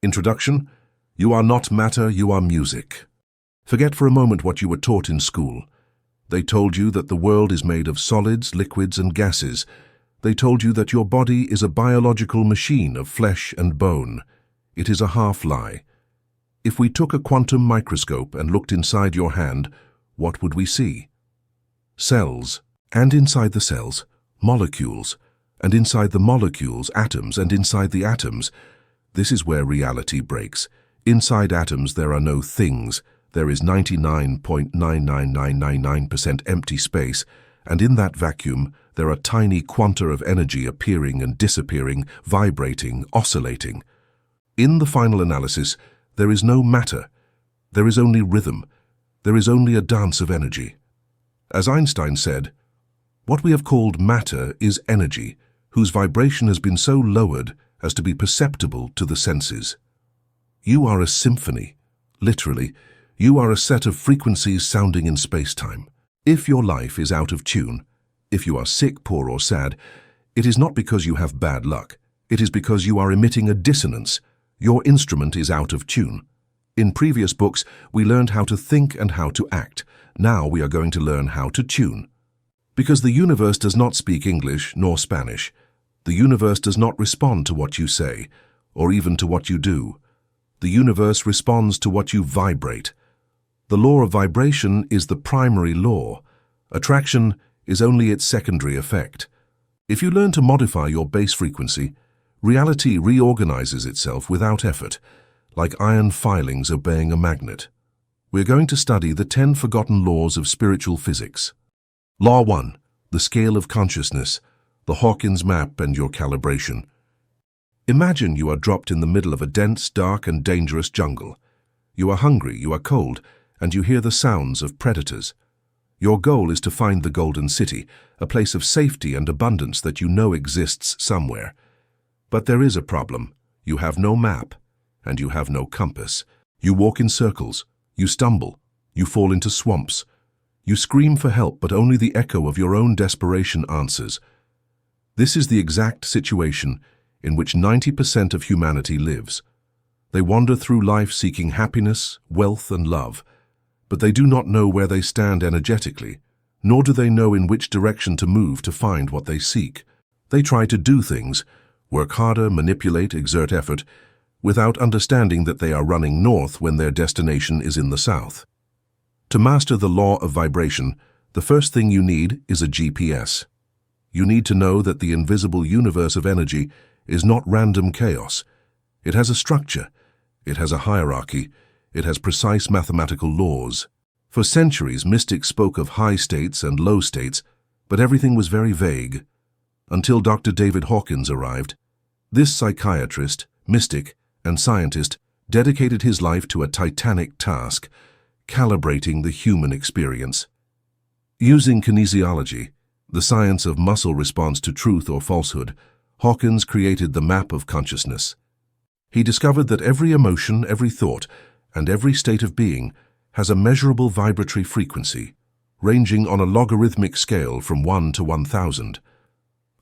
Introduction: You are not matter, you are music. Forget for a moment what you were taught in school. They told you that the world is made of solids, liquids, and gases. They told you that your body is a biological machine of flesh and bone. It is a half-lie. If we took a quantum microscope and looked inside your hand, what would we see? Cells, and inside the cells, molecules, and inside the molecules, atoms, and inside the atoms. This is where reality breaks. Inside atoms there are no things. There is 99.99999% empty space, and in that vacuum there are tiny quanta of energy appearing and disappearing, vibrating, oscillating. In the final analysis, there is no matter. There is only rhythm. There is only a dance of energy. As Einstein said, what we have called matter is energy, whose vibration has been so lowered as to be perceptible to the senses. You are a symphony. Literally, you are a set of frequencies sounding in space-time. If your life is out of tune, if you are sick, poor, or sad, it is not because you have bad luck. It is because you are emitting a dissonance. Your instrument is out of tune. In previous books, we learned how to think and how to act. Now we are going to learn how to tune. Because the universe does not speak English nor Spanish. The universe does not respond to what you say, or even to what you do. The universe responds to what you vibrate. The law of vibration is the primary law. Attraction is only its secondary effect. If you learn to modify your base frequency, reality reorganizes itself without effort, like iron filings obeying a magnet. We're going to study the 10 forgotten laws of spiritual physics. Law 1. The scale of consciousness, the Hawkins map and your calibration. Imagine you are dropped in the middle of a dense, dark, and dangerous jungle. You are hungry, you are cold, and you hear the sounds of predators. Your goal is to find the Golden City, a place of safety and abundance that you know exists somewhere. But there is a problem. You have no map, and you have no compass. You walk in circles. You stumble. You fall into swamps. You scream for help, but only the echo of your own desperation answers. This is the exact situation in which 90% of humanity lives. They wander through life seeking happiness, wealth, and love, but they do not know where they stand energetically, nor do they know in which direction to move to find what they seek. They try to do things, work harder, manipulate, exert effort, without understanding that they are running north when their destination is in the south. To master the law of vibration, the first thing you need is a GPS. You need to know that the invisible universe of energy is not random chaos. It has a structure. It has a hierarchy. It has precise mathematical laws. For centuries, mystics spoke of high states and low states, but everything was very vague. Until Dr. David Hawkins arrived. This psychiatrist, mystic, and scientist dedicated his life to a titanic task, calibrating the human experience. Using kinesiology, the science of muscle response to truth or falsehood, Hawkins created the map of consciousness. He discovered that every emotion, every thought, and every state of being has a measurable vibratory frequency, ranging on a logarithmic scale from 1 to 1,000.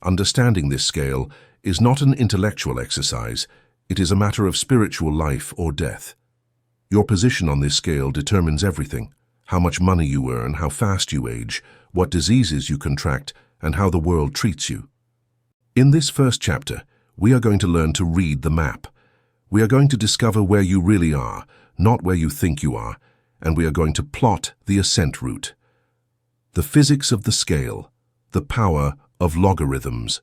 Understanding this scale is not an intellectual exercise, it is a matter of spiritual life or death. Your position on this scale determines everything: how much money you earn, how fast you age, what diseases you contract, and how the world treats you. In this first chapter, we are going to learn to read the map. We are going to discover where you really are, not where you think you are, and we are going to plot the ascent route. The physics of the scale, the power of logarithms.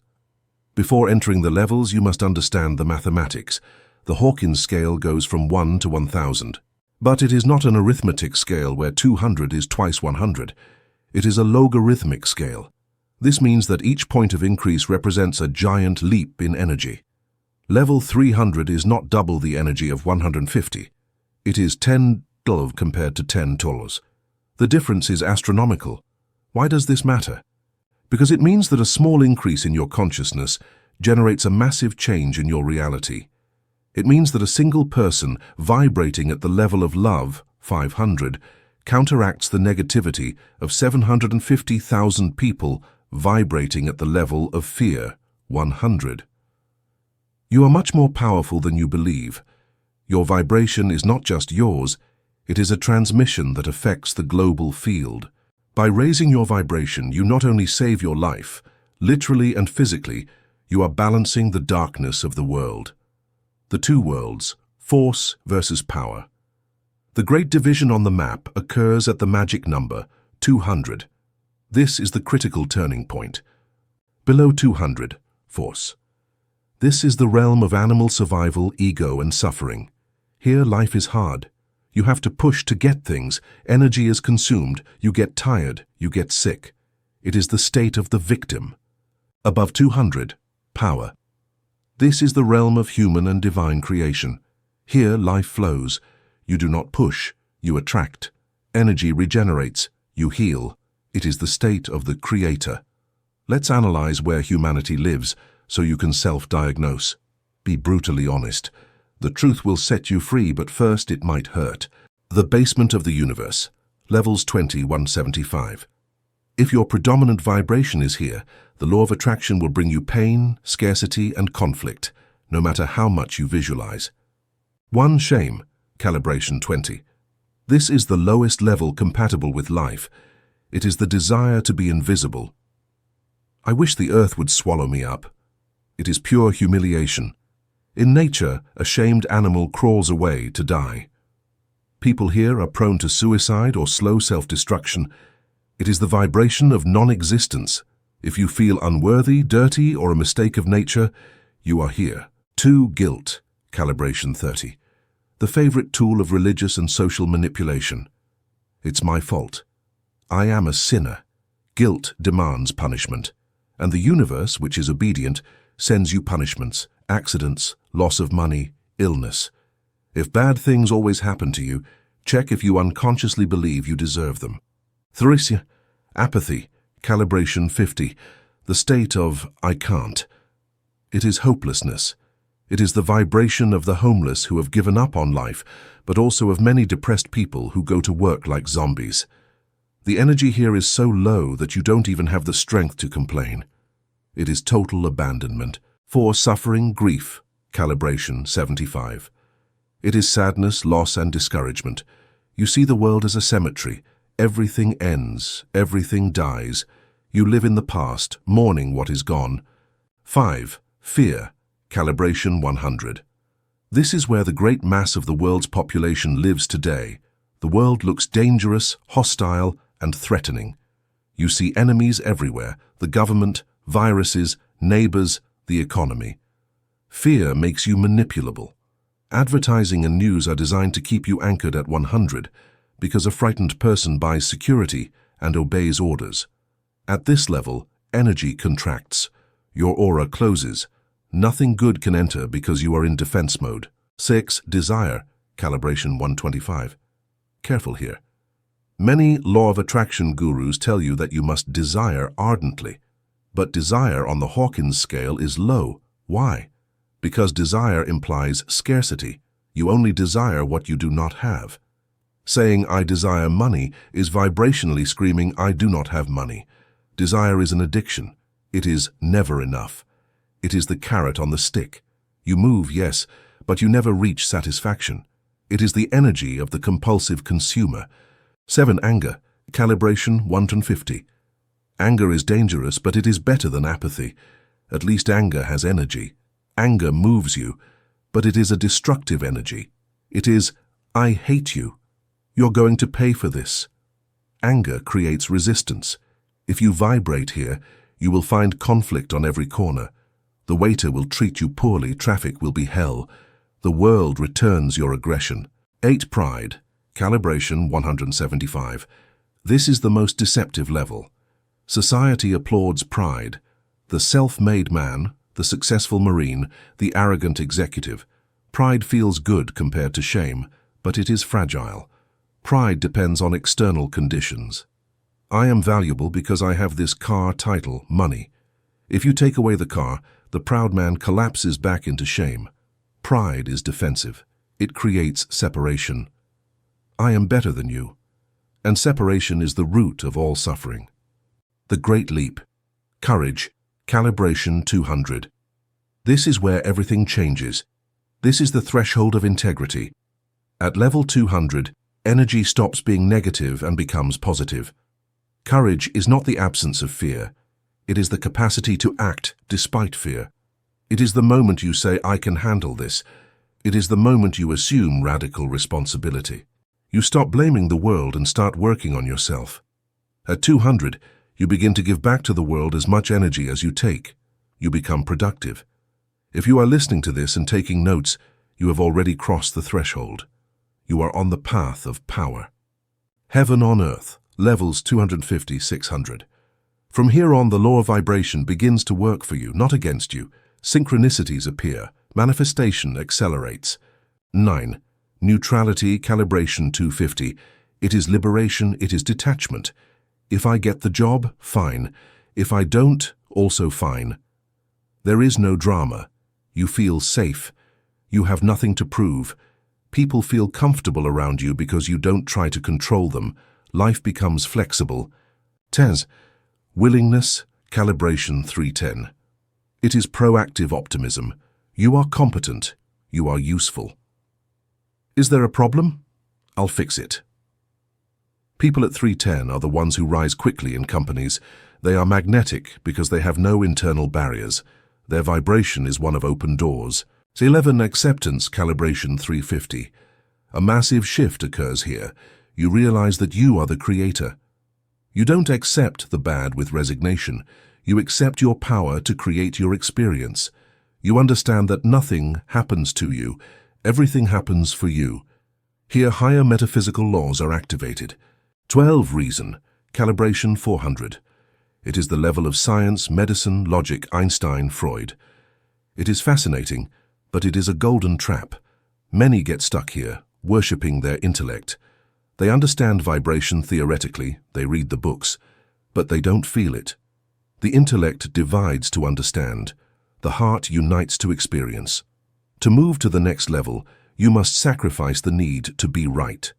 Before entering the levels, you must understand the mathematics. The Hawkins scale goes from 1 to 1,000. But it is not an arithmetic scale where 200 is twice 100. It is a logarithmic scale. This means that each point of increase represents a giant leap in energy. Level 300 is not double the energy of 150. It is 10 compared to 10 tolos. The difference is astronomical. Why does this matter? Because it means that a small increase in your consciousness generates a massive change in your reality. It means that a single person vibrating at the level of love, 500, counteracts the negativity of 750,000 people vibrating at the level of fear, 100. You are much more powerful than you believe. Your vibration is not just yours, it is a transmission that affects the global field. By raising your vibration, you not only save your life, literally and physically, you are balancing the darkness of the world. The two worlds, force versus power. The great division on the map occurs at the magic number, 200. This is the critical turning point. Below 200, force. This is the realm of animal survival, ego, and suffering. Here life is hard. You have to push to get things. Energy is consumed. You get tired. You get sick. It is the state of the victim. Above 200, power. This is the realm of human and divine creation. Here life flows. You do not push. You attract. Energy regenerates. You heal. It is the state of the creator. Let's analyze where humanity lives so you can self-diagnose. Be brutally honest. The truth will set you free, but first it might hurt. The basement of the universe, levels 20-175. If your predominant vibration is here, the law of attraction will bring you pain, scarcity, and conflict, no matter how much you visualize. 1. Shame, calibration 20. This is the lowest level compatible with life. It is the desire to be invisible. I wish the earth would swallow me up. It is pure humiliation. In nature, a shamed animal crawls away to die. People here are prone to suicide or slow self-destruction. It is the vibration of non-existence. If you feel unworthy, dirty, or a mistake of nature, you are here. 2. Guilt, calibration 30. The favorite tool of religious and social manipulation. It's my fault. I am a sinner. Guilt demands punishment. And the universe, which is obedient, sends you punishments, accidents, loss of money, illness. If bad things always happen to you, check if you unconsciously believe you deserve them. 3. Apathy, calibration 50. The state of I can't. It is hopelessness. It is the vibration of the homeless who have given up on life, but also of many depressed people who go to work like zombies. The energy here is so low that you don't even have the strength to complain. It is total abandonment. 4. Suffering, grief, calibration 75. It is sadness, loss, and discouragement. You see the world as a cemetery. Everything ends, everything dies. You live in the past, mourning what is gone. 5. Fear, calibration 100. This is where the great mass of the world's population lives today. The world looks dangerous, hostile, and threatening. You see enemies everywhere, the government, viruses, neighbors, the economy. Fear makes you manipulable. Advertising and news are designed to keep you anchored at 100 because a frightened person buys security and obeys orders. At this level, energy contracts. Your aura closes. Nothing good can enter because you are in defense mode. 6. Desire, calibration 125. Careful here. Many law of attraction gurus tell you that you must desire ardently. But desire on the Hawkins scale is low. Why? Because desire implies scarcity. You only desire what you do not have. Saying I desire money is vibrationally screaming I do not have money. Desire is an addiction. It is never enough. It is the carrot on the stick. You move, yes, but you never reach satisfaction. It is the energy of the compulsive consumer. 7. Anger, calibration 150. Anger is dangerous, but it is better than apathy. At least anger has energy. Anger moves you, but it is a destructive energy. It is, I hate you. You're going to pay for this. Anger creates resistance. If you vibrate here, you will find conflict on every corner. The waiter will treat you poorly, traffic will be hell. The world returns your aggression. 8. Pride, calibration 175. This is the most deceptive level. Society applauds pride. The self-made man, the successful marine, the arrogant executive. Pride feels good compared to shame, but it is fragile. Pride depends on external conditions. I am valuable because I have this car, title, money. If you take away the car, the proud man collapses back into shame. Pride is defensive. It creates separation. I am better than you. And separation is the root of all suffering. The Great Leap. Courage, calibration 200. This is where everything changes. This is the threshold of integrity. At level 200, energy stops being negative and becomes positive. Courage is not the absence of fear. It is the capacity to act despite fear. It is the moment you say, I can handle this. It is the moment you assume radical responsibility. You stop blaming the world and start working on yourself. At 200, you begin to give back to the world as much energy as you take. You become productive. If you are listening to this and taking notes, you have already crossed the threshold. You are on the path of power. Heaven on earth, levels 250-600. From here on, the law of vibration begins to work for you, not against you. Synchronicities appear. Manifestation accelerates. 9. Neutrality, calibration 250. It is liberation, it is detachment. If I get the job, fine. If I don't, also fine. There is no drama. You feel safe. You have nothing to prove. People feel comfortable around you because you don't try to control them. Life becomes flexible. 10. Willingness, calibration 310. It is proactive optimism. You are competent. You are useful. Is there a problem? I'll fix it. People at 310 are the ones who rise quickly in companies. They are magnetic because they have no internal barriers. Their vibration is one of open doors. 11. Acceptance, calibration 350. A massive shift occurs here. You realize that you are the creator. You don't accept the bad with resignation. You accept your power to create your experience. You understand that nothing happens to you. Everything happens for you. Here, higher metaphysical laws are activated. 12. Reason, calibration 400. It is the level of science, medicine, logic, Einstein, Freud. It is fascinating, but it is a golden trap. Many get stuck here, worshipping their intellect. They understand vibration theoretically, they read the books, but they don't feel it. The intellect divides to understand. The heart unites to experience. To move to the next level, you must sacrifice the need to be right.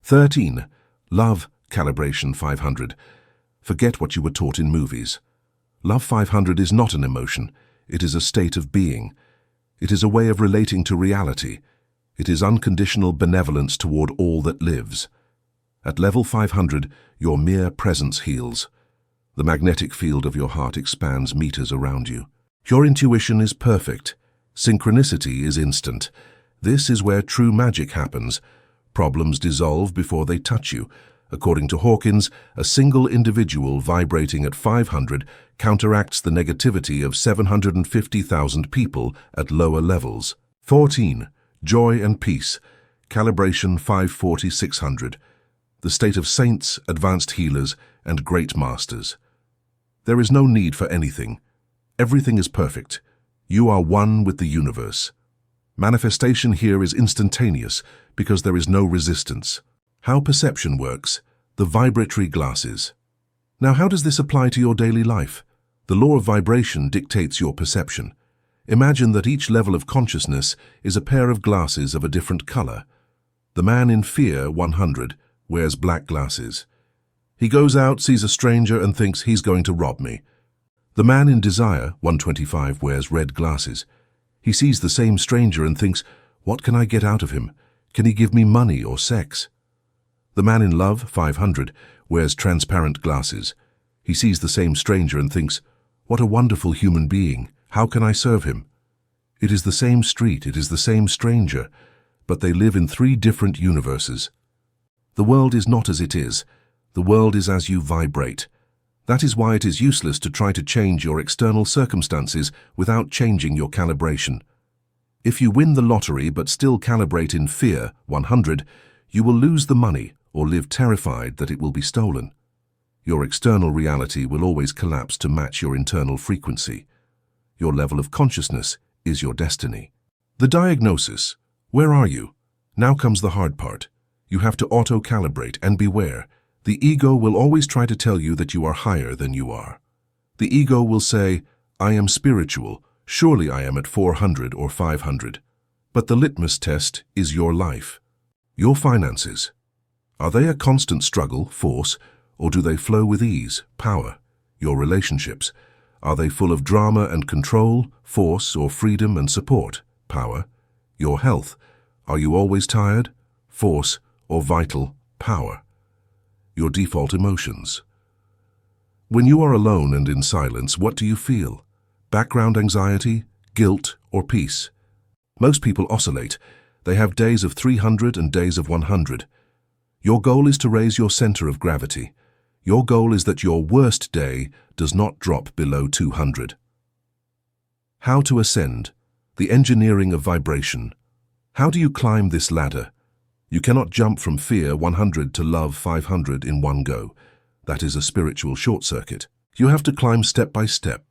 13. Love, calibration 500. Forget what you were taught in movies. Love 500 is not an emotion. It is a state of being. It is a way of relating to reality. It is unconditional benevolence toward all that lives. At level 500, your mere presence heals. The magnetic field of your heart expands meters around you. Your intuition is perfect. Synchronicity is instant. This is where true magic happens. Problems dissolve before they touch you. According to Hawkins, a single individual vibrating at 500 counteracts the negativity of 750,000 people at lower levels. 14. Joy and peace, calibration 540-600. The state of saints, advanced healers, and great masters. There is no need for anything. Everything is perfect. You are one with the universe. Manifestation here is instantaneous because there is no resistance. How perception works, the vibratory glasses. Now, how does this apply to your daily life? The law of vibration dictates your perception. Imagine that each level of consciousness is a pair of glasses of a different color. The man in fear, 100, wears black glasses. He goes out, sees a stranger, and thinks he's going to rob me. The man in desire, 125, wears red glasses. He sees the same stranger and thinks, what can I get out of him? Can he give me money or sex? The man in love, 500, wears transparent glasses. He sees the same stranger and thinks, what a wonderful human being. How can I serve him? It is the same street, it is the same stranger, but they live in 3 different universes. The world is not as it is. The world is as you vibrate. That is why it is useless to try to change your external circumstances without changing your calibration. If you win the lottery but still calibrate in fear, 100, you will lose the money or live terrified that it will be stolen. Your external reality will always collapse to match your internal frequency. Your level of consciousness is your destiny. The diagnosis. Where are you? Now comes the hard part. You have to auto-calibrate and beware. The ego will always try to tell you that you are higher than you are. The ego will say, I am spiritual. Surely I am at 400 or 500. But the litmus test is your life. Your finances. Are they a constant struggle, force, or do they flow with ease, power? Your relationships. Are they full of drama and control, force, or freedom and support, power? Your health. Are you always tired? Force or vital power? Your default emotions. When you are alone and in silence, what do you feel? Background anxiety, guilt, or peace? Most people oscillate. They have days of 300 and days of 100. Your goal is to raise your center of gravity. Your goal is that your worst day does not drop below 200. How to ascend. The engineering of vibration. How do you climb this ladder? You cannot jump from fear 100 to love 500 in one go. That is a spiritual short circuit. You have to climb step by step.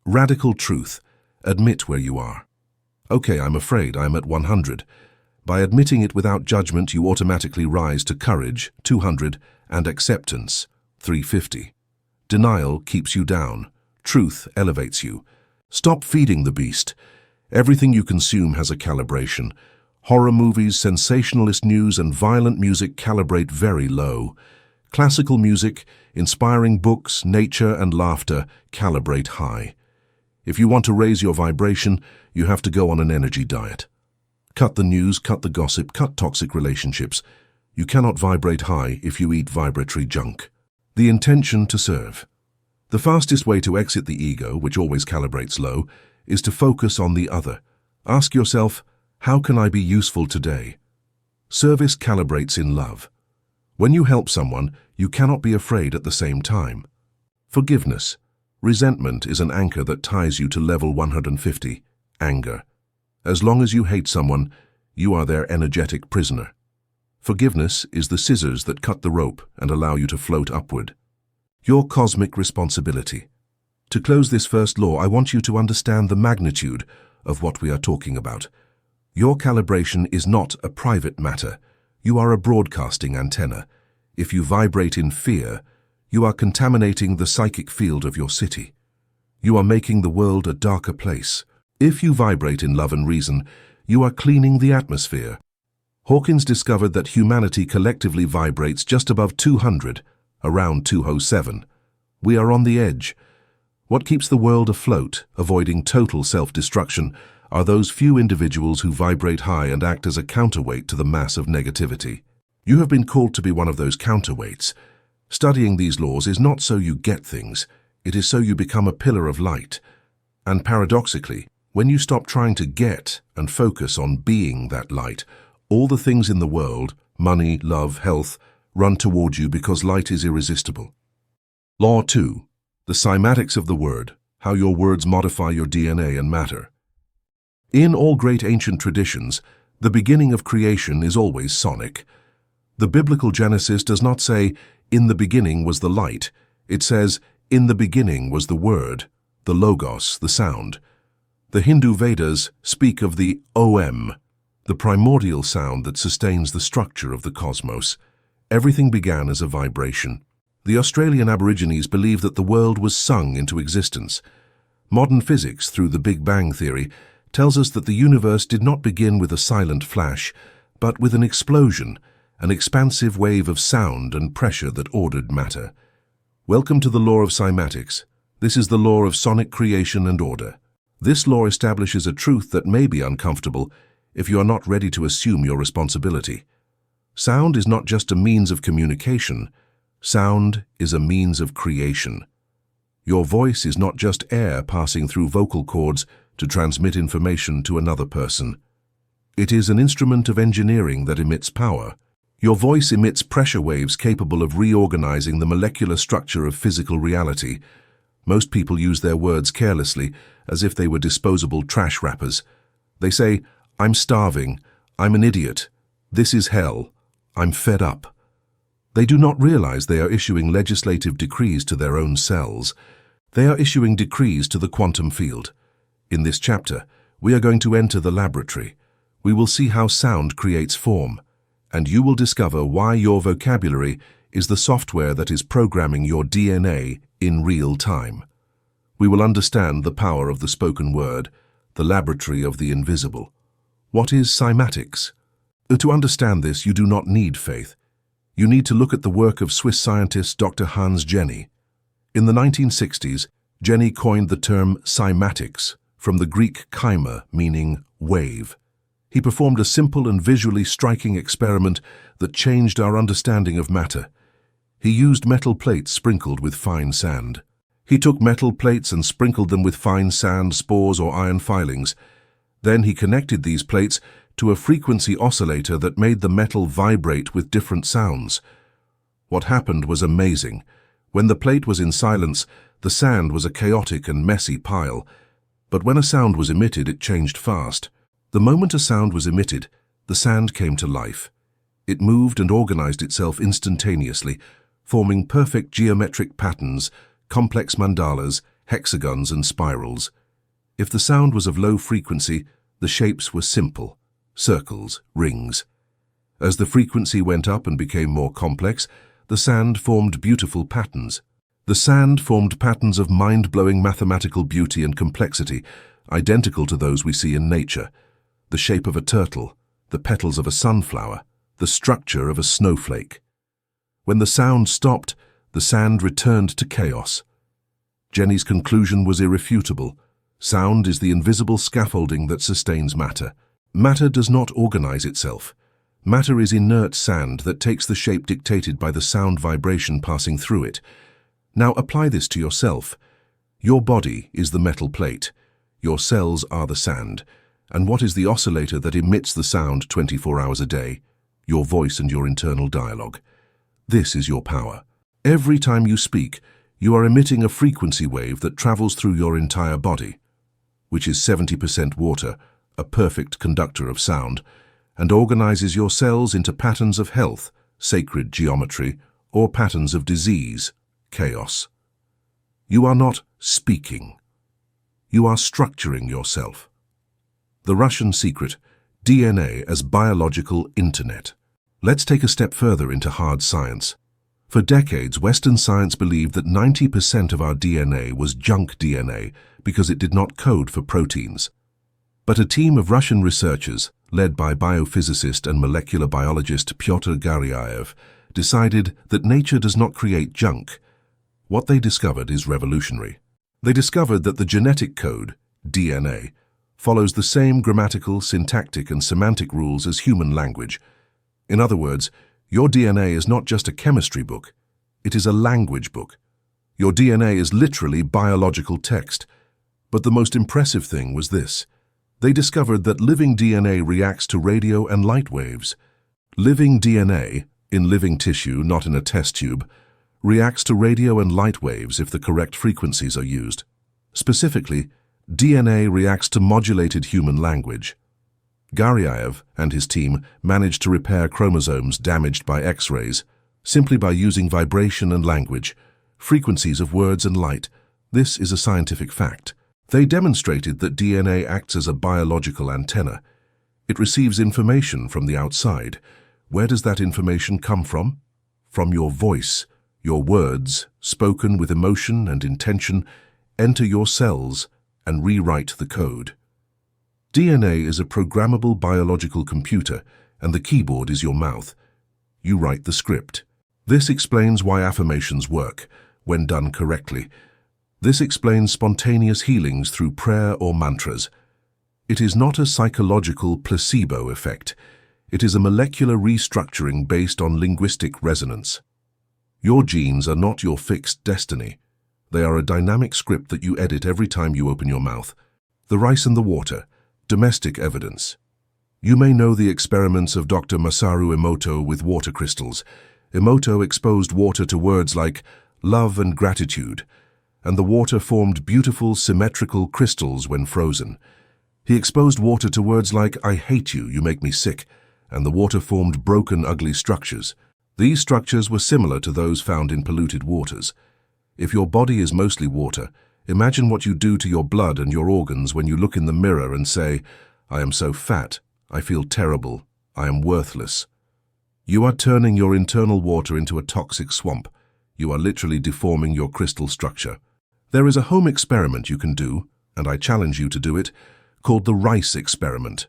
Radical truth. Admit where you are. Okay, I'm afraid I'm at 100. By admitting it without judgment, you automatically rise to courage, 200, and acceptance, 350. Denial keeps you down. Truth elevates you. Stop feeding the beast. Everything you consume has a calibration. Horror movies, sensationalist news, and violent music calibrate very low. Classical music, inspiring books, nature, and laughter calibrate high. If you want to raise your vibration, you have to go on an energy diet. Cut the news, cut the gossip, cut toxic relationships. You cannot vibrate high if you eat vibratory junk. The intention to serve. The fastest way to exit the ego, which always calibrates low, is to focus on the other. Ask yourself, how can I be useful today? Service calibrates in love. When you help someone, you cannot be afraid at the same time. Forgiveness. Resentment is an anchor that ties you to level 150, anger. As long as you hate someone, you are their energetic prisoner. Forgiveness is the scissors that cut the rope and allow you to float upward. Your cosmic responsibility. To close this first law, I want you to understand the magnitude of what we are talking about. Your calibration is not a private matter. You are a broadcasting antenna. If you vibrate in fear, you are contaminating the psychic field of your city. You are making the world a darker place. If you vibrate in love and reason, you are cleaning the atmosphere. Hawkins discovered that humanity collectively vibrates just above 200, around 207. We are on the edge. What keeps the world afloat, avoiding total self-destruction, are those few individuals who vibrate high and act as a counterweight to the mass of negativity. You have been called to be one of those counterweights. Studying these laws is not so you get things, it is so you become a pillar of light. And paradoxically, when you stop trying to get and focus on being that light, all the things in the world, money, love, health, run toward you because light is irresistible. Law 2. The cymatics of the word, how your words modify your DNA and matter. In all great ancient traditions, the beginning of creation is always sonic. The biblical Genesis does not say, "In the beginning was the light." It says, "In the beginning was the word," the logos, the sound. The Hindu Vedas speak of the Om, the primordial sound that sustains the structure of the cosmos. Everything began as a vibration. The Australian Aborigines believe that the world was sung into existence. Modern physics, through the Big Bang theory, tells us that the universe did not begin with a silent flash, but with an explosion, an expansive wave of sound and pressure that ordered matter. Welcome to the law of cymatics. This is the law of sonic creation and order. This law establishes a truth that may be uncomfortable if you are not ready to assume your responsibility. Sound is not just a means of communication. Sound is a means of creation. Your voice is not just air passing through vocal cords to transmit information to another person. It is an instrument of engineering that emits power. Your voice emits pressure waves capable of reorganizing the molecular structure of physical reality. Most people use their words carelessly, as if they were disposable trash wrappers. They say, "I'm starving," "I'm an idiot," "This is hell," "I'm fed up." They do not realize they are issuing legislative decrees to their own cells. They are issuing decrees to the quantum field. In this chapter, we are going to enter the laboratory. We will see how sound creates form, and you will discover why your vocabulary is the software that is programming your DNA in real time. We will understand the power of the spoken word, the laboratory of the invisible. What is cymatics? To understand this, you do not need faith. You need to look at the work of Swiss scientist Dr. Hans Jenny. In the 1960s, Jenny coined the term cymatics from the Greek chyma, meaning wave. He performed a simple and visually striking experiment that changed our understanding of matter. He used metal plates sprinkled with fine sand. He took metal plates and sprinkled them with fine sand, spores, or iron filings. Then he connected these plates to a frequency oscillator that made the metal vibrate with different sounds. What happened was amazing. When the plate was in silence, the sand was a chaotic and messy pile. But when a sound was emitted, it changed fast. The moment a sound was emitted, the sand came to life. It moved and organized itself instantaneously, forming perfect geometric patterns, complex mandalas, hexagons, and spirals. If the sound was of low frequency, the shapes were simple: circles, rings. As the frequency went up and became more complex, the sand formed beautiful patterns. The sand formed patterns of mind-blowing mathematical beauty and complexity, identical to those we see in nature: the shape of a turtle, the petals of a sunflower, the structure of a snowflake. When the sound stopped, the sand returned to chaos. Jenny's conclusion was irrefutable. Sound is the invisible scaffolding that sustains matter. Matter does not organize itself. Matter is inert sand that takes the shape dictated by the sound vibration passing through it. Now apply this to yourself. Your body is the metal plate. Your cells are the sand. And what is the oscillator that emits the sound 24 hours a day? Your voice and your internal dialogue. This is your power. Every time you speak, you are emitting a frequency wave that travels through your entire body, which is 70% water, a perfect conductor of sound, and organizes your cells into patterns of health, sacred geometry, or patterns of disease, chaos. You are not speaking. You are structuring yourself. The Russian secret: DNA as biological internet. Let's take a step further into hard science. For decades, Western science believed that 90% of our DNA was junk DNA because it did not code for proteins. But a team of Russian researchers, led by biophysicist and molecular biologist Pyotr Garyaev, decided that nature does not create junk. What they discovered is revolutionary. They discovered that the genetic code, DNA, follows the same grammatical, syntactic, and semantic rules as human language. In other words, your DNA is not just a chemistry book, it is a language book. Your DNA is literally biological text. But the most impressive thing was this: they discovered that living DNA reacts to radio and light waves. Living DNA, in living tissue, not in a test tube, reacts to radio and light waves if the correct frequencies are used. Specifically, DNA reacts to modulated human language. Garyaev and his team managed to repair chromosomes damaged by X-rays simply by using vibration and language, frequencies of words and light. This is a scientific fact. They demonstrated that DNA acts as a biological antenna. It receives information from the outside. Where does that information come from? From your voice. Your words, spoken with emotion and intention, enter your cells and rewrite the code. DNA is a programmable biological computer, and the keyboard is your mouth. You write the script. This explains why affirmations work, when done correctly. This explains spontaneous healings through prayer or mantras. It is not a psychological placebo effect. It is a molecular restructuring based on linguistic resonance. Your genes are not your fixed destiny. They are a dynamic script that you edit every time you open your mouth. The rice and the water. Domestic evidence. You may know the experiments of Dr. Masaru Emoto with water crystals. Emoto exposed water to words like love and gratitude, and the water formed beautiful, symmetrical crystals when frozen. He exposed water to words like I hate you, you make me sick, and the water formed broken, ugly structures. These structures were similar to those found in polluted waters. If your body is mostly water, imagine what you do to your blood and your organs when you look in the mirror and say, I am so fat, I feel terrible, I am worthless. You are turning your internal water into a toxic swamp. You are literally deforming your crystal structure. There is a home experiment you can do, and I challenge you to do it, called the rice experiment.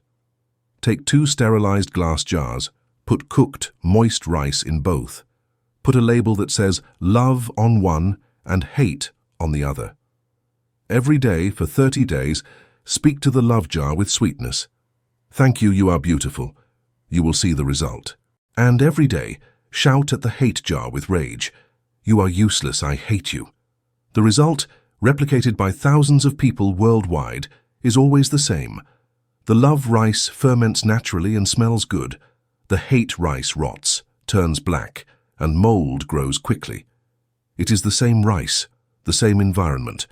Take 2 sterilized glass jars, put cooked, moist rice in both. Put a label that says love on one and hate on the other. Every day for 30 days, speak to the love jar with sweetness. Thank you, you are beautiful. You will see the result. And every day, shout at the hate jar with rage. You are useless, I hate you. The result, replicated by thousands of people worldwide, is always the same. The love rice ferments naturally and smells good. The hate rice rots, turns black, and mold grows quickly. It is the same rice, the same environment.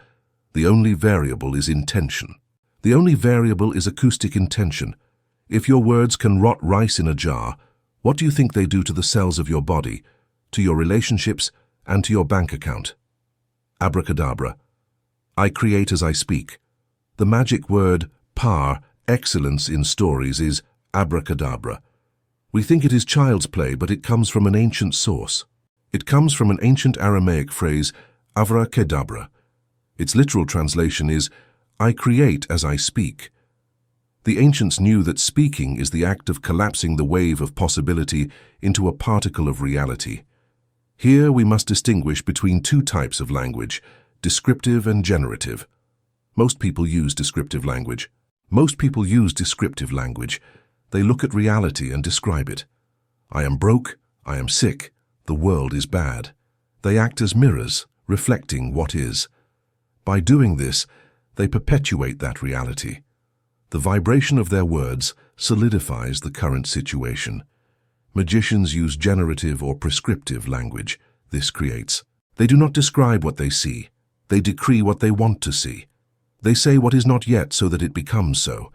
The only variable is intention. The only variable is acoustic intention. If your words can rot rice in a jar, what do you think they do to the cells of your body, to your relationships, and to your bank account? Abracadabra. I create as I speak. The magic word, par, excellence in stories, is abracadabra. We think it is child's play, but it comes from an ancient source. It comes from an ancient Aramaic phrase, avracadabra. Its literal translation is, I create as I speak. The ancients knew that speaking is the act of collapsing the wave of possibility into a particle of reality. Here we must distinguish between two types of language, descriptive and generative. Most people use descriptive language. They look at reality and describe it. I am broke, I am sick, the world is bad. They act as mirrors, reflecting what is. By doing this, they perpetuate that reality. The vibration of their words solidifies the current situation. Magicians use generative or prescriptive language. This creates. They do not describe what they see. They decree what they want to see. They say what is not yet so that it becomes so.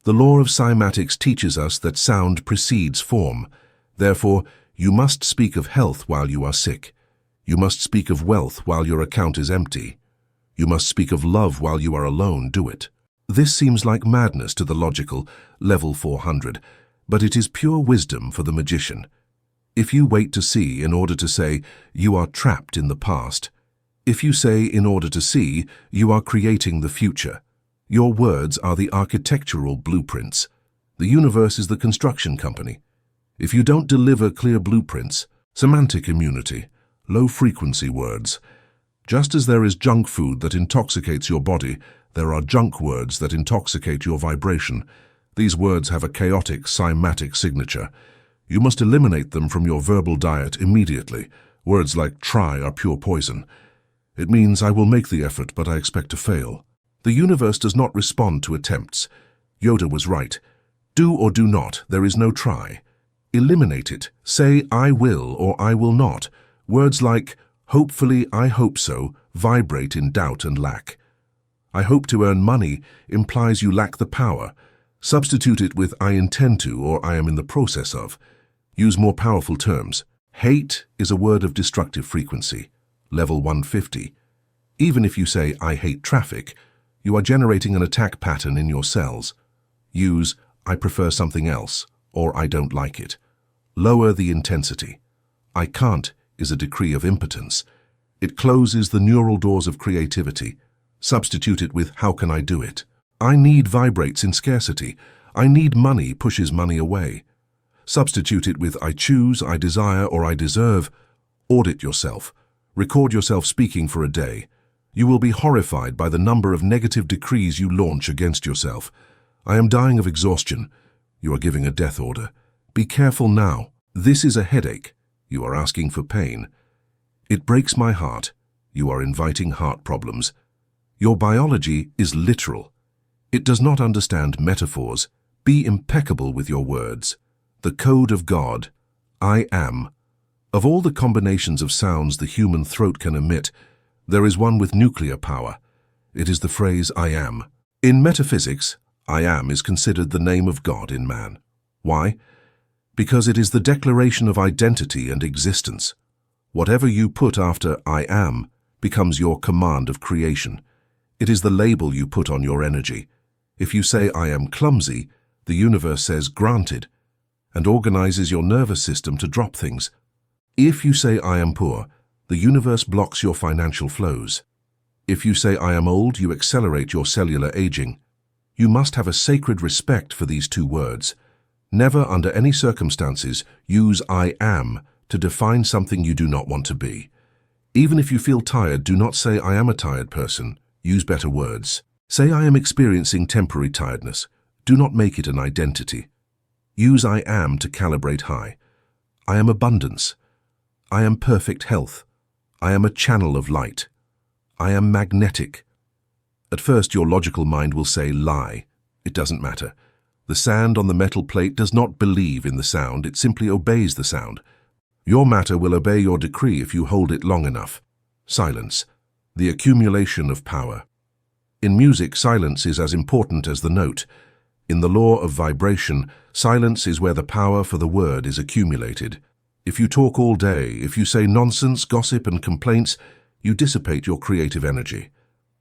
The law of cymatics teaches us that sound precedes form. Therefore, you must speak of health while you are sick. You must speak of wealth while your account is empty. You must speak of love while you are alone. Do it. This seems like madness to the logical, level 400, but it is pure wisdom for the magician. If you wait to see in order to say, you are trapped in the past. If you say in order to see, you are creating the future. Your words are the architectural blueprints. The universe is the construction company. If you don't deliver clear blueprints, semantic immunity, low-frequency words. Just as there is junk food that intoxicates your body, there are junk words that intoxicate your vibration. These words have a chaotic cymatic signature. You must eliminate them from your verbal diet immediately. Words like try are pure poison. It means I will make the effort, but I expect to fail. The universe does not respond to attempts. Yoda was right. Do or do not, there is no try. Eliminate it. Say I will or I will not. Words like hopefully, I hope so, vibrate in doubt and lack. I hope to earn money implies you lack the power. Substitute it with I intend to or I am in the process of. Use more powerful terms. Hate is a word of destructive frequency, level 150. Even if you say I hate traffic, you are generating an attack pattern in your cells. Use I prefer something else or I don't like it. Lower the intensity. I can't is a decree of impotence. It closes the neural doors of creativity. Substitute it with how can I do it? I need vibrates in scarcity. I need money pushes money away. Substitute it with I choose, I desire, or I deserve. Audit yourself. Record yourself speaking for a day. You will be horrified by the number of negative decrees you launch against yourself. I am dying of exhaustion. You are giving a death order. Be careful now. This is a headache. You are asking for pain. It breaks my heart. You are inviting heart problems. Your biology is literal. It does not understand metaphors. Be impeccable with your words. The code of God. I am. Of all the combinations of sounds the human throat can emit, there is one with nuclear power. It is the phrase I am. In metaphysics, I am is considered the name of God in man. Why? Because it is the declaration of identity and existence. Whatever you put after I am becomes your command of creation. It is the label you put on your energy. If you say I am clumsy, the universe says granted, and organizes your nervous system to drop things. If you say I am poor, the universe blocks your financial flows. If you say I am old, you accelerate your cellular aging. You must have a sacred respect for these two words. Never under any circumstances use I am to define something you do not want to be. Even if you feel tired, do not say I am a tired person. Use better words. Say I am experiencing temporary tiredness. Do not make it an identity. Use I am to calibrate high. I am abundance. I am perfect health. I am a channel of light. I am magnetic. At first, your logical mind will say lie. It doesn't matter. The sand on the metal plate does not believe in the sound, it simply obeys the sound. Your matter will obey your decree if you hold it long enough. Silence. The accumulation of power. In music, silence is as important as the note. In the law of vibration, silence is where the power for the word is accumulated. If you talk all day, if you say nonsense, gossip, and complaints, you dissipate your creative energy.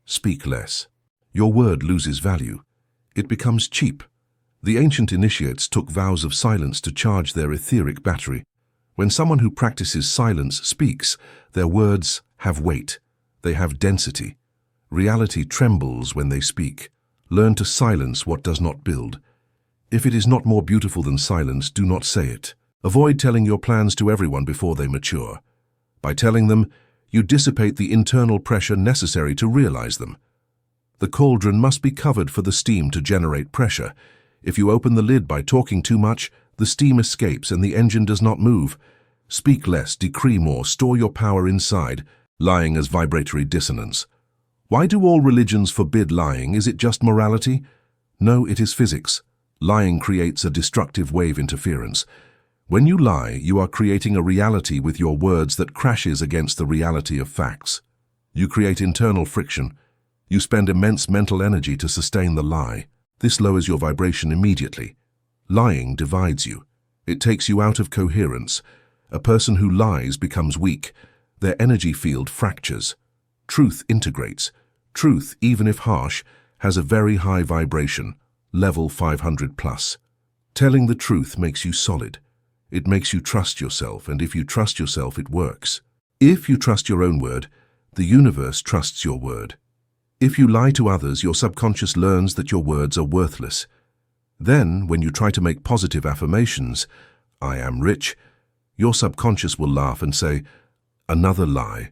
Speak less. Your word loses value. It becomes cheap. The ancient initiates took vows of silence to charge their etheric battery. When someone who practices silence speaks, their words have weight. They have density. Reality trembles when they speak. Learn to silence what does not build. If it is not more beautiful than silence, do not say it. Avoid telling your plans to everyone before they mature. By telling them, you dissipate the internal pressure necessary to realize them. The cauldron must be covered for the steam to generate pressure. If you open the lid by talking too much, the steam escapes and the engine does not move. Speak less, decree more, store your power inside, lying as vibratory dissonance. Why do all religions forbid lying? Is it just morality? No, it is physics. Lying creates a destructive wave interference. When you lie, you are creating a reality with your words that crashes against the reality of facts. You create internal friction. You spend immense mental energy to sustain the lie. This lowers your vibration immediately. Lying divides you. It takes you out of coherence. A person who lies becomes weak. Their energy field fractures. Truth integrates. Truth, even if harsh, has a very high vibration, level 500 plus. Telling the truth makes you solid. It makes you trust yourself, and if you trust yourself, it works. If you trust your own word, the universe trusts your word. If you lie to others, your subconscious learns that your words are worthless. Then, when you try to make positive affirmations, I am rich, your subconscious will laugh and say, another lie.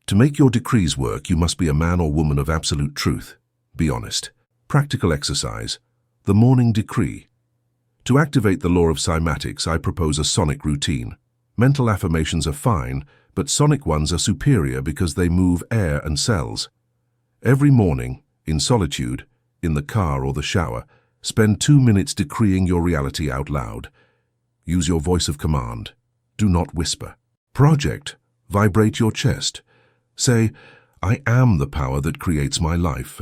To make your decrees work, you must be a man or woman of absolute truth. Be honest. Practical exercise. The morning decree. To activate the law of cymatics, I propose a sonic routine. Mental affirmations are fine, but sonic ones are superior because they move air and cells. Every morning, in solitude, in the car or the shower, spend 2 minutes decreeing your reality out loud. Use your voice of command. Do not whisper. Project. Vibrate your chest. Say, I am the power that creates my life.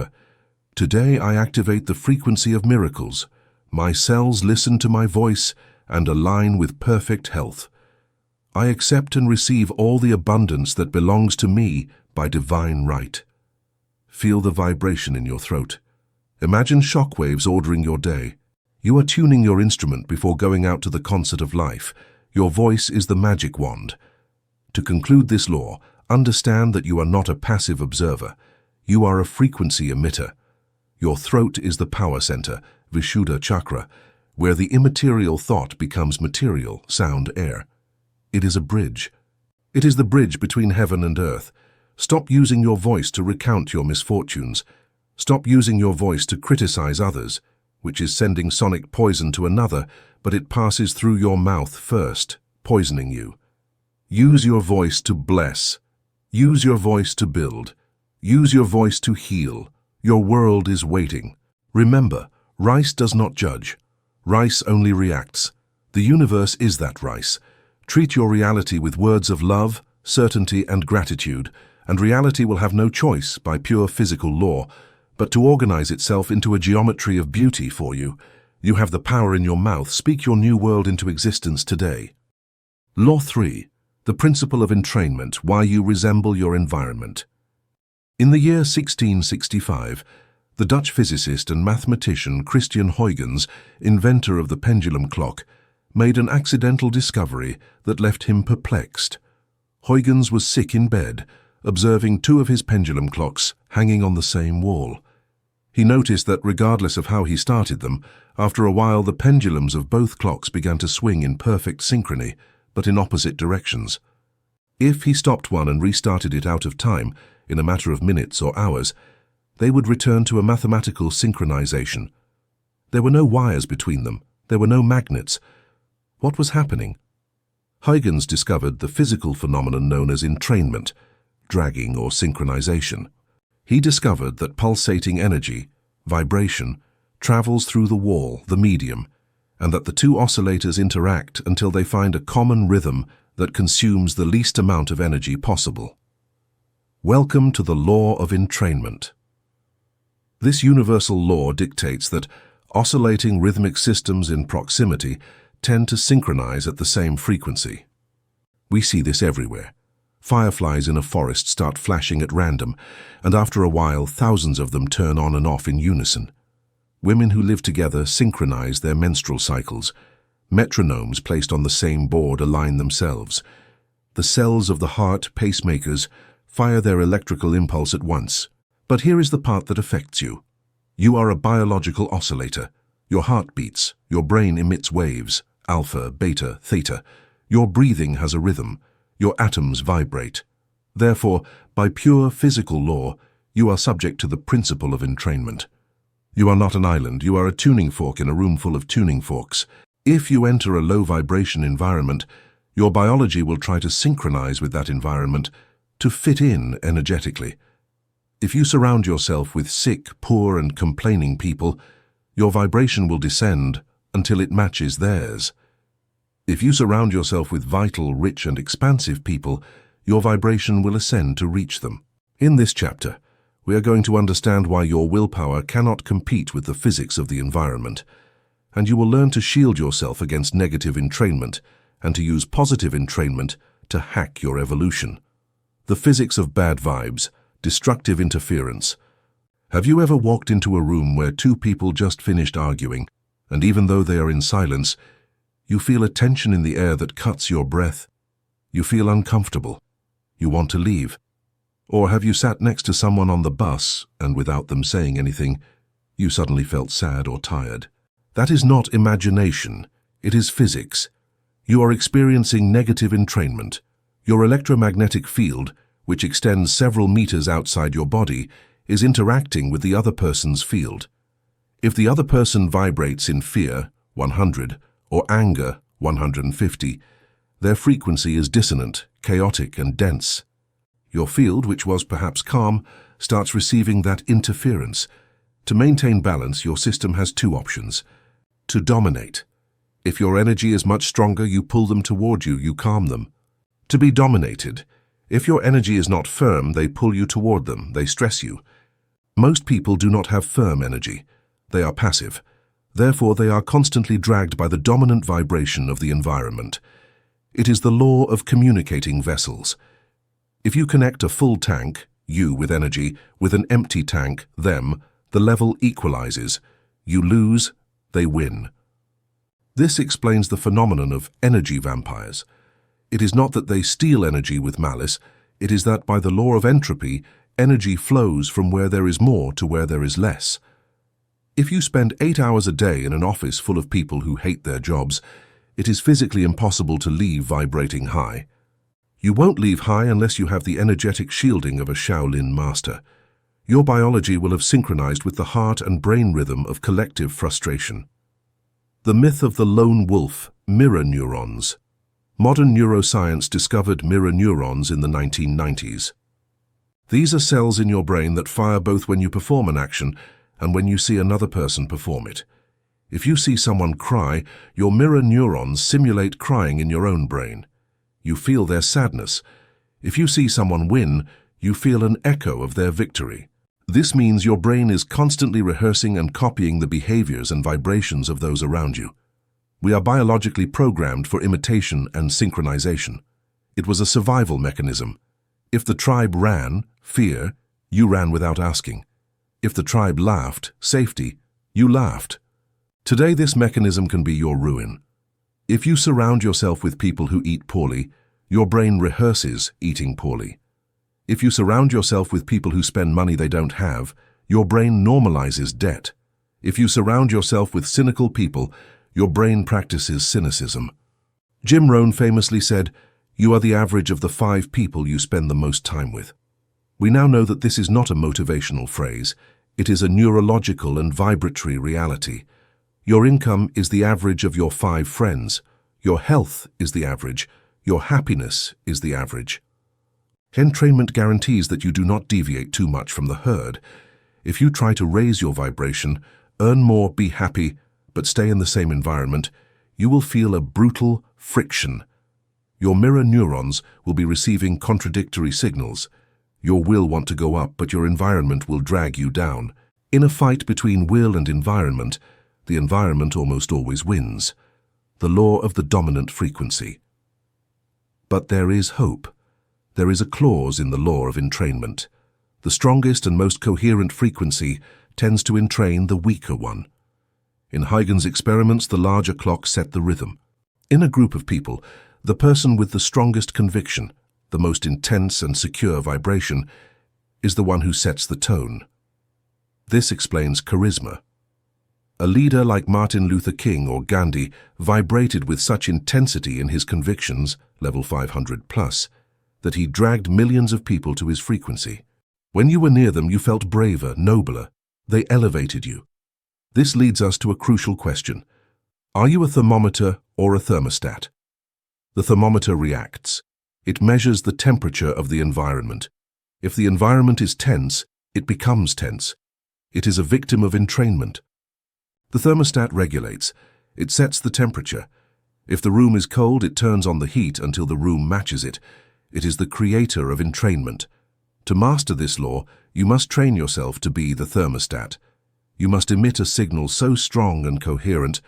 Today I activate the frequency of miracles. My cells listen to my voice and align with perfect health. I accept and receive all the abundance that belongs to me by divine right. Feel the vibration in your throat. Imagine shock waves ordering your day. You are tuning your instrument before going out to the concert of life. Your voice is the magic wand. To conclude this law, understand that you are not a passive observer. You are a frequency emitter. Your throat is the power center, Vishuddha chakra, where the immaterial thought becomes material, sound, air. It is a bridge. It is the bridge between heaven and earth. Stop using your voice to recount your misfortunes. Stop using your voice to criticize others, which is sending sonic poison to another, but it passes through your mouth first, poisoning you. Use your voice to bless. Use your voice to build. Use your voice to heal. Your world is waiting. Remember, rice does not judge. Rice only reacts. The universe is that rice. Treat your reality with words of love, certainty, and gratitude, and reality will have no choice by pure physical law, but to organize itself into a geometry of beauty for you. You have the power in your mouth. Speak your new world into existence today. Law 3. The principle of entrainment, why you resemble your environment. In the year 1665, the Dutch physicist and mathematician Christian Huygens, inventor of the pendulum clock, made an accidental discovery that left him perplexed. Huygens was sick in bed, observing 2 of his pendulum clocks hanging on the same wall. He noticed that regardless of how he started them, after a while the pendulums of both clocks began to swing in perfect synchrony, but in opposite directions. If he stopped one and restarted it out of time, in a matter of minutes or hours, they would return to a mathematical synchronization. There were no wires between them. There were no magnets. What was happening? Huygens discovered the physical phenomenon known as entrainment, dragging or synchronization. He discovered that pulsating energy, vibration, travels through the wall, the medium, and that the two oscillators interact until they find a common rhythm that consumes the least amount of energy possible. Welcome to the law of entrainment. This universal law dictates that oscillating rhythmic systems in proximity tend to synchronize at the same frequency. We see this everywhere. Fireflies in a forest start flashing at random, and after a while, thousands of them turn on and off in unison. Women who live together synchronize their menstrual cycles. Metronomes placed on the same board align themselves. The cells of the heart, pacemakers, fire their electrical impulse at once. But here is the part that affects you. You are a biological oscillator. Your heart beats, your brain emits waves, alpha, beta, theta. Your breathing has a rhythm. Your atoms vibrate. Therefore, by pure physical law, you are subject to the principle of entrainment. You are not an island. You are a tuning fork in a room full of tuning forks. If you enter a low-vibration environment, your biology will try to synchronize with that environment to fit in energetically. If you surround yourself with sick, poor, and complaining people, your vibration will descend until it matches theirs. If you surround yourself with vital, rich, and expansive people, your vibration will ascend to reach them. In this chapter, we are going to understand why your willpower cannot compete with the physics of the environment, and you will learn to shield yourself against negative entrainment and to use positive entrainment to hack your evolution. The physics of bad vibes, destructive interference. Have you ever walked into a room where two people just finished arguing, and even though they are in silence, you feel a tension in the air that cuts your breath? You feel uncomfortable. You want to leave. Or have you sat next to someone on the bus, and without them saying anything, you suddenly felt sad or tired? That is not imagination. It is physics. You are experiencing negative entrainment. Your electromagnetic field, which extends several meters outside your body, is interacting with the other person's field. If the other person vibrates in fear, 100, or anger, 150, their frequency is dissonant, chaotic, and dense. Your field, which was perhaps calm, starts receiving that interference. To maintain balance, your system has two options. To dominate. If your energy is much stronger, you pull them toward you, you calm them. To be dominated. If your energy is not firm, they pull you toward them, they stress you. Most people do not have firm energy. They are passive. Therefore, they are constantly dragged by the dominant vibration of the environment. It is the law of communicating vessels. If you connect a full tank, you with energy, with an empty tank, them, the level equalizes. You lose, they win. This explains the phenomenon of energy vampires. It is not that they steal energy with malice, it is that by the law of entropy, energy flows from where there is more to where there is less. If you spend 8 hours a day in an office full of people who hate their jobs, it is physically impossible to leave vibrating high. You won't leave high unless you have the energetic shielding of a Shaolin master. Your biology will have synchronized with the heart and brain rhythm of collective frustration. The myth of the lone wolf, mirror neurons. Modern neuroscience discovered mirror neurons in the 1990s. These are cells in your brain that fire both when you perform an action and when you see another person perform it. If you see someone cry, your mirror neurons simulate crying in your own brain. You feel their sadness. If you see someone win, you feel an echo of their victory. This means your brain is constantly rehearsing and copying the behaviors and vibrations of those around you. We are biologically programmed for imitation and synchronization. It was a survival mechanism. If the tribe ran, fear, you ran without asking. If the tribe laughed, safety, you laughed. Today this mechanism can be your ruin. If you surround yourself with people who eat poorly, your brain rehearses eating poorly. If you surround yourself with people who spend money they don't have, your brain normalizes debt. If you surround yourself with cynical people, your brain practices cynicism. Jim Rohn famously said, "You are the average of the 5 people you spend the most time with." We now know that this is not a motivational phrase. It is a neurological and vibratory reality. Your income is the average of your 5 friends. Your health is the average. Your happiness is the average. Entrainment guarantees that you do not deviate too much from the herd. If you try to raise your vibration, earn more, be happy, but stay in the same environment, you will feel a brutal friction. Your mirror neurons will be receiving contradictory signals. Your will want to go up, but your environment will drag you down. In a fight between will and environment, the environment almost always wins. The law of the dominant frequency. But there is hope. There is a clause in the law of entrainment. The strongest and most coherent frequency tends to entrain the weaker one. In Huygens' experiments, the larger clock set the rhythm. In a group of people, the person with the strongest conviction, the most intense and secure vibration, is the one who sets the tone. This explains charisma. A leader like Martin Luther King or Gandhi vibrated with such intensity in his convictions, level 500 plus, that he dragged millions of people to his frequency. When you were near them, you felt braver, nobler. They elevated you. This leads us to a crucial question. Are you a thermometer or a thermostat? The thermometer reacts. It measures the temperature of the environment. If the environment is tense, it becomes tense. It is a victim of entrainment. The thermostat regulates. It sets the temperature. If the room is cold, it turns on the heat until the room matches it. It is the creator of entrainment. To master this law, you must train yourself to be the thermostat. You must emit a signal so strong and coherent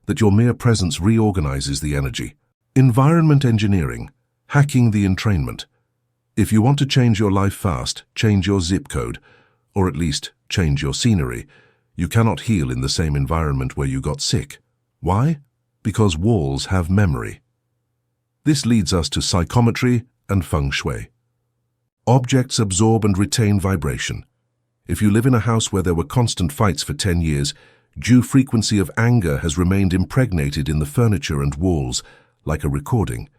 that your mere presence reorganizes the energy. Environment engineering, hacking the entrainment. If you want to change your life fast, change your zip code, or at least change your scenery. You cannot heal in the same environment where you got sick. Why? Because walls have memory. This leads us to psychometry and feng shui. Objects absorb and retain vibration. If you live in a house where there were constant fights for 10 years, due frequency of anger has remained impregnated in the furniture and walls, like a recording.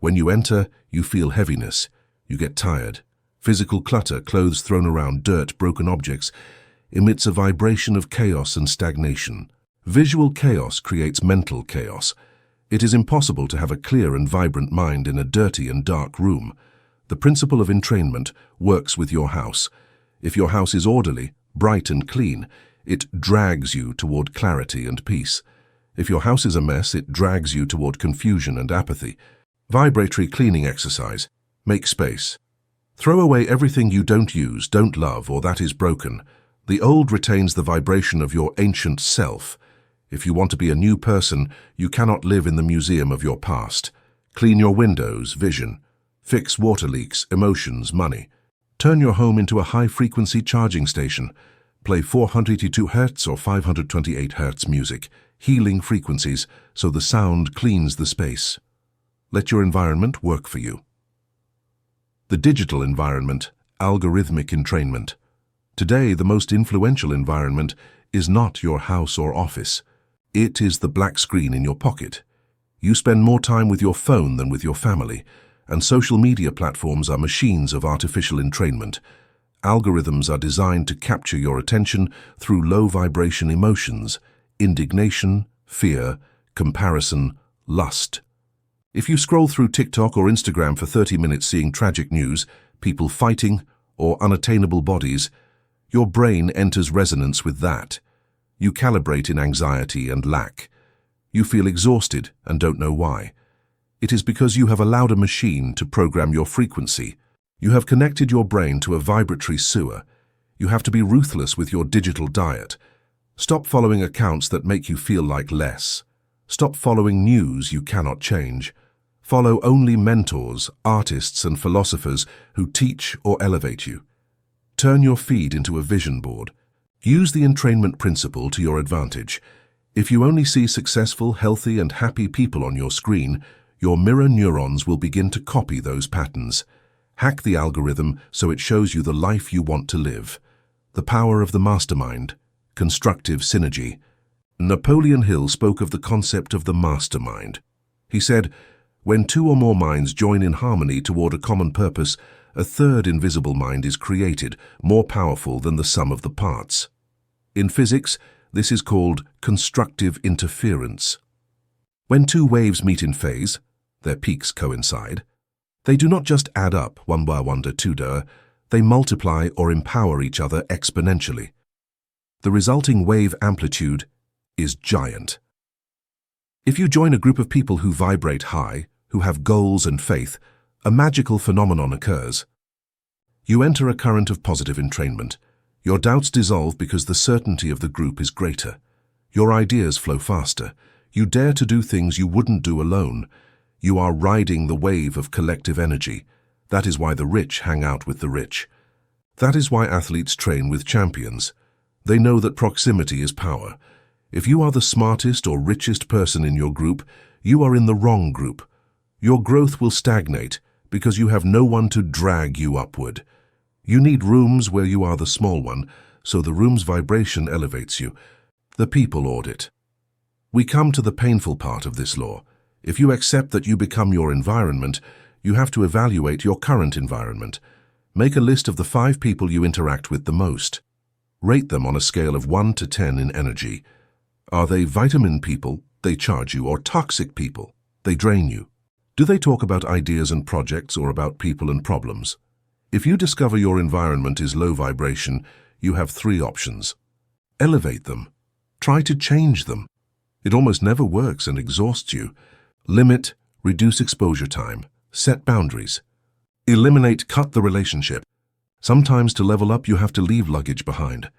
When you enter, you feel heaviness. You get tired. Physical clutter, clothes thrown around, dirt, broken objects, emits a vibration of chaos and stagnation. Visual chaos creates mental chaos. It is impossible to have a clear and vibrant mind in a dirty and dark room. The principle of entrainment works with your house. If your house is orderly, bright and clean, it drags you toward clarity and peace. If your house is a mess, it drags you toward confusion and apathy. Vibratory cleaning exercise. Make space. Throw away everything you don't use, don't love, or that is broken. The old retains the vibration of your ancient self. If you want to be a new person, you cannot live in the museum of your past. Clean your windows, vision. Fix water leaks, emotions, money. Turn your home into a high-frequency charging station. Play 482 Hz or 528 Hz music, healing frequencies, so the sound cleans the space. Let your environment work for you. The digital environment, algorithmic entrainment. Today, the most influential environment is not your house or office. It is the black screen in your pocket. You spend more time with your phone than with your family, and social media platforms are machines of artificial entrainment. Algorithms are designed to capture your attention through low-vibration emotions, indignation, fear, comparison, lust. If you scroll through TikTok or Instagram for 30 minutes seeing tragic news, people fighting, or unattainable bodies, your brain enters resonance with that. You calibrate in anxiety and lack. You feel exhausted and don't know why. It is because you have allowed a machine to program your frequency. You have connected your brain to a vibratory sewer. You have to be ruthless with your digital diet. Stop following accounts that make you feel like less. Stop following news you cannot change. Follow only mentors, artists, and philosophers who teach or elevate you. Turn your feed into a vision board. Use the entrainment principle to your advantage. If you only see successful, healthy, and happy people on your screen, your mirror neurons will begin to copy those patterns. Hack the algorithm so it shows you the life you want to live. The power of the mastermind. Constructive synergy. Napoleon Hill spoke of the concept of the mastermind. He said, "When two or more minds join in harmony toward a common purpose, a third invisible mind is created, more powerful than the sum of the parts." In physics, This is called constructive interference. When two waves meet in phase, their peaks coincide, they do not just add up one by one to two, they multiply or empower each other exponentially. The resulting wave amplitude is giant. If you join a group of people who vibrate high, who have goals and faith, a magical phenomenon occurs. You enter a current of positive entrainment. Your doubts dissolve because the certainty of the group is greater. Your ideas flow faster. You dare to do things you wouldn't do alone. You are riding the wave of collective energy. That is why the rich hang out with the rich. That is why athletes train with champions. They know that proximity is power. If you are the smartest or richest person in your group, you are in the wrong group. Your growth will stagnate because you have no one to drag you upward. You need rooms where you are the small one, so the room's vibration elevates you. The people audit. We come to the painful part of this law. If you accept that you become your environment, you have to evaluate your current environment. Make a list of the 5 people you interact with the most. Rate them on a scale of 1 to 10 in energy. Are they vitamin people? They charge you, or toxic people? They drain you. Do they talk about ideas and projects or about people and problems? If you discover your environment is low vibration, you have 3 options. Elevate them. Try to change them. It almost never works and exhausts you. Limit, reduce exposure time. Set boundaries. Eliminate, cut the relationship. Sometimes to level up you have to leave luggage behind.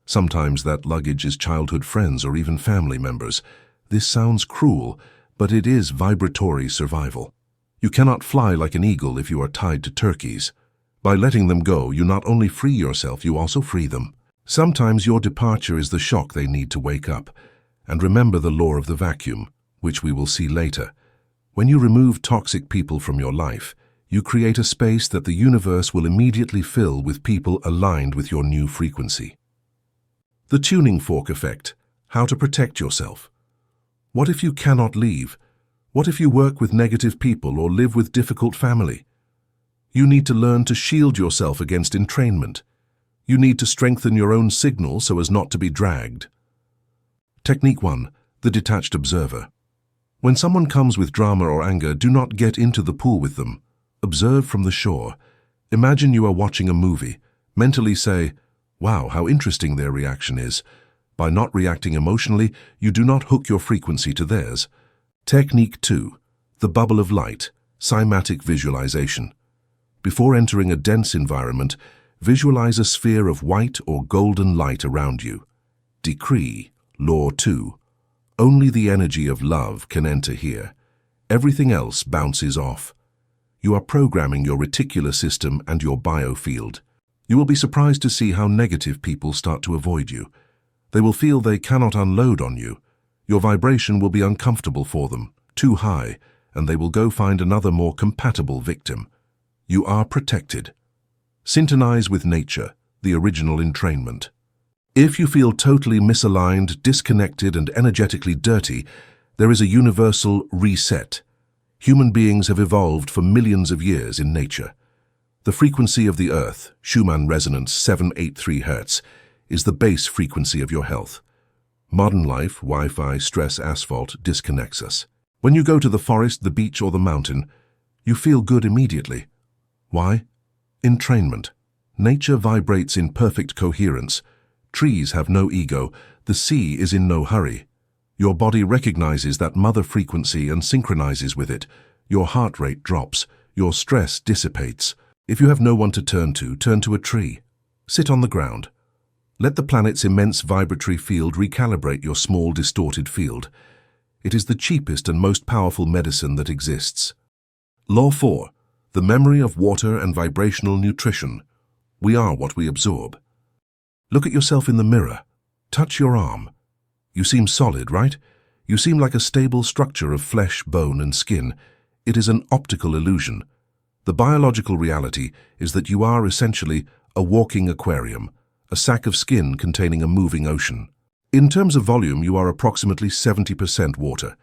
Sometimes that luggage is childhood friends or even family members. This sounds cruel, but it is vibratory survival. You cannot fly like an eagle if you are tied to turkeys. By letting them go, you not only free yourself, you also free them. Sometimes your departure is the shock they need to wake up. And remember the law of the vacuum, which we will see later. When you remove toxic people from your life, you create a space that the universe will immediately fill with people aligned with your new frequency. The tuning fork effect. How to protect yourself. What if you cannot leave? What if you work with negative people or live with difficult family? You need to learn to shield yourself against entrainment. You need to strengthen your own signal so as not to be dragged. Technique 1. The detached observer. When someone comes with drama or anger, do not get into the pool with them. Observe from the shore. Imagine you are watching a movie. Mentally say, "Wow, how interesting their reaction is." By not reacting emotionally, you do not hook your frequency to theirs. Technique 2. The bubble of light. Cymatic visualization. Before entering a dense environment, visualize a sphere of white or golden light around you. Decree. Law 2. Only the energy of love can enter here. Everything else bounces off. You are programming your reticular system and your biofield. You will be surprised to see how negative people start to avoid you. They will feel they cannot unload on you. Your vibration will be uncomfortable for them, too high, and they will go find another more compatible victim. You are protected. Syntonize with nature, the original entrainment. If you feel totally misaligned, disconnected, and energetically dirty, there is a universal reset. Human beings have evolved for millions of years in nature. The frequency of the Earth, Schumann resonance 783 Hz, is the base frequency of your health. Modern life, Wi-Fi, stress, asphalt disconnects us. When you go to the forest, the beach, or the mountain, you feel good immediately. Why? Entrainment. Nature vibrates in perfect coherence. Trees have no ego. The sea is in no hurry. Your body recognizes that mother frequency and synchronizes with it. Your heart rate drops. Your stress dissipates. If you have no one to turn to a tree. Sit on the ground. Let the planet's immense vibratory field recalibrate your small, distorted field. It is the cheapest and most powerful medicine that exists. Law 4. The memory of water and vibrational nutrition. We are what we absorb. Look at yourself in the mirror. Touch your arm. You seem solid, right? You seem like a stable structure of flesh, bone, and skin. It is an optical illusion. The biological reality is that you are essentially a walking aquarium, a sack of skin containing a moving ocean. In terms of volume, you are approximately 70% water.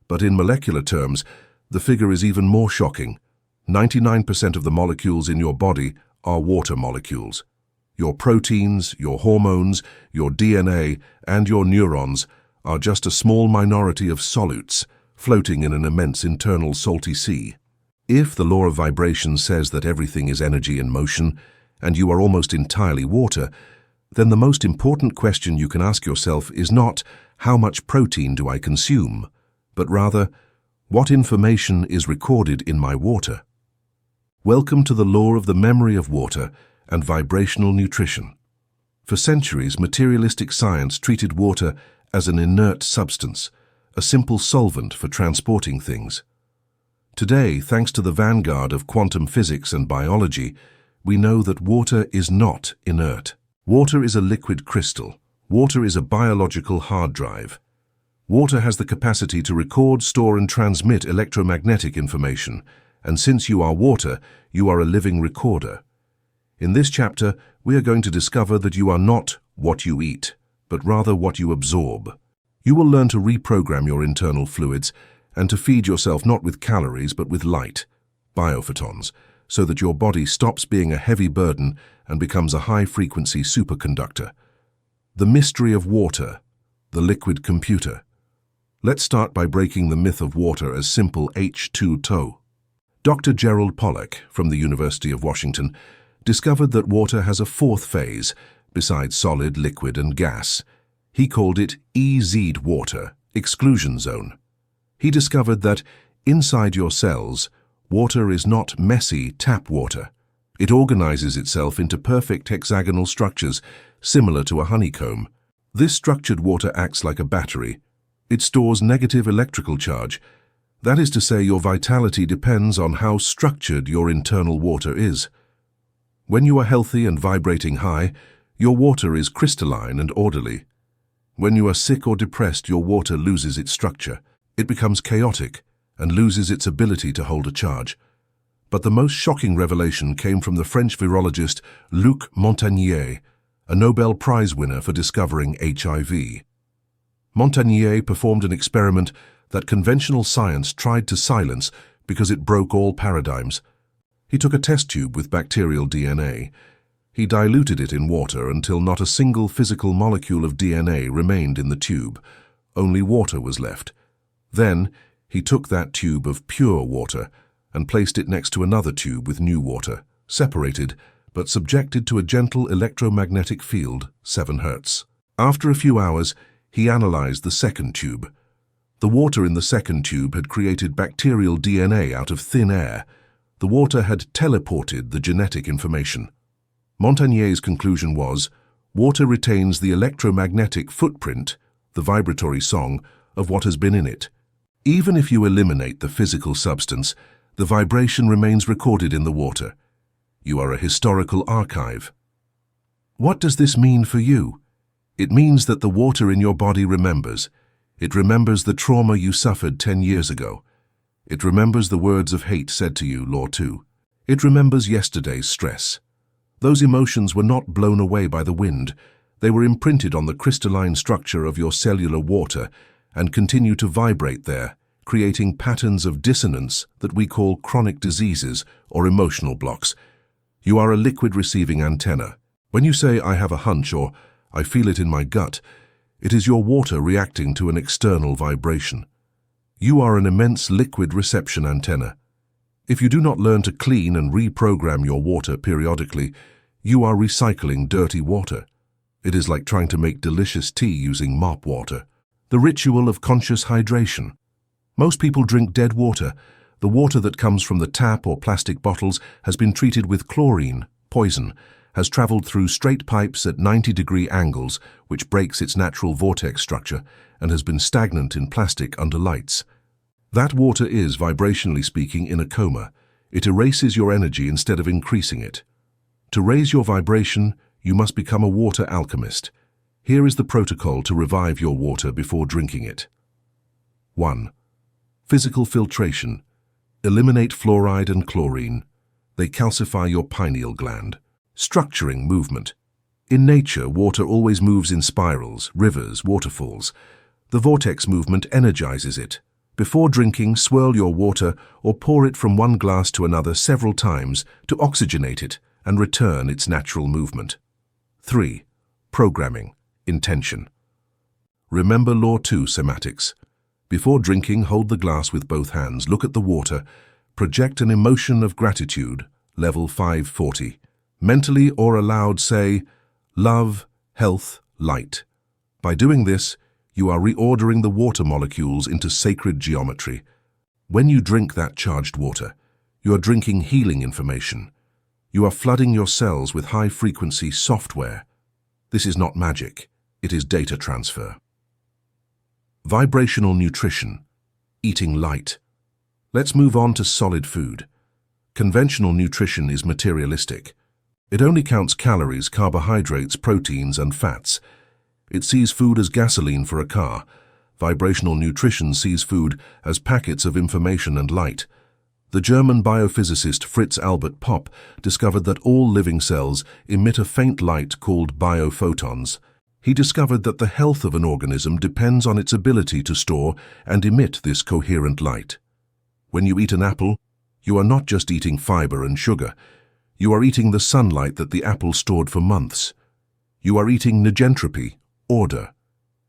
But in molecular terms, the figure is even more shocking. 99% of the molecules in your body are water molecules. Your proteins, your hormones, your DNA, and your neurons are just a small minority of solutes floating in an immense internal salty sea. If the law of vibration says that everything is energy in motion, and you are almost entirely water, then the most important question you can ask yourself is not, how much protein do I consume, but rather, what information is recorded in my water? Welcome to the law of the memory of water and vibrational nutrition. For centuries, materialistic science treated water as an inert substance, a simple solvent for transporting things. Today, thanks to the vanguard of quantum physics and biology, we know that water is not inert. Water is a liquid crystal. Water is a biological hard drive. Water has the capacity to record, store, and transmit electromagnetic information, and since you are water, you are a living recorder. In this chapter, we are going to discover that you are not what you eat, but rather what you absorb. You will learn to reprogram your internal fluids and to feed yourself not with calories but with light, biophotons, so that your body stops being a heavy burden and becomes a high-frequency superconductor. The mystery of water, the liquid computer. Let's start by breaking the myth of water as simple H2O. Dr. Gerald Pollack from the University of Washington discovered that water has a fourth phase, besides solid, liquid, and gas. He called it EZ water, exclusion zone. He discovered that inside your cells, water is not messy tap water. It organizes itself into perfect hexagonal structures, similar to a honeycomb. This structured water acts like a battery. It stores negative electrical charge. That is to say, your vitality depends on how structured your internal water is. When you are healthy and vibrating high, your water is crystalline and orderly. When you are sick or depressed, your water loses its structure. It becomes chaotic and loses its ability to hold a charge. But the most shocking revelation came from the French virologist Luc Montagnier, a Nobel Prize winner for discovering HIV. Montagnier performed an experiment that conventional science tried to silence because it broke all paradigms. He took a test tube with bacterial DNA. He diluted it in water until not a single physical molecule of DNA remained in the tube. Only water was left. Then, he took that tube of pure water and placed it next to another tube with new water, separated but subjected to a gentle electromagnetic field, 7 Hz. After a few hours, he analyzed the second tube. The water in the second tube had created bacterial DNA out of thin air. The water had teleported the genetic information. Montagnier's conclusion was, water retains the electromagnetic footprint, the vibratory song, of what has been in it. Even if you eliminate the physical substance, the vibration remains recorded in the water. You are a historical archive. What does this mean for you? It means that the water in your body remembers. It remembers the trauma you suffered 10 years ago. It remembers the words of hate said to you, Law 2. It remembers yesterday's stress. Those emotions were not blown away by the wind. They were imprinted on the crystalline structure of your cellular water and continue to vibrate there, creating patterns of dissonance that we call chronic diseases or emotional blocks. You are a liquid receiving antenna. When you say, I have a hunch or I feel it in my gut, it is your water reacting to an external vibration. You are an immense liquid reception antenna. If you do not learn to clean and reprogram your water periodically, you are recycling dirty water. It is like trying to make delicious tea using mop water. The ritual of conscious hydration. Most people drink dead water. The water that comes from the tap or plastic bottles has been treated with chlorine, poison, has traveled through straight pipes at 90-degree angles, which breaks its natural vortex structure, and has been stagnant in plastic under lights. That water is, vibrationally speaking, in a coma. It erases your energy instead of increasing it. To raise your vibration, you must become a water alchemist. Here is the protocol to revive your water before drinking it. 1. Physical filtration. Eliminate fluoride and chlorine. They calcify your pineal gland. Structuring movement. In nature, water always moves in spirals, rivers, waterfalls. The vortex movement energizes it. Before drinking, swirl your water or pour it from one glass to another several times to oxygenate it and return its natural movement. 3. Programming, intention. Remember Law 2, Cymatics. Before drinking, hold the glass with both hands, look at the water, project an emotion of gratitude, level 540. Mentally or aloud say, love, health, light. By doing this, you are reordering the water molecules into sacred geometry. When you drink that charged water, you are drinking healing information. You are flooding your cells with high-frequency software. This is not magic, it is data transfer. Vibrational nutrition, eating light. Let's move on to solid food. Conventional nutrition is materialistic. It only counts calories, carbohydrates, proteins, and fats. It sees food as gasoline for a car. Vibrational nutrition sees food as packets of information and light. The German biophysicist Fritz Albert Popp discovered that all living cells emit a faint light called biophotons. He discovered that the health of an organism depends on its ability to store and emit this coherent light. When you eat an apple, you are not just eating fiber and sugar. You are eating the sunlight that the apple stored for months. You are eating negentropy, order.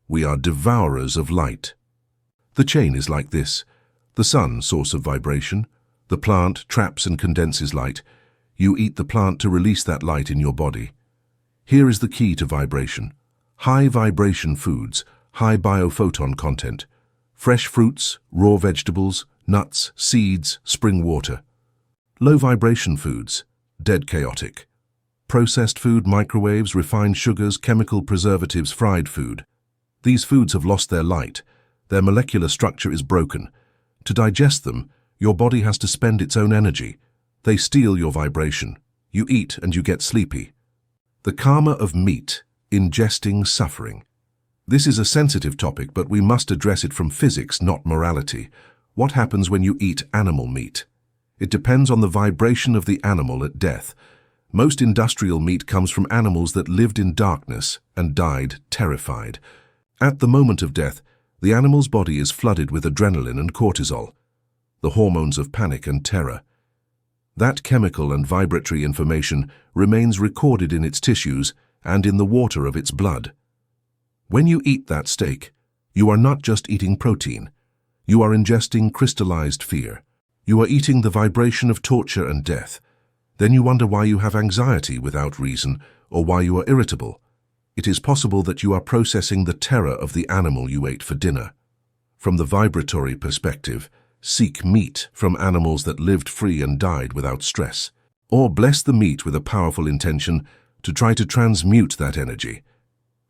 We are devourers of light. The chain is like this. The sun, source of vibration. The plant traps and condenses light. You eat the plant to release that light in your body. Here is the key to vibration. High vibration foods, high biophoton content. Fresh fruits, raw vegetables, nuts, seeds, spring water. Low vibration foods, dead chaotic. Processed food, microwaves, refined sugars, chemical preservatives, fried food. These foods have lost their light. Their molecular structure is broken. To digest them, your body has to spend its own energy. They steal your vibration. You eat and you get sleepy. The karma of meat, ingesting suffering. This is a sensitive topic, but we must address it from physics, not morality. What happens when you eat animal meat? It depends on the vibration of the animal at death. Most industrial meat comes from animals that lived in darkness and died terrified. At the moment of death, the animal's body is flooded with adrenaline and cortisol, the hormones of panic and terror. That chemical and vibratory information remains recorded in its tissues and in the water of its blood. When you eat that steak, you are not just eating protein. You are ingesting crystallized fear. You are eating the vibration of torture and death. Then you wonder why you have anxiety without reason or why you are irritable. It is possible that you are processing the terror of the animal you ate for dinner. From the vibratory perspective, seek meat from animals that lived free and died without stress. Or bless the meat with a powerful intention to try to transmute that energy.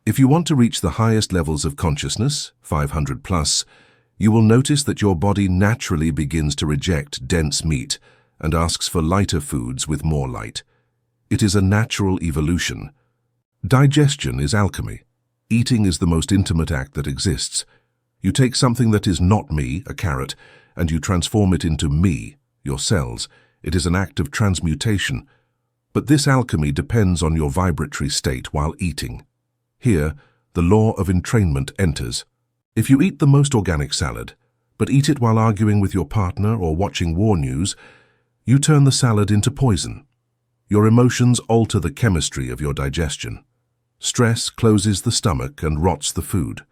If you want to reach the highest levels of consciousness, 500 plus, you will notice that your body naturally begins to reject dense meat and asks for lighter foods with more light. It is a natural evolution. Digestion is alchemy. Eating is the most intimate act that exists. You take something that is not me, a carrot, and you transform it into me, your cells. It is an act of transmutation. But this alchemy depends on your vibratory state while eating. Here, the law of entrainment enters. If you eat the most organic salad, but eat it while arguing with your partner or watching war news, you turn the salad into poison. Your emotions alter the chemistry of your digestion. Stress closes the stomach and rots the food.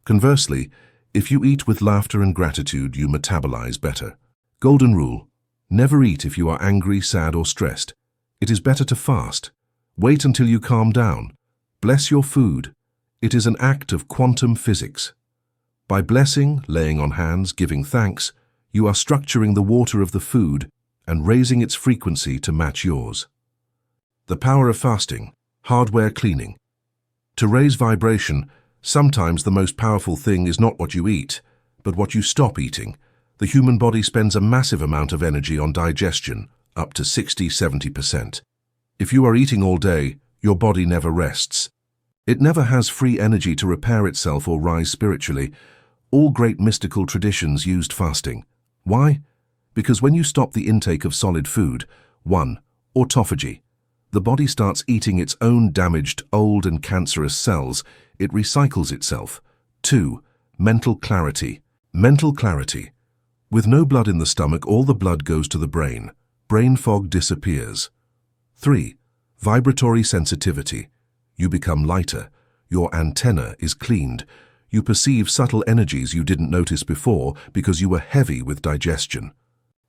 Conversely, if you eat with laughter and gratitude, you metabolize better. Golden rule: never eat if you are angry, sad, or stressed. It is better to fast. Wait until you calm down. Bless your food. It is an act of quantum physics. By blessing, laying on hands, giving thanks, you are structuring the water of the food and raising its frequency to match yours. The power of fasting, hardware cleaning. To raise vibration, sometimes the most powerful thing is not what you eat, but what you stop eating. The human body spends a massive amount of energy on digestion, up to 60–70%. If you are eating all day, your body never rests. It never has free energy to repair itself or rise spiritually. All great mystical traditions used fasting. Why? Because when you stop the intake of solid food, 1. Autophagy. The body starts eating its own damaged, old and cancerous cells. It recycles itself. 2. Mental clarity. Mental clarity. With no blood in the stomach, all the blood goes to the brain. Brain fog disappears. 3. Vibratory sensitivity. You become lighter. Your antenna is cleaned. You perceive subtle energies you didn't notice before because you were heavy with digestion.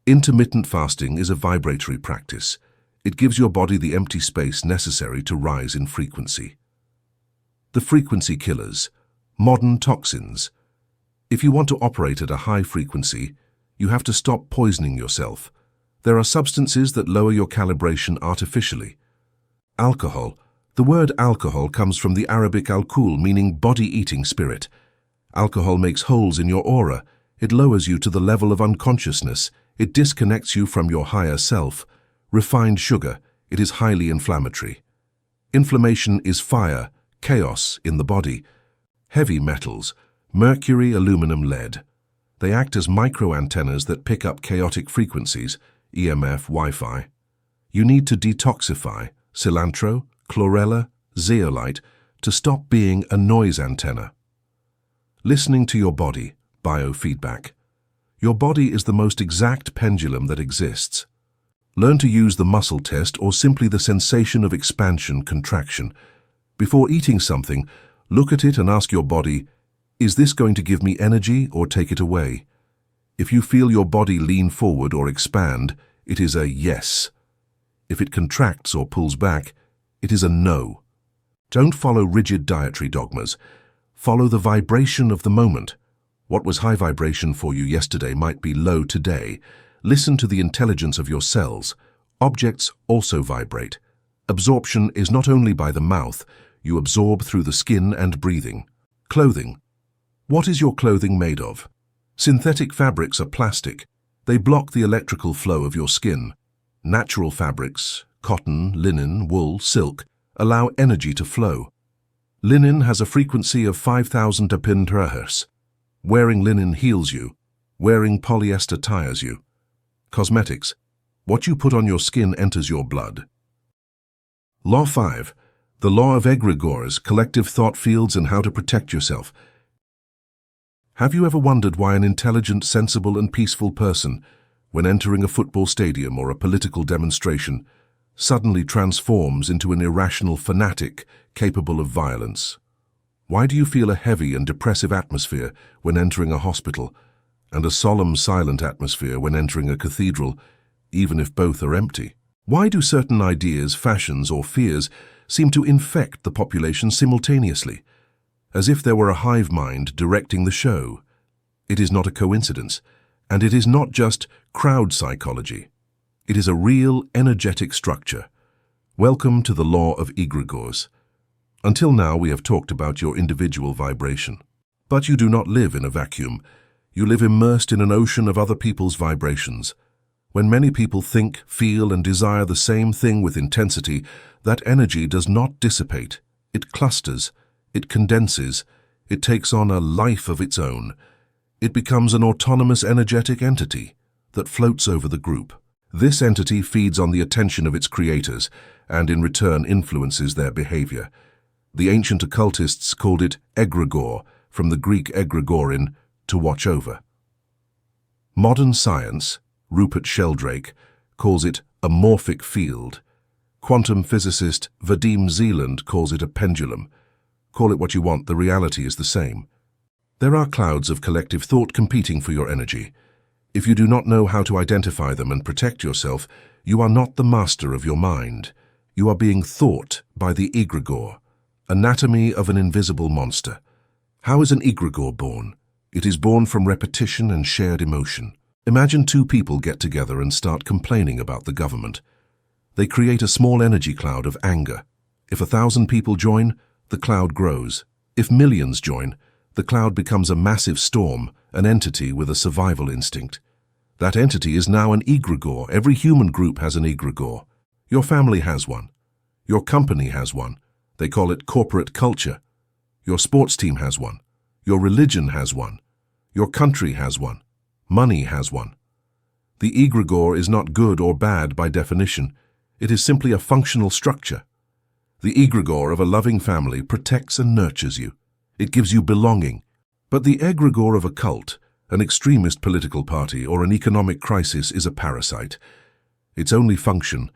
Intermittent fasting is a vibratory practice. It gives your body the empty space necessary to rise in frequency. The frequency killers, modern toxins. If you want to operate at a high frequency, you have to stop poisoning yourself. There are substances that lower your calibration artificially. Alcohol. The word alcohol comes from the Arabic alcool, meaning body-eating spirit. Alcohol makes holes in your aura. It lowers you to the level of unconsciousness. It disconnects you from your higher self. Refined sugar. It is highly inflammatory. Inflammation is fire, chaos in the body. Heavy metals. Mercury, aluminum, lead. They act as microantennas that pick up chaotic frequencies, EMF, Wi-Fi. You need to detoxify cilantro, chlorella, zeolite to stop being a noise antenna. Listening to your body, biofeedback. Your body is the most exact pendulum that exists. Learn to use the muscle test or simply the sensation of expansion, contraction. Before eating something, look at it and ask your body, is this going to give me energy or take it away? If you feel your body lean forward or expand, it is a yes. If it contracts or pulls back, it is a no. Don't follow rigid dietary dogmas. Follow the vibration of the moment. What was high vibration for you yesterday might be low today. Listen to the intelligence of your cells. Objects also vibrate. Absorption is not only by the mouth, you absorb through the skin and breathing. Clothing. What is your clothing made of? Synthetic fabrics are plastic. They block the electrical flow of your skin. Natural fabrics, cotton, linen, wool, silk, allow energy to flow. Linen has a frequency of 5,000 dPHz. Wearing linen heals you. Wearing polyester tires you. Cosmetics. What you put on your skin enters your blood. Law 5. The law of Egregores, collective thought fields and how to protect yourself. Have you ever wondered why an intelligent, sensible and peaceful person, when entering a football stadium or a political demonstration, suddenly transforms into an irrational fanatic capable of violence? Why do you feel a heavy and depressive atmosphere when entering a hospital and a solemn, silent atmosphere when entering a cathedral, even if both are empty? Why do certain ideas, fashions or fears seem to infect the population simultaneously, as if there were a hive mind directing the show? It is not a coincidence, and it is not just crowd psychology. It is a real energetic structure. Welcome to the law of Egregores. Until now, we have talked about your individual vibration. But you do not live in a vacuum. You live immersed in an ocean of other people's vibrations. When many people think, feel, and desire the same thing with intensity, that energy does not dissipate. It clusters. It condenses. It takes on a life of its own. It becomes an autonomous energetic entity that floats over the group. This entity feeds on the attention of its creators and in return influences their behavior. The ancient occultists called it egregore, from the Greek egregorin, to watch over. Modern science, Rupert Sheldrake, calls it a morphic field. Quantum physicist Vadim Zeland calls it a pendulum. Call it what you want, the reality is the same. There are clouds of collective thought competing for your energy. If you do not know how to identify them and protect yourself, you are not the master of your mind. You are being thought by the egregore. Anatomy of an invisible monster. How is an egregore born? It is born from repetition and shared emotion. Imagine two people get together and start complaining about the government. They create a small energy cloud of anger. If 1,000 people join, the cloud grows. If millions join, the cloud becomes a massive storm, an entity with a survival instinct. That entity is now an egregore. Every human group has an egregore. Your family has one. Your company has one. They call it corporate culture. Your sports team has one. Your religion has one. Your country has one. Money has one. The egregore is not good or bad by definition. It is simply a functional structure. The egregore of a loving family protects and nurtures you. It gives you belonging. But the egregore of a cult, an extremist political party, or an economic crisis is a parasite. Its only function,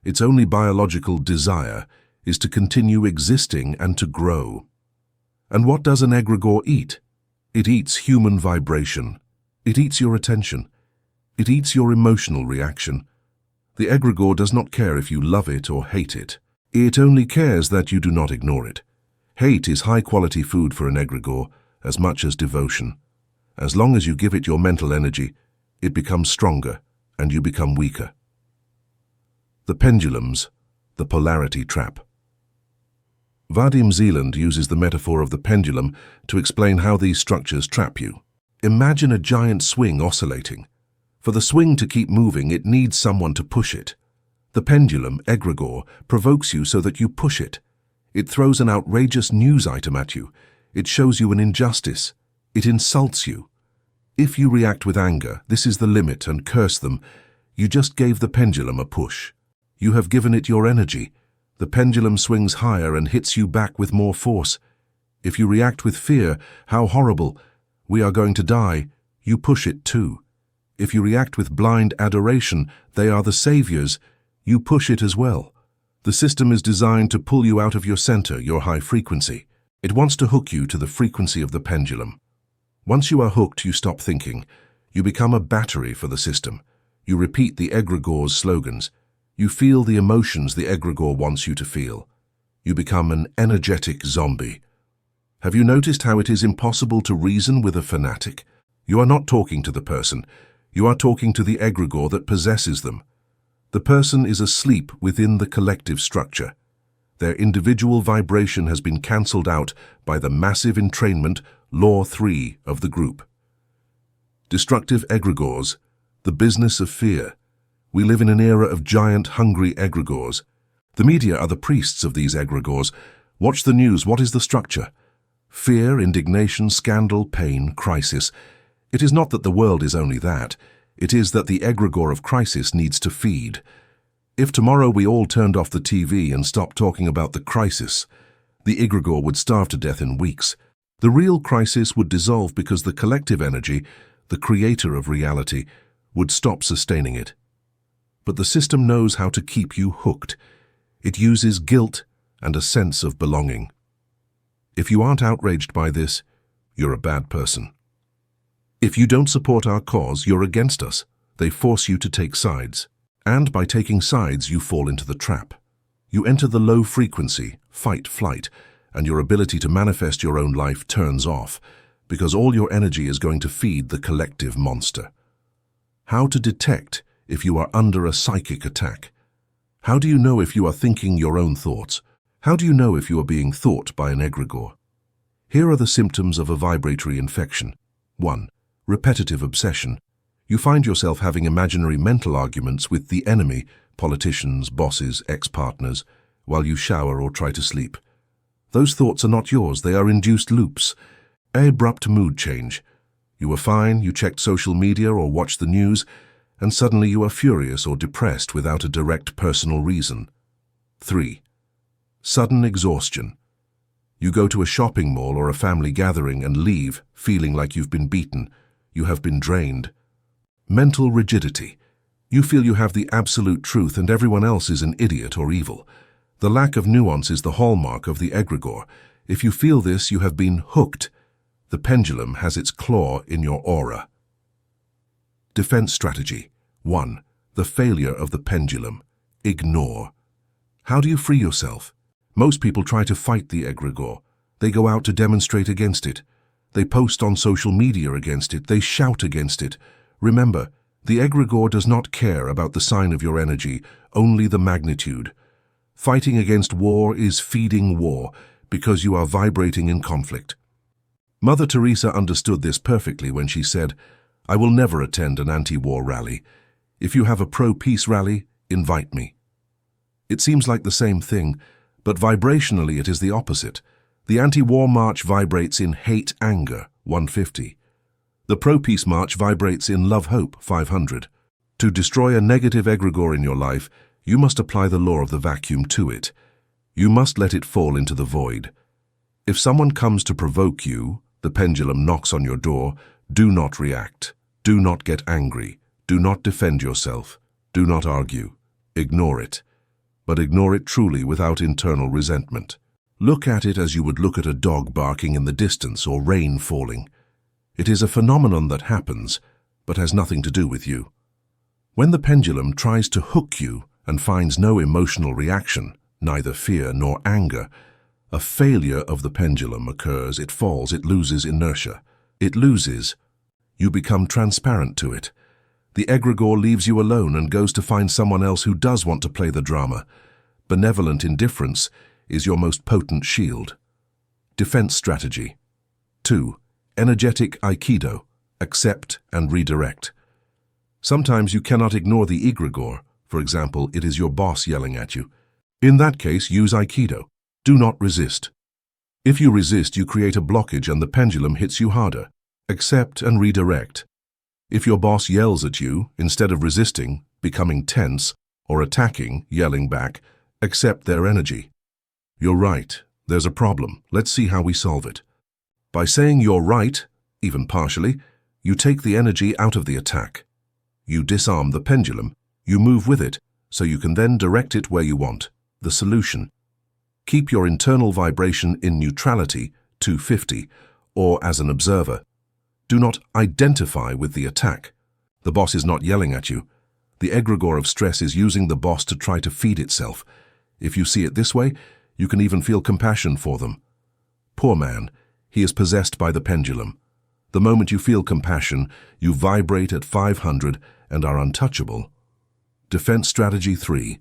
its only biological desire, is to continue existing and to grow. And what does an egregore eat? It eats human vibration. It eats your attention. It eats your emotional reaction. The egregore does not care if you love it or hate it. It only cares that you do not ignore it. Hate is high-quality food for an egregore, as much as devotion. As long as you give it your mental energy, it becomes stronger and you become weaker. The pendulums, the polarity trap. Vadim Zeeland uses the metaphor of the pendulum to explain how these structures trap you. Imagine a giant swing oscillating. For the swing to keep moving, it needs someone to push it. The pendulum, egregore, provokes you so that you push it. It throws an outrageous news item at you. It shows you an injustice. It insults you. If you react with anger, this is the limit, and curse them, you just gave the pendulum a push. You have given it your energy. The pendulum swings higher and hits you back with more force. If you react with fear, how horrible, we are going to die, you push it too. If you react with blind adoration, they are the saviors, you push it as well. The system is designed to pull you out of your center, your high frequency. It wants to hook you to the frequency of the pendulum. Once you are hooked, you stop thinking. You become a battery for the system. You repeat the egregore's slogans. You feel the emotions the egregore wants you to feel. You become an energetic zombie. Have you noticed how it is impossible to reason with a fanatic? You are not talking to the person. You are talking to the egregore that possesses them. The person is asleep within the collective structure. Their individual vibration has been cancelled out by the massive entrainment, Law 3 of the group. Destructive egregores, the business of fear. We live in an era of giant, hungry egregores. The media are the priests of these egregores. Watch the news. What is the structure? Fear, indignation, scandal, pain, crisis. It is not that the world is only that. It is that the egregore of crisis needs to feed. If tomorrow we all turned off the TV and stopped talking about the crisis, the egregore would starve to death in weeks. The real crisis would dissolve because the collective energy, the creator of reality, would stop sustaining it. But the system knows how to keep you hooked. It uses guilt and a sense of belonging. If you aren't outraged by this, you're a bad person. If you don't support our cause, you're against us. They force you to take sides. And by taking sides, you fall into the trap. You enter the low frequency, fight, flight, and your ability to manifest your own life turns off, because all your energy is going to feed the collective monster. How to detect if you are under a psychic attack? How do you know if you are thinking your own thoughts? How do you know if you are being thought by an egregore? Here are the symptoms of a vibratory infection. 1. Repetitive obsession. You find yourself having imaginary mental arguments with the enemy, politicians, bosses, ex-partners, while you shower or try to sleep. Those thoughts are not yours, they are induced loops. Abrupt mood change. You were fine, you checked social media or watched the news, and suddenly you are furious or depressed without a direct personal reason. 3. Sudden exhaustion. You go to a shopping mall or a family gathering and leave, feeling like you've been beaten. You have been drained. Mental rigidity. You feel you have the absolute truth and everyone else is an idiot or evil. The lack of nuance is the hallmark of the egregore. If you feel this, you have been hooked. The pendulum has its claw in your aura. Defense strategy. 1. The failure of the pendulum. Ignore. How do you free yourself? Most people try to fight the egregore. They go out to demonstrate against it. They post on social media against it. They shout against it. Remember, the egregore does not care about the sign of your energy, only the magnitude. Fighting against war is feeding war because you are vibrating in conflict. Mother Teresa understood this perfectly when she said, "I will never attend an anti-war rally. If you have a pro-peace rally, invite me." It seems like the same thing, but vibrationally it is the opposite. The anti-war march vibrates in hate-anger, 150. The pro-peace march vibrates in love-hope, 500. To destroy a negative egregore in your life, you must apply the law of the vacuum to it. You must let it fall into the void. If someone comes to provoke you, the pendulum knocks on your door, do not react. Do not get angry. Do not defend yourself. Do not argue. Ignore it. but ignore it truly without internal resentment. Look at it as you would look at a dog barking in the distance or rain falling. It is a phenomenon that happens, but has nothing to do with you. When the pendulum tries to hook you and finds no emotional reaction, neither fear nor anger, a failure of the pendulum occurs, it falls, it loses inertia. It loses. You become transparent to it. The egregore leaves you alone and goes to find someone else who does want to play the drama. Benevolent indifference is your most potent shield. Defense strategy. 2. Energetic Aikido. Accept and redirect. Sometimes you cannot ignore the egregore. For example, it is your boss yelling at you. In that case, use Aikido. Do not resist. If you resist, you create a blockage and the pendulum hits you harder. Accept and redirect. If your boss yells at you, instead of resisting, becoming tense, or attacking, yelling back, accept their energy. You're right. There's a problem. Let's see how we solve it. By saying you're right, even partially, you take the energy out of the attack. You disarm the pendulum. You move with it, so you can then direct it where you want. The solution. Keep your internal vibration in neutrality, 250, or as an observer. Do not identify with the attack. The boss is not yelling at you. The egregore of stress is using the boss to try to feed itself. If you see it this way, you can even feel compassion for them. Poor man, he is possessed by the pendulum. The moment you feel compassion, you vibrate at 500 and are untouchable. Defense strategy 3.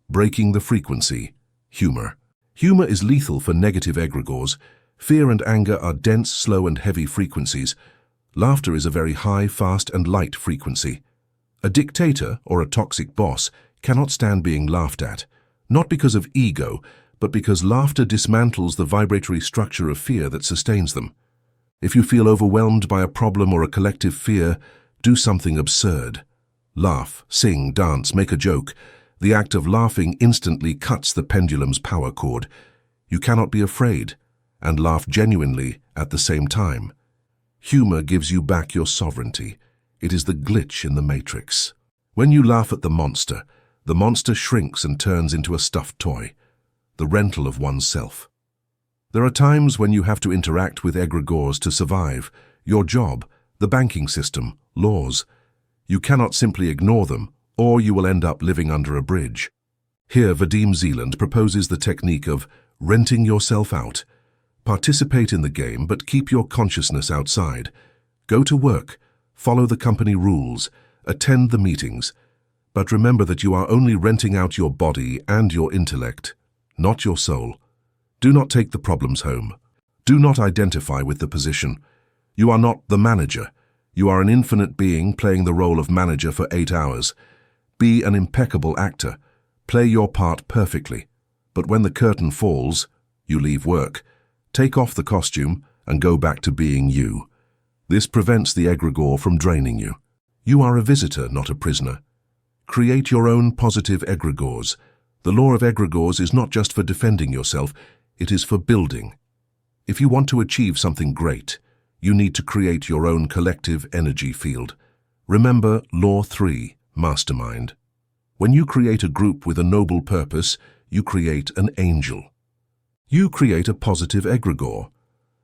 Breaking the frequency. Humor. Humor is lethal for negative egregores. Fear and anger are dense, slow, and heavy frequencies. Laughter is a very high, fast, and light frequency. A dictator or a toxic boss cannot stand being laughed at, not because of ego, but because laughter dismantles the vibratory structure of fear that sustains them. If you feel overwhelmed by a problem or a collective fear, do something absurd. Laugh, sing, dance, make a joke. The act of laughing instantly cuts the pendulum's power cord. You cannot be afraid and laugh genuinely at the same time. Humor gives you back your sovereignty. It is the glitch in the matrix. When you laugh at the monster shrinks and turns into a stuffed toy, the rental of oneself. There are times when you have to interact with egregores to survive. Your job, the banking system, laws. You cannot simply ignore them, or you will end up living under a bridge. Here, Vadim Zeland proposes the technique of renting yourself out. Participate in the game, but keep your consciousness outside. Go to work, follow the company rules, attend the meetings, but remember that you are only renting out your body and your intellect, not your soul. Do not take the problems home. Do not identify with the position. You are not the manager. You are an infinite being playing the role of manager for 8 hours. Be an impeccable actor. Play your part perfectly. But when the curtain falls, you leave work. Take off the costume and go back to being you. This prevents the egregore from draining you. You are a visitor, not a prisoner. Create your own positive egregores. The law of egregores is not just for defending yourself, it is for building. If you want to achieve something great, you need to create your own collective energy field. Remember Law 3, Mastermind. When you create a group with a noble purpose, you create an angel. You create a positive egregore.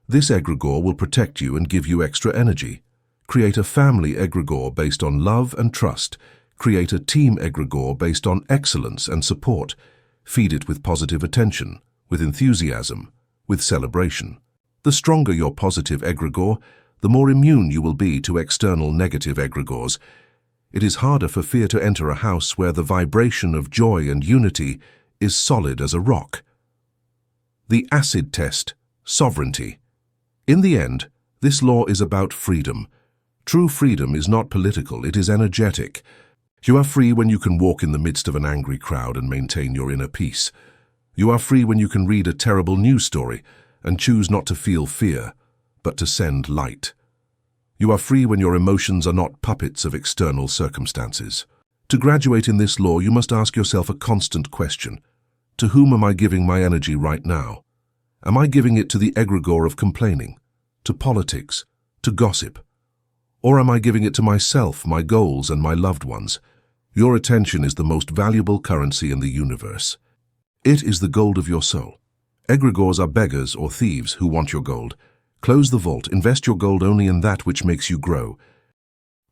This egregore will protect you and give you extra energy. Create a family egregore based on love and trust. Create a team egregore based on excellence and support. Feed it with positive attention, with enthusiasm, with celebration. The stronger your positive egregore, the more immune you will be to external negative egregores. It is harder for fear to enter a house where the vibration of joy and unity is solid as a rock. The acid test, sovereignty. In the end, this law is about freedom. True freedom is not political, it is energetic. You are free when you can walk in the midst of an angry crowd and maintain your inner peace. You are free when you can read a terrible news story and choose not to feel fear, but to send light. You are free when your emotions are not puppets of external circumstances. To graduate in this law, you must ask yourself a constant question. To whom am I giving my energy right now? Am I giving it to the egregore of complaining, to politics, to gossip? Or am I giving it to myself, my goals, and my loved ones? Your attention is the most valuable currency in the universe. It is the gold of your soul. Egregores are beggars or thieves who want your gold. Close the vault, invest your gold only in that which makes you grow.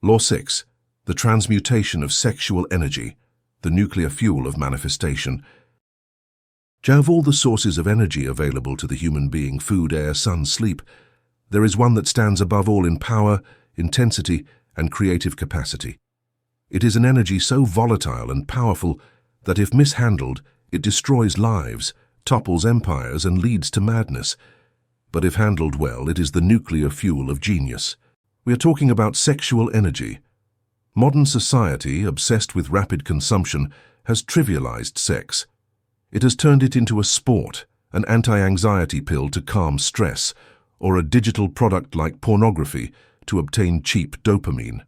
Law 6. The transmutation of sexual energy, the nuclear fuel of manifestation. Of all the sources of energy available to the human being, food, air, sun, sleep, there is one that stands above all in power, intensity, and creative capacity. It is an energy so volatile and powerful that if mishandled, it destroys lives, topples empires, and leads to madness. But if handled well, it is the nuclear fuel of genius. We are talking about sexual energy. Modern society, obsessed with rapid consumption, has trivialized sex. It has turned it into a sport, an anti-anxiety pill to calm stress, or a digital product like pornography to obtain cheap dopamine.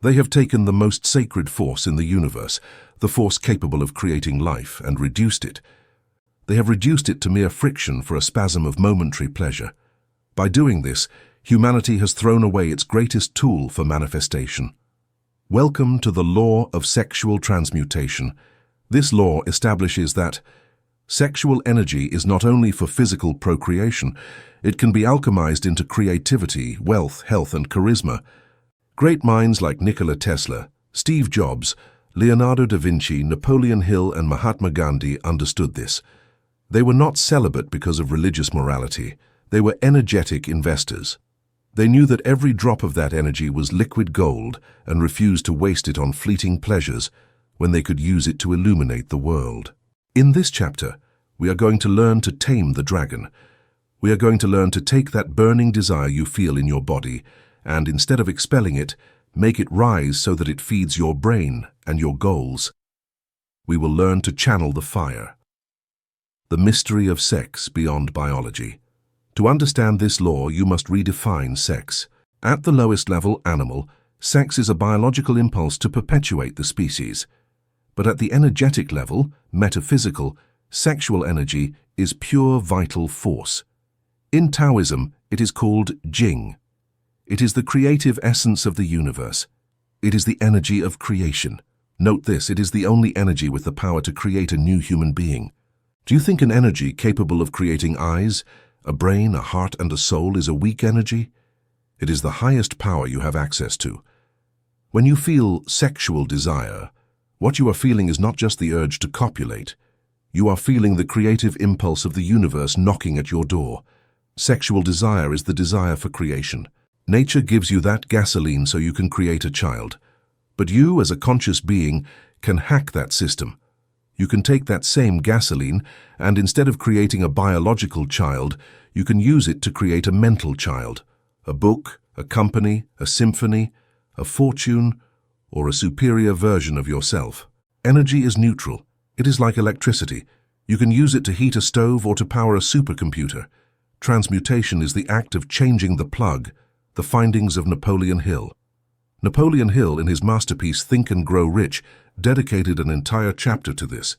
They have taken the most sacred force in the universe, the force capable of creating life, and reduced it. They have reduced it to mere friction for a spasm of momentary pleasure. By doing this, humanity has thrown away its greatest tool for manifestation. Welcome to the law of sexual transmutation. This law establishes that sexual energy is not only for physical procreation, it can be alchemized into creativity, wealth, health, and charisma. Great minds like Nikola Tesla, Steve Jobs, Leonardo da Vinci, Napoleon Hill, and Mahatma Gandhi understood this. They were not celibate because of religious morality. They were energetic investors. They knew that every drop of that energy was liquid gold and refused to waste it on fleeting pleasures when they could use it to illuminate the world. In this chapter, we are going to learn to tame the dragon. We are going to learn to take that burning desire you feel in your body and, instead of expelling it, make it rise so that it feeds your brain and your goals. We will learn to channel the fire. The mystery of sex beyond biology. To understand this law, you must redefine sex. At the lowest level, animal, sex is a biological impulse to perpetuate the species. But at the energetic level, metaphysical, sexual energy is pure vital force. In Taoism, it is called Jing. It is the creative essence of the universe. It is the energy of creation. Note this, it is the only energy with the power to create a new human being. Do you think an energy capable of creating eyes, a brain, a heart, and a soul is a weak energy? It is the highest power you have access to. When you feel sexual desire, what you are feeling is not just the urge to copulate. You are feeling the creative impulse of the universe knocking at your door. Sexual desire is the desire for creation. Nature gives you that gasoline so you can create a child. But you, as a conscious being, can hack that system. You can take that same gasoline and, instead of creating a biological child, you can use it to create a mental child. A book, a company, a symphony, a fortune, or a superior version of yourself. Energy is neutral. It is like electricity. You can use it to heat a stove or to power a supercomputer. Transmutation is the act of changing the plug, the findings of Napoleon Hill. Napoleon Hill, in his masterpiece Think and Grow Rich, dedicated an entire chapter to this,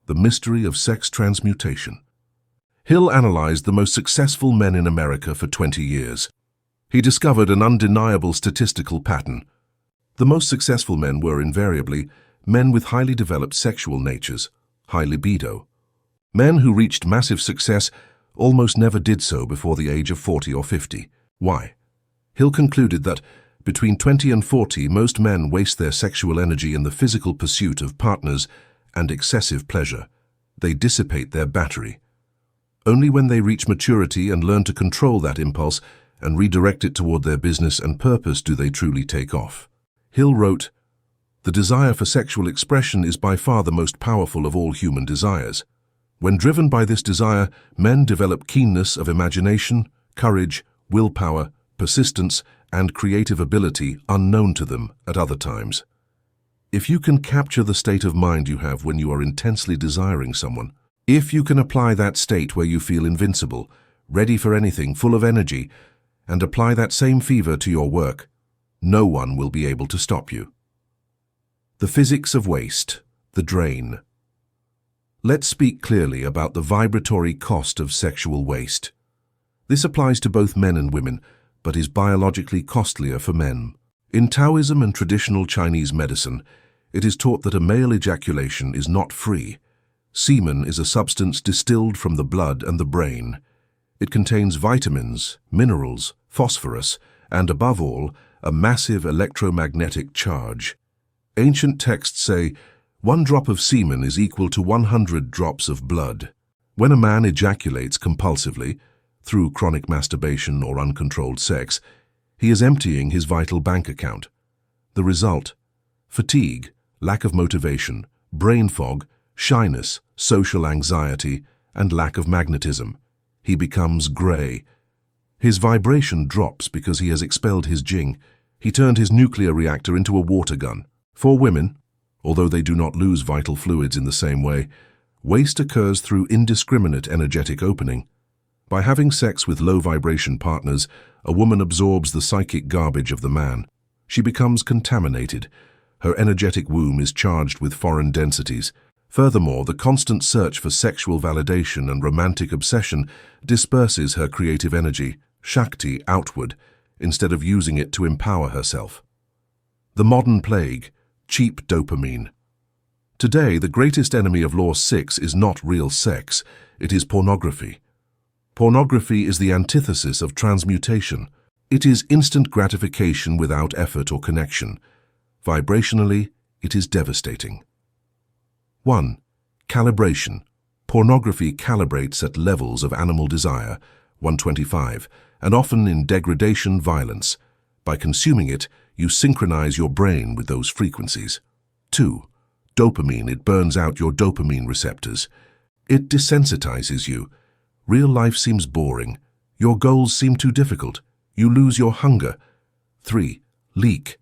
the mystery of sex transmutation. Hill analyzed the most successful men in America for 20 years. He discovered an undeniable statistical pattern. The most successful men were invariably men with highly developed sexual natures, high libido. Men who reached massive success almost never did so before the age of 40 or 50. Why? Hill concluded that between 20 and 40, most men waste their sexual energy in the physical pursuit of partners and excessive pleasure. They dissipate their battery. Only when they reach maturity and learn to control that impulse and redirect it toward their business and purpose do they truly take off. Hill wrote, "The desire for sexual expression is by far the most powerful of all human desires. When driven by this desire, men develop keenness of imagination, courage, willpower, persistence, and creative ability unknown to them at other times. If you can capture the state of mind you have when you are intensely desiring someone, if you can apply that state where you feel invincible, ready for anything, full of energy, and apply that same fever to your work, no one will be able to stop you." The physics of waste, the drain. Let's speak clearly about the vibratory cost of sexual waste. This applies to both men and women, but is biologically costlier for men. In Taoism and traditional Chinese medicine, it is taught that a male ejaculation is not free. Semen is a substance distilled from the blood and the brain. It contains vitamins, minerals, phosphorus, and above all, a massive electromagnetic charge. Ancient texts say, 1 drop of semen is equal to 100 drops of blood. When a man ejaculates compulsively, through chronic masturbation or uncontrolled sex, he is emptying his vital bank account. The result? Fatigue, lack of motivation, brain fog, shyness, social anxiety, and lack of magnetism. He becomes grey. His vibration drops because he has expelled his jing. He turned his nuclear reactor into a water gun. For women, although they do not lose vital fluids in the same way, waste occurs through indiscriminate energetic opening. By having sex with low-vibration partners, a woman absorbs the psychic garbage of the man. She becomes contaminated. Her energetic womb is charged with foreign densities. Furthermore, the constant search for sexual validation and romantic obsession disperses her creative energy, Shakti, outward, instead of using it to empower herself. The modern plague, cheap dopamine. Today, the greatest enemy of Law 6 is not real sex, it is pornography. Pornography is the antithesis of transmutation. It is instant gratification without effort or connection. Vibrationally, it is devastating. 1. Calibration. Pornography calibrates at levels of animal desire, 125, and often in degradation violence. By consuming it, you synchronize your brain with those frequencies. 2. Dopamine. It burns out your dopamine receptors. It desensitizes you. Real life seems boring. Your goals seem too difficult. You lose your hunger. 3. Leak.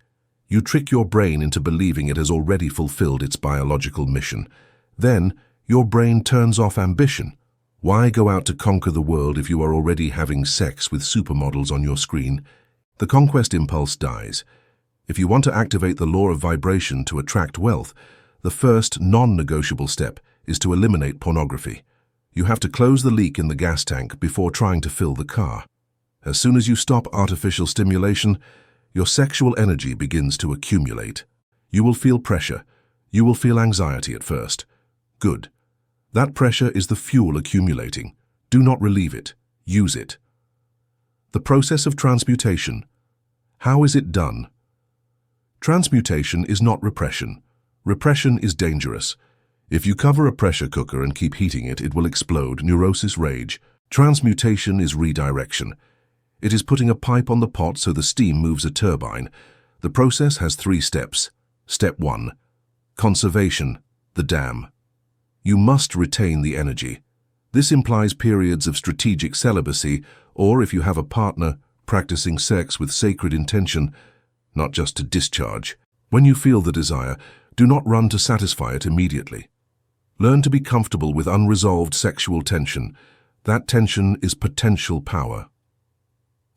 You trick your brain into believing it has already fulfilled its biological mission. Then, your brain turns off ambition. Why go out to conquer the world if you are already having sex with supermodels on your screen? The conquest impulse dies. If you want to activate the law of vibration to attract wealth, the first non-negotiable step is to eliminate pornography. You have to close the leak in the gas tank before trying to fill the car. As soon as you stop artificial stimulation, your sexual energy begins to accumulate. You will feel pressure. You will feel anxiety at first. Good. That pressure is the fuel accumulating. Do not relieve it. Use it. The process of transmutation. How is it done? Transmutation is not repression. Repression is dangerous. If you cover a pressure cooker and keep heating it, it will explode, neurosis, rage. Transmutation is redirection. It is putting a pipe on the pot so the steam moves a turbine. The process has 3 steps. Step 1. Conservation, the dam. You must retain the energy. This implies periods of strategic celibacy, or if you have a partner, practicing sex with sacred intention, not just to discharge. When you feel the desire, do not run to satisfy it immediately. Learn to be comfortable with unresolved sexual tension. That tension is potential power.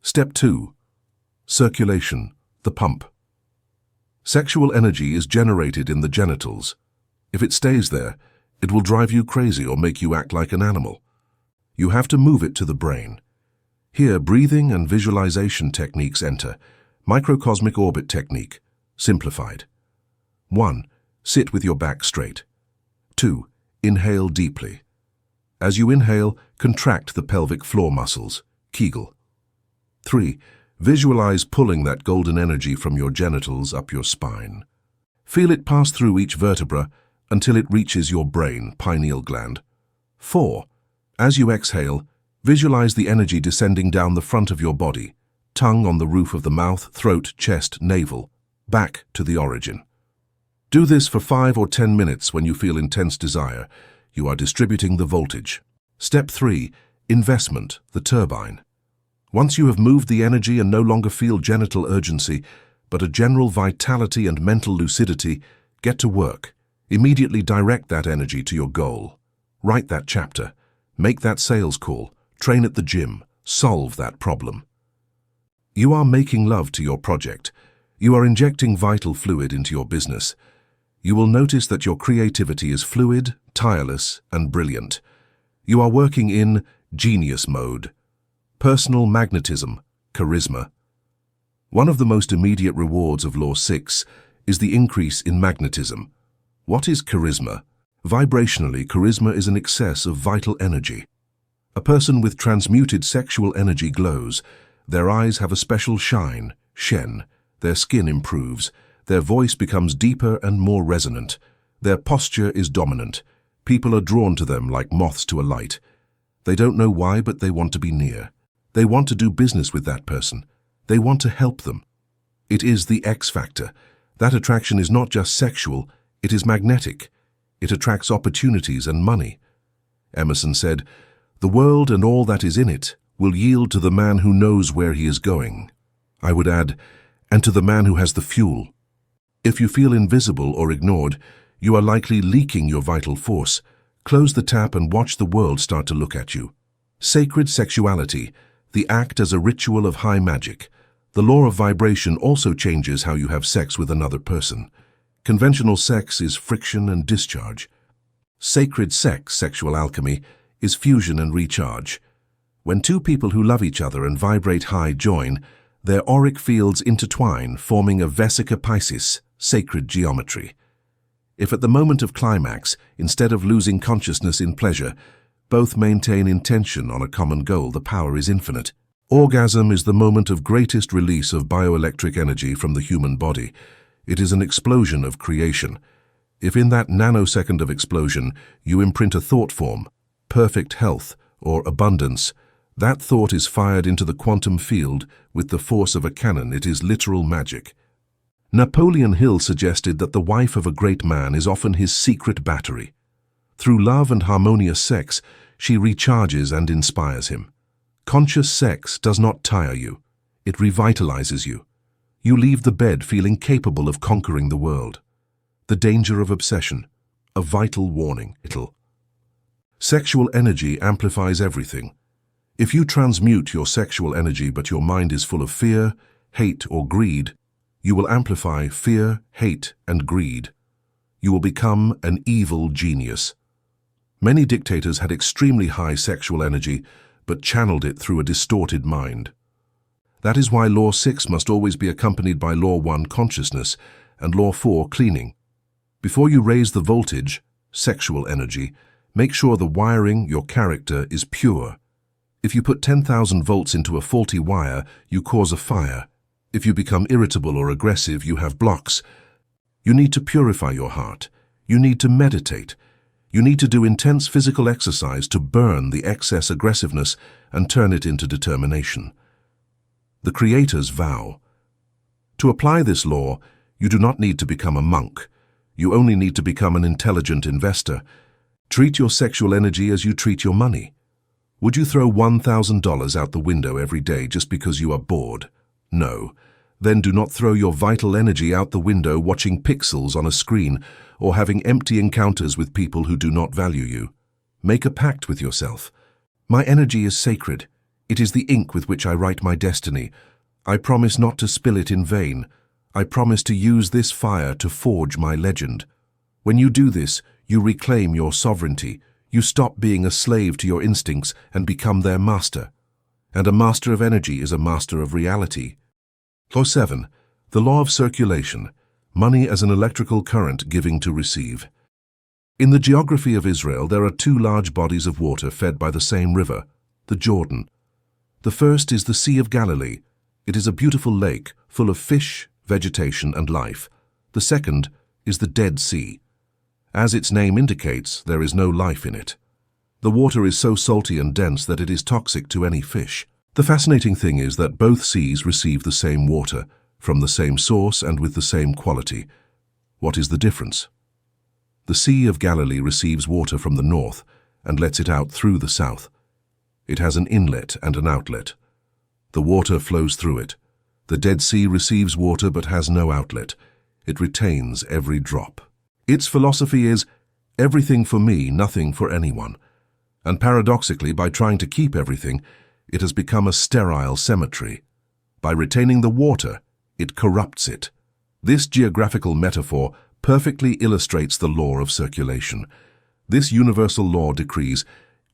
Step 2. Circulation, the pump. Sexual energy is generated in the genitals. If it stays there, it will drive you crazy or make you act like an animal. You have to move it to the brain. Here, breathing and visualization techniques enter. Microcosmic orbit technique, simplified. 1. Sit with your back straight. 2. Inhale deeply. As you inhale, contract the pelvic floor muscles, Kegel. 3. Visualize pulling that golden energy from your genitals up your spine. Feel it pass through each vertebra until it reaches your brain, pineal gland. 4. As you exhale, visualize the energy descending down the front of your body, tongue on the roof of the mouth, throat, chest, navel, back to the origin. Do this for 5 or 10 minutes when you feel intense desire. You are distributing the voltage. Step 3. Investment, the turbine. Once you have moved the energy and no longer feel genital urgency, but a general vitality and mental lucidity, get to work. Immediately direct that energy to your goal. Write that chapter. Make that sales call. Train at the gym. Solve that problem. You are making love to your project. You are injecting vital fluid into your business. You will notice that your creativity is fluid, tireless, and brilliant. You are working in genius mode. Personal magnetism, charisma. One of the most immediate rewards of Law 6 is the increase in magnetism. What is charisma? Vibrationally, charisma is an excess of vital energy. A person with transmuted sexual energy glows. Their eyes have a special shine, shen. Their skin improves. Their voice becomes deeper and more resonant. Their posture is dominant. People are drawn to them like moths to a light. They don't know why, but they want to be near. They want to do business with that person. They want to help them. It is the X factor. That attraction is not just sexual, it is magnetic. It attracts opportunities and money. Emerson said, "The world and all that is in it will yield to the man who knows where he is going." I would add, and to the man who has the fuel. If you feel invisible or ignored, you are likely leaking your vital force. Close the tap and watch the world start to look at you. Sacred sexuality, the act as a ritual of high magic. The law of vibration also changes how you have sex with another person. Conventional sex is friction and discharge. Sacred sex, sexual alchemy, is fusion and recharge. When two people who love each other and vibrate high join, their auric fields intertwine, forming a vesica piscis, sacred geometry. If at the moment of climax, instead of losing consciousness in pleasure, both maintain intention on a common goal, the power is infinite. Orgasm is the moment of greatest release of bioelectric energy from the human body. It is an explosion of creation. If in that nanosecond of explosion you imprint a thought form, perfect health or abundance, that thought is fired into the quantum field with the force of a cannon. It is literal magic. Napoleon Hill suggested that the wife of a great man is often his secret battery. Through love and harmonious sex, she recharges and inspires him. Conscious sex does not tire you. It revitalizes you. You leave the bed feeling capable of conquering the world. The danger of obsession, a vital warning. Sexual energy amplifies everything. If you transmute your sexual energy but your mind is full of fear, hate, or greed, you will amplify fear, hate, and greed. You will become an evil genius. Many dictators had extremely high sexual energy, but channeled it through a distorted mind. That is why Law 6 must always be accompanied by Law 1, consciousness, and Law 4, cleaning. Before you raise the voltage, sexual energy, make sure the wiring, your character, is pure. If you put 10,000 volts into a faulty wire, you cause a fire. If you become irritable or aggressive, you have blocks. You need to purify your heart. You need to meditate. You need to do intense physical exercise to burn the excess aggressiveness and turn it into determination. The Creator's vow. To apply this law, you do not need to become a monk. You only need to become an intelligent investor. Treat your sexual energy as you treat your money. Would you throw $1,000 out the window every day just because you are bored? No. Then do not throw your vital energy out the window watching pixels on a screen or having empty encounters with people who do not value you. Make a pact with yourself. My energy is sacred. It is the ink with which I write my destiny. I promise not to spill it in vain. I promise to use this fire to forge my legend. When you do this, you reclaim your sovereignty. You stop being a slave to your instincts and become their master. And a master of energy is a master of reality. Law 7. The law of circulation. Money as an electrical current giving to receive. In the geography of Israel, there are two large bodies of water fed by the same river, the Jordan. The first is the Sea of Galilee. It is a beautiful lake full of fish, vegetation, and life. The second is the Dead Sea. As its name indicates, there is no life in it. The water is so salty and dense that it is toxic to any fish. The fascinating thing is that both seas receive the same water, from the same source and with the same quality. What is the difference? The Sea of Galilee receives water from the north and lets it out through the south. It has an inlet and an outlet. The water flows through it. The Dead Sea receives water but has no outlet. It retains every drop. Its philosophy is, everything for me, nothing for anyone. And paradoxically, by trying to keep everything, it has become a sterile cemetery. By retaining the water, it corrupts it. This geographical metaphor perfectly illustrates the law of circulation. This universal law decrees,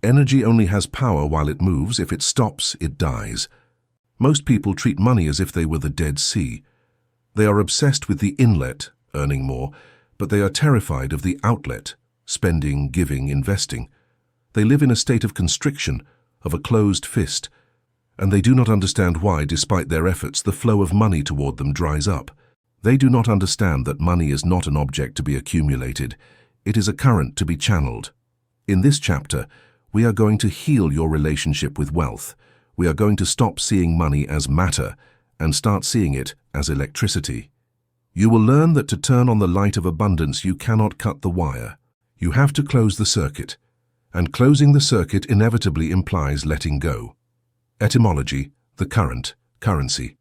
energy only has power while it moves. If it stops, it dies. Most people treat money as if they were the Dead Sea. They are obsessed with the inlet, earning more, but they are terrified of the outlet, spending, giving, investing. They live in a state of constriction, of a closed fist, and they do not understand why, despite their efforts, the flow of money toward them dries up. They do not understand that money is not an object to be accumulated. It is a current to be channeled. In this chapter, we are going to heal your relationship with wealth. We are going to stop seeing money as matter and start seeing it as electricity. You will learn that to turn on the light of abundance, you cannot cut the wire. You have to close the circuit, and closing the circuit inevitably implies letting go. Etymology: the current, currency.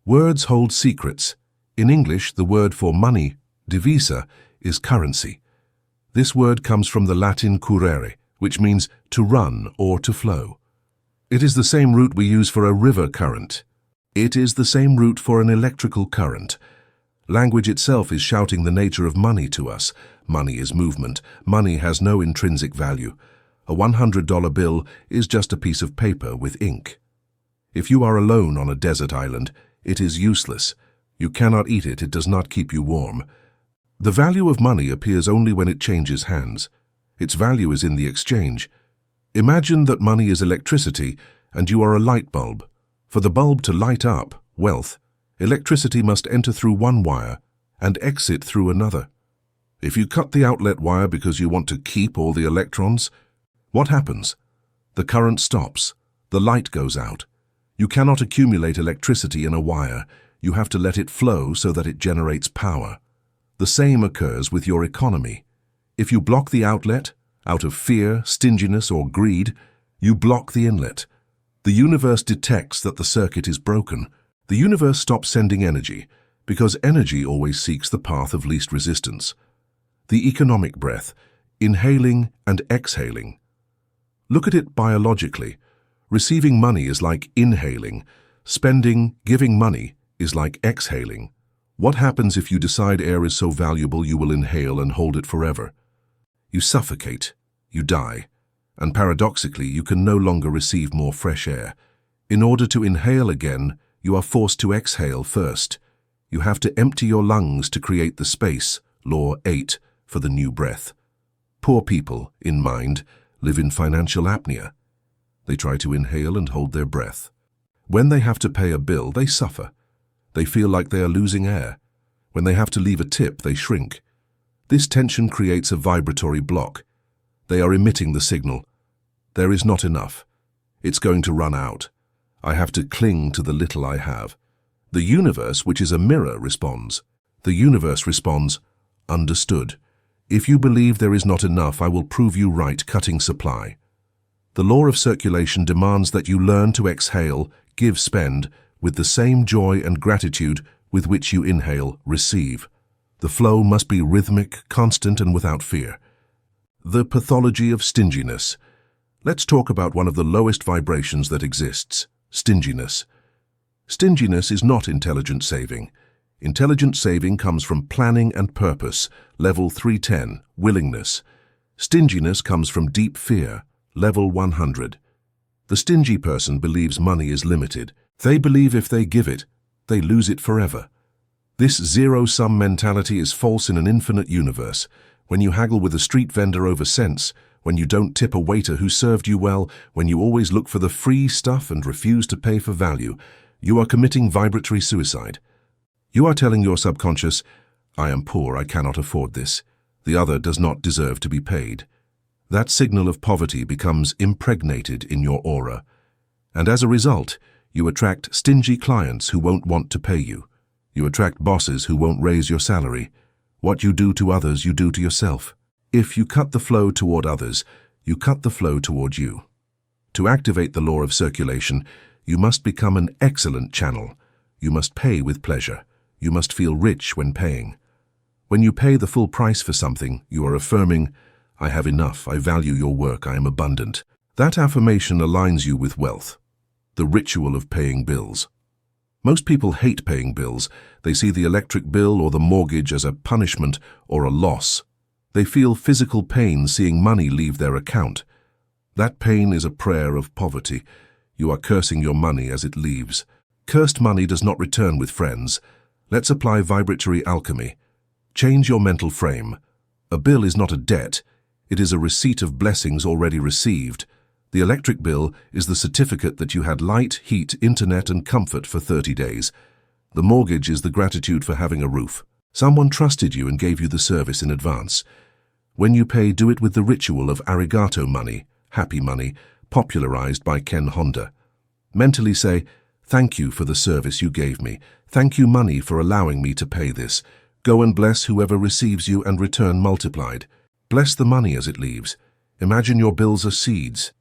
Words hold secrets. In English, the word for money, divisa, is currency. This word comes from the Latin currere, which means to run or to flow. It is the same root we use for a river current. It is the same root for an electrical current. Language itself is shouting the nature of money to us. Money is movement. Money has no intrinsic value. A $100 bill is just a piece of paper with ink. If you are alone on a desert island, it is useless. You cannot eat it. It does not keep you warm. The value of money appears only when it changes hands. Its value is in the exchange. Imagine that money is electricity and you are a light bulb. For the bulb to light up, wealth, electricity must enter through one wire and exit through another. If you cut the outlet wire because you want to keep all the electrons, what happens? The current stops. The light goes out. You cannot accumulate electricity in a wire. You have to let it flow so that it generates power. The same occurs with your economy. If you block the outlet, out of fear, stinginess, or greed, you block the inlet. The universe detects that the circuit is broken. The universe stops sending energy, because energy always seeks the path of least resistance. The economic breath, inhaling and exhaling. Look at it biologically. Receiving money is like inhaling. Spending, giving money is like exhaling. What happens if you decide air is so valuable you will inhale and hold it forever? You suffocate, you die, and paradoxically you can no longer receive more fresh air. In order to inhale again, you are forced to exhale first. You have to empty your lungs to create the space, law 8, for the new breath. Poor people, in mind, live in financial apnea. They try to inhale and hold their breath. When they have to pay a bill, they suffer. They feel like they are losing air. When they have to leave a tip, they shrink. This tension creates a vibratory block. They are emitting the signal. There is not enough. It's going to run out. I have to cling to the little I have. The universe, which is a mirror, responds. The universe responds, understood. If you believe there is not enough, I will prove you right, cutting supply. The law of circulation demands that you learn to exhale, give, spend, with the same joy and gratitude with which you inhale, receive. The flow must be rhythmic, constant, and without fear. The pathology of stinginess. Let's talk about one of the lowest vibrations that exists, stinginess. Stinginess is not intelligent saving. Intelligent saving comes from planning and purpose, level 310, willingness. Stinginess comes from deep fear, level 100. The stingy person believes money is limited. They believe if they give it, they lose it forever. This zero-sum mentality is false in an infinite universe. When you haggle with a street vendor over cents, when you don't tip a waiter who served you well, when you always look for the free stuff and refuse to pay for value, you are committing vibratory suicide. You are telling your subconscious, I am poor, I cannot afford this. The other does not deserve to be paid. That signal of poverty becomes impregnated in your aura. And as a result, you attract stingy clients who won't want to pay you. You attract bosses who won't raise your salary. What you do to others, you do to yourself. If you cut the flow toward others, you cut the flow toward you. To activate the law of circulation, you must become an excellent channel. You must pay with pleasure. You must feel rich when paying. When you pay the full price for something, you are affirming, I have enough, I value your work, I am abundant. That affirmation aligns you with wealth. The ritual of paying bills. Most people hate paying bills. They see the electric bill or the mortgage as a punishment or a loss. They feel physical pain seeing money leave their account. That pain is a prayer of poverty. You are cursing your money as it leaves. Cursed money does not return with friends. Let's apply vibratory alchemy. Change your mental frame. A bill is not a debt. It is a receipt of blessings already received. The electric bill is the certificate that you had light, heat, internet, and comfort for 30 days. The mortgage is the gratitude for having a roof. Someone trusted you and gave you the service in advance. When you pay, do it with the ritual of arigato money, happy money, popularized by Ken Honda. Mentally say, "Thank you for the service you gave me. Thank you, money, for allowing me to pay this. Go and bless whoever receives you and return multiplied. Bless the money as it leaves. Imagine your bills are seeds.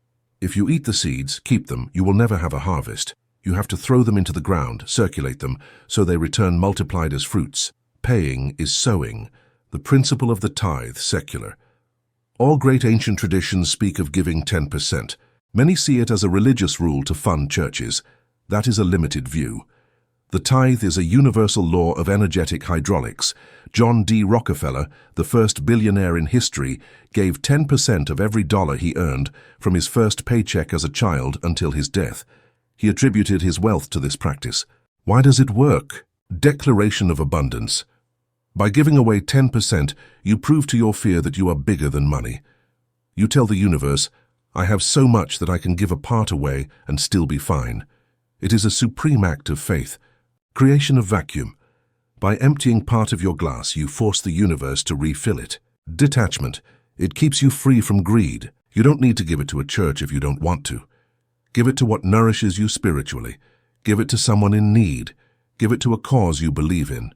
If you eat the seeds, keep them, you will never have a harvest. You have to throw them into the ground, circulate them, so they return multiplied as fruits. Paying is sowing, the principle of the tithe, secular. All great ancient traditions speak of giving 10%. Many see it as a religious rule to fund churches. That is a limited view. The tithe is a universal law of energetic hydraulics. John D. Rockefeller, the first billionaire in history, gave 10% of every dollar he earned from his first paycheck as a child until his death. He attributed his wealth to this practice. Why does it work? Declaration of abundance. By giving away 10%, you prove to your fear that you are bigger than money. You tell the universe, "I have so much that I can give a part away and still be fine." It is a supreme act of faith. Creation of vacuum. By emptying part of your glass, you force the universe to refill it. Detachment. It keeps you free from greed. You don't need to give it to a church if you don't want to. Give it to what nourishes you spiritually. Give it to someone in need. Give it to a cause you believe in.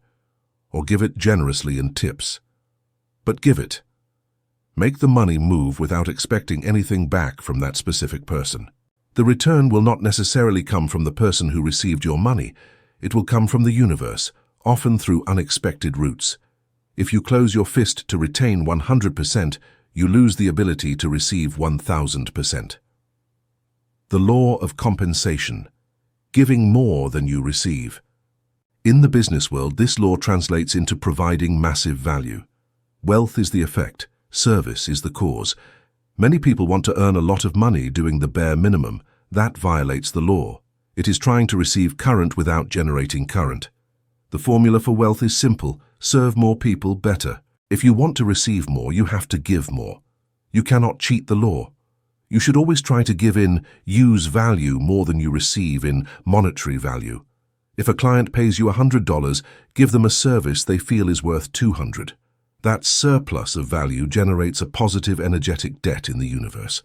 Or give it generously in tips. But give it. Make the money move without expecting anything back from that specific person. The return will not necessarily come from the person who received your money. It will come from the universe, often through unexpected routes. If you close your fist to retain 100%, you lose the ability to receive 1000%. The law of compensation. Giving more than you receive. In the business world, this law translates into providing massive value. Wealth is the effect, service is the cause. Many people want to earn a lot of money doing the bare minimum. That violates the law. It is trying to receive current without generating current. The formula for wealth is simple: serve more people better. If you want to receive more, you have to give more. You cannot cheat the law. You should always try to give in use value more than you receive in monetary value. If a client pays you $100, give them a service they feel is worth $200. That surplus of value generates a positive energetic debt in the universe.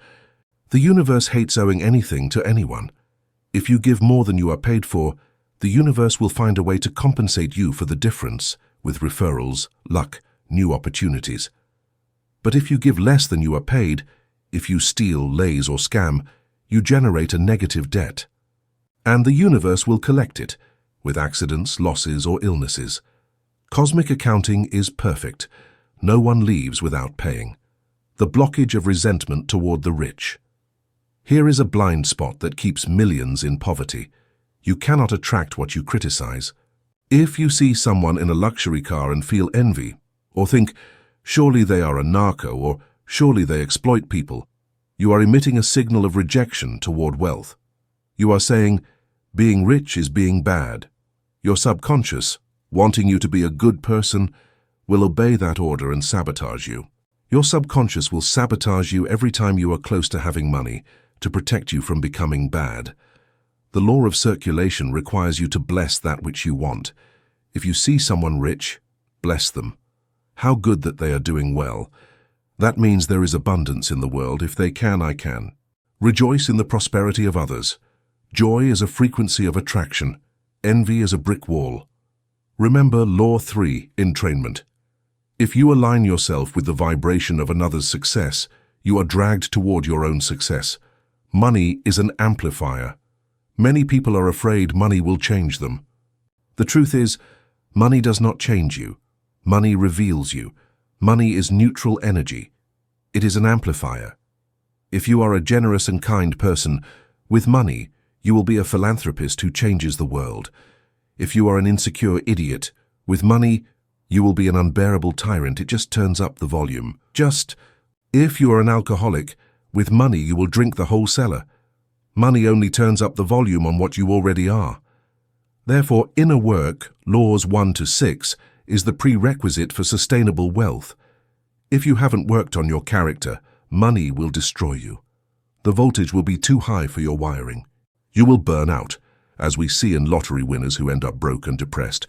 The universe hates owing anything to anyone. If you give more than you are paid for, the universe will find a way to compensate you for the difference with referrals, luck, new opportunities. But if you give less than you are paid, if you steal, laze, or scam, you generate a negative debt. And the universe will collect it with accidents, losses, or illnesses. Cosmic accounting is perfect. No one leaves without paying. The blockage of resentment toward the rich. Here is a blind spot that keeps millions in poverty. You cannot attract what you criticize. If you see someone in a luxury car and feel envy, or think, surely they are a narco, or surely they exploit people, you are emitting a signal of rejection toward wealth. You are saying, being rich is being bad. Your subconscious, wanting you to be a good person, will obey that order and sabotage you. Your subconscious will sabotage you every time you are close to having money, to protect you from becoming bad. The law of circulation requires you to bless that which you want. If you see someone rich, bless them. How good that they are doing well. That means there is abundance in the world. If they can, I can. Rejoice in the prosperity of others. Joy is a frequency of attraction. Envy is a brick wall. Remember Law 3, entrainment. If you align yourself with the vibration of another's success, you are dragged toward your own success. Money is an amplifier. Many people are afraid money will change them. The truth is, money does not change you. Money reveals you. Money is neutral energy. It is an amplifier. If you are a generous and kind person, with money, you will be a philanthropist who changes the world. If you are an insecure idiot, with money, you will be an unbearable tyrant. It just turns up the volume. If you are an alcoholic, with money you will drink the whole cellar. Money only turns up the volume on what you already are. Therefore, inner work, laws 1 to 6, is the prerequisite for sustainable wealth. If you haven't worked on your character, money will destroy you. The voltage will be too high for your wiring. You will burn out, as we see in lottery winners who end up broke and depressed.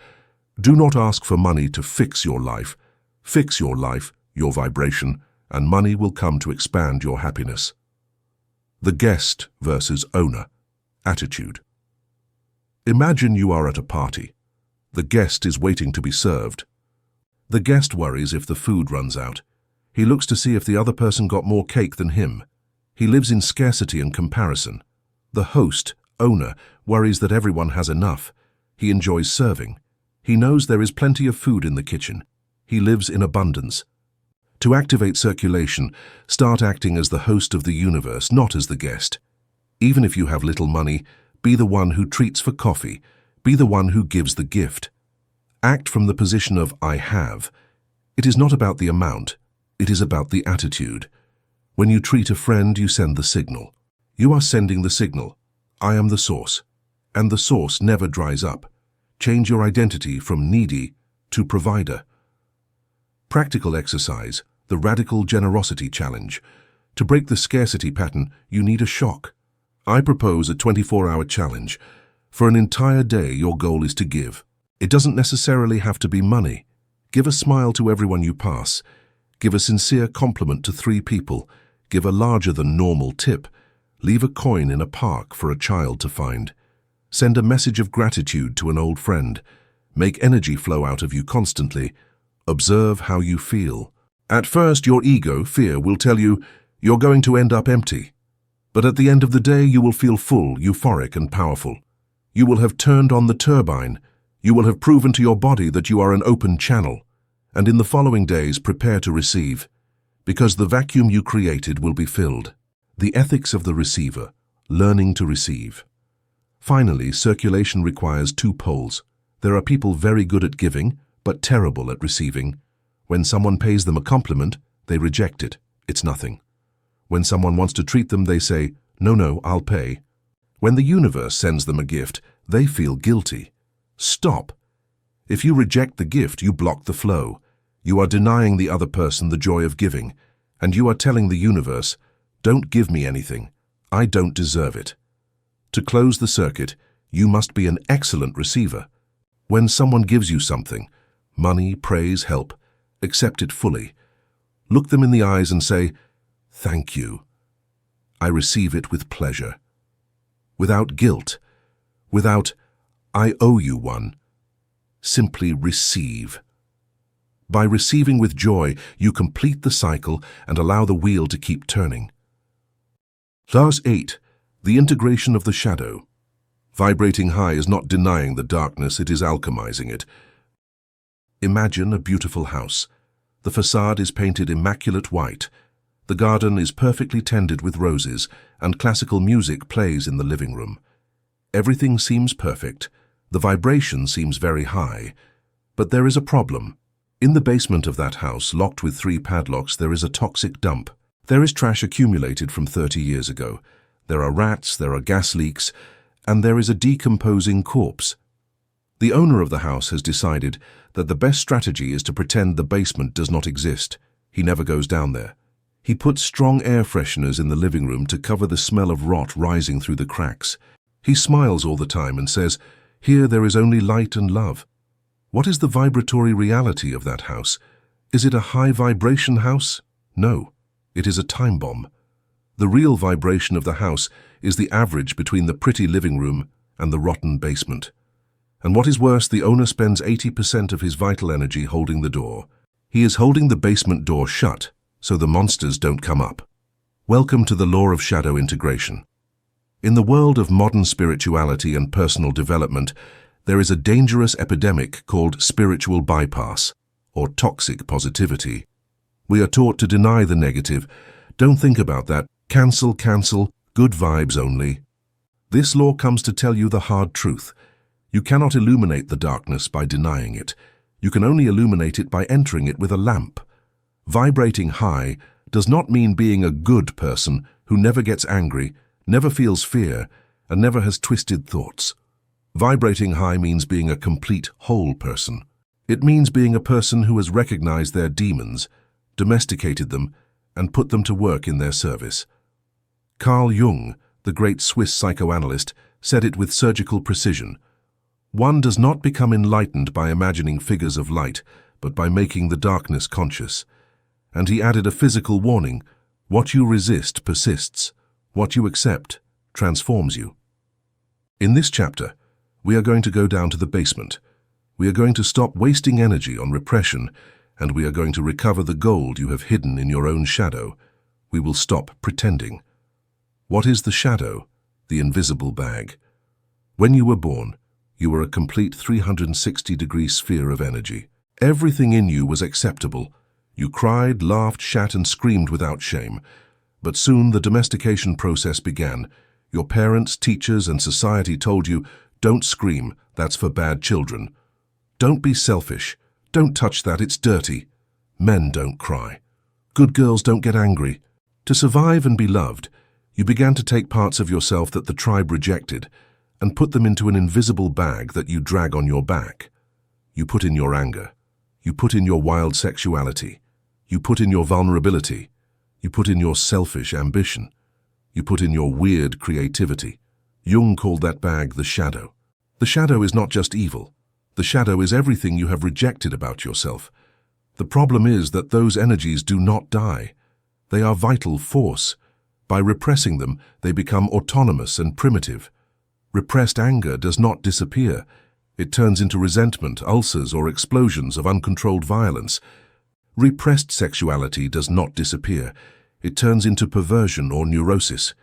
Do not ask for money to fix your life. Fix your life, your vibration, and money will come to expand your happiness. The guest versus owner. Attitude. Imagine you are at a party. The guest is waiting to be served. The guest worries if the food runs out. He looks to see if the other person got more cake than him. He lives in scarcity and comparison. The host, owner, worries that everyone has enough. He enjoys serving. He knows there is plenty of food in the kitchen. He lives in abundance. To activate circulation, start acting as the host of the universe, not as the guest. Even if you have little money, be the one who treats for coffee. Be the one who gives the gift. Act from the position of I have. It is not about the amount. It is about the attitude. When you treat a friend, you send the signal. You are sending the signal. I am the source. And the source never dries up. Change your identity from needy to provider. Practical exercise, the Radical Generosity Challenge. To break the scarcity pattern, you need a shock. I propose a 24-hour challenge. For an entire day, your goal is to give. It doesn't necessarily have to be money. Give a smile to everyone you pass. Give a sincere compliment to 3 people. Give a larger-than-normal tip. Leave a coin in a park for a child to find. Send a message of gratitude to an old friend. Make energy flow out of you constantly. Observe how you feel. At first, your ego, fear, will tell you you're going to end up empty. But at the end of the day, you will feel full, euphoric, and powerful. You will have turned on the turbine. You will have proven to your body that you are an open channel. And in the following days, prepare to receive. Because the vacuum you created will be filled. The ethics of the receiver, learning to receive. Finally, circulation requires 2 poles. There are people very good at giving, but terrible at receiving. When someone pays them a compliment, they reject it. It's nothing. When someone wants to treat them, they say, no, I'll pay. When the universe sends them a gift, they feel guilty. Stop. If you reject the gift, you block the flow. You are denying the other person the joy of giving, and you are telling the universe, don't give me anything. I don't deserve it. To close the circuit, you must be an excellent receiver. When someone gives you something, money, praise, help, accept it fully. Look them in the eyes and say, thank you. I receive it with pleasure. Without guilt. Without, I owe you one. Simply receive. By receiving with joy, you complete the cycle and allow the wheel to keep turning. Class 8. The integration of the shadow. Vibrating high is not denying the darkness, it is alchemizing it. Imagine a beautiful house. The facade is painted immaculate white. The garden is perfectly tended with roses, and classical music plays in the living room. Everything seems perfect. The vibration seems very high. But there is a problem. In the basement of that house, locked with 3 padlocks, there is a toxic dump. There is trash accumulated from 30 years ago. There are rats, there are gas leaks, and there is a decomposing corpse. The owner of the house has decided that the best strategy is to pretend the basement does not exist. He never goes down there. He puts strong air fresheners in the living room to cover the smell of rot rising through the cracks. He smiles all the time and says, "Here there is only light and love." What is the vibratory reality of that house? Is it a high-vibration house? No, it is a time bomb. The real vibration of the house is the average between the pretty living room and the rotten basement. And what is worse, the owner spends 80% of his vital energy holding the door. He is holding the basement door shut, so the monsters don't come up. Welcome to the law of shadow integration. In the world of modern spirituality and personal development, there is a dangerous epidemic called spiritual bypass, or toxic positivity. We are taught to deny the negative. Don't think about that. Cancel, good vibes only. This law comes to tell you the hard truth. You cannot illuminate the darkness by denying it. You can only illuminate it by entering it with a lamp. Vibrating high does not mean being a good person who never gets angry, never feels fear, and never has twisted thoughts. Vibrating high means being a complete whole person. It means being a person who has recognized their demons, domesticated them, and put them to work in their service. Carl Jung, the great Swiss psychoanalyst, said it with surgical precision. One does not become enlightened by imagining figures of light, but by making the darkness conscious. And he added a physical warning: what you resist persists. What you accept transforms you. In this chapter, we are going to go down to the basement. We are going to stop wasting energy on repression, and we are going to recover the gold you have hidden in your own shadow. We will stop pretending. What is the shadow? The invisible bag. When you were born, you were a complete 360-degree sphere of energy. Everything in you was acceptable. You cried, laughed, shat, and screamed without shame. But soon the domestication process began. Your parents, teachers, and society told you, don't scream, that's for bad children. Don't be selfish. Don't touch that, it's dirty. Men don't cry. Good girls don't get angry. To survive and be loved, you began to take parts of yourself that the tribe rejected and put them into an invisible bag that you drag on your back. You put in your anger. You put in your wild sexuality. You put in your vulnerability. You put in your selfish ambition. You put in your weird creativity. Jung called that bag the shadow. The shadow is not just evil. The shadow is everything you have rejected about yourself. The problem is that those energies do not die. They are vital force. By repressing them, they become autonomous and primitive. Repressed anger does not disappear. It turns into resentment, ulcers, or explosions of uncontrolled violence. Repressed sexuality does not disappear. It turns into perversion or neurosis.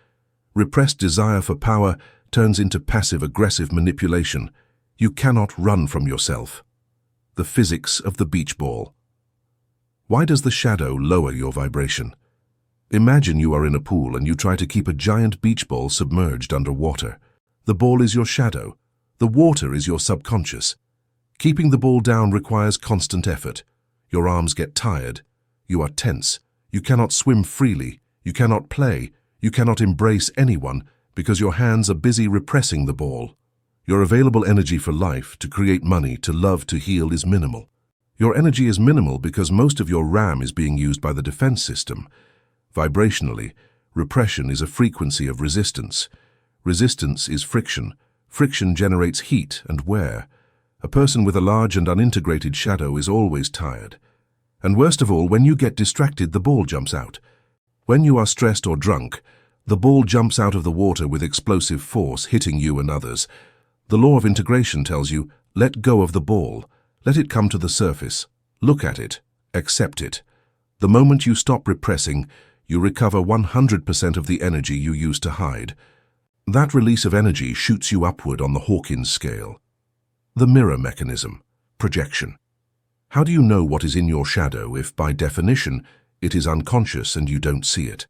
Repressed desire for power turns into passive-aggressive manipulation. You cannot run from yourself. The physics of the beach ball. Why does the shadow lower your vibration? Imagine you are in a pool and you try to keep a giant beach ball submerged under water. The ball is your shadow. The water is your subconscious. Keeping the ball down requires constant effort. Your arms get tired. You are tense. You cannot swim freely. You cannot play. You cannot embrace anyone because your hands are busy repressing the ball. Your available energy for life, to create money, to love, to heal is minimal. Your energy is minimal because most of your RAM is being used by the defense system. Vibrationally, repression is a frequency of resistance. Resistance is friction. Friction generates heat and wear. A person with a large and unintegrated shadow is always tired. And worst of all, when you get distracted, the ball jumps out. When you are stressed or drunk, the ball jumps out of the water with explosive force, hitting you and others. The law of integration tells you, let go of the ball. Let it come to the surface. Look at it. Accept it. The moment you stop repressing, you recover 100% of the energy you used to hide. That release of energy shoots you upward on the Hawkins scale. The mirror mechanism. Projection. How do you know what is in your shadow if, by definition, it is unconscious and you don't see it?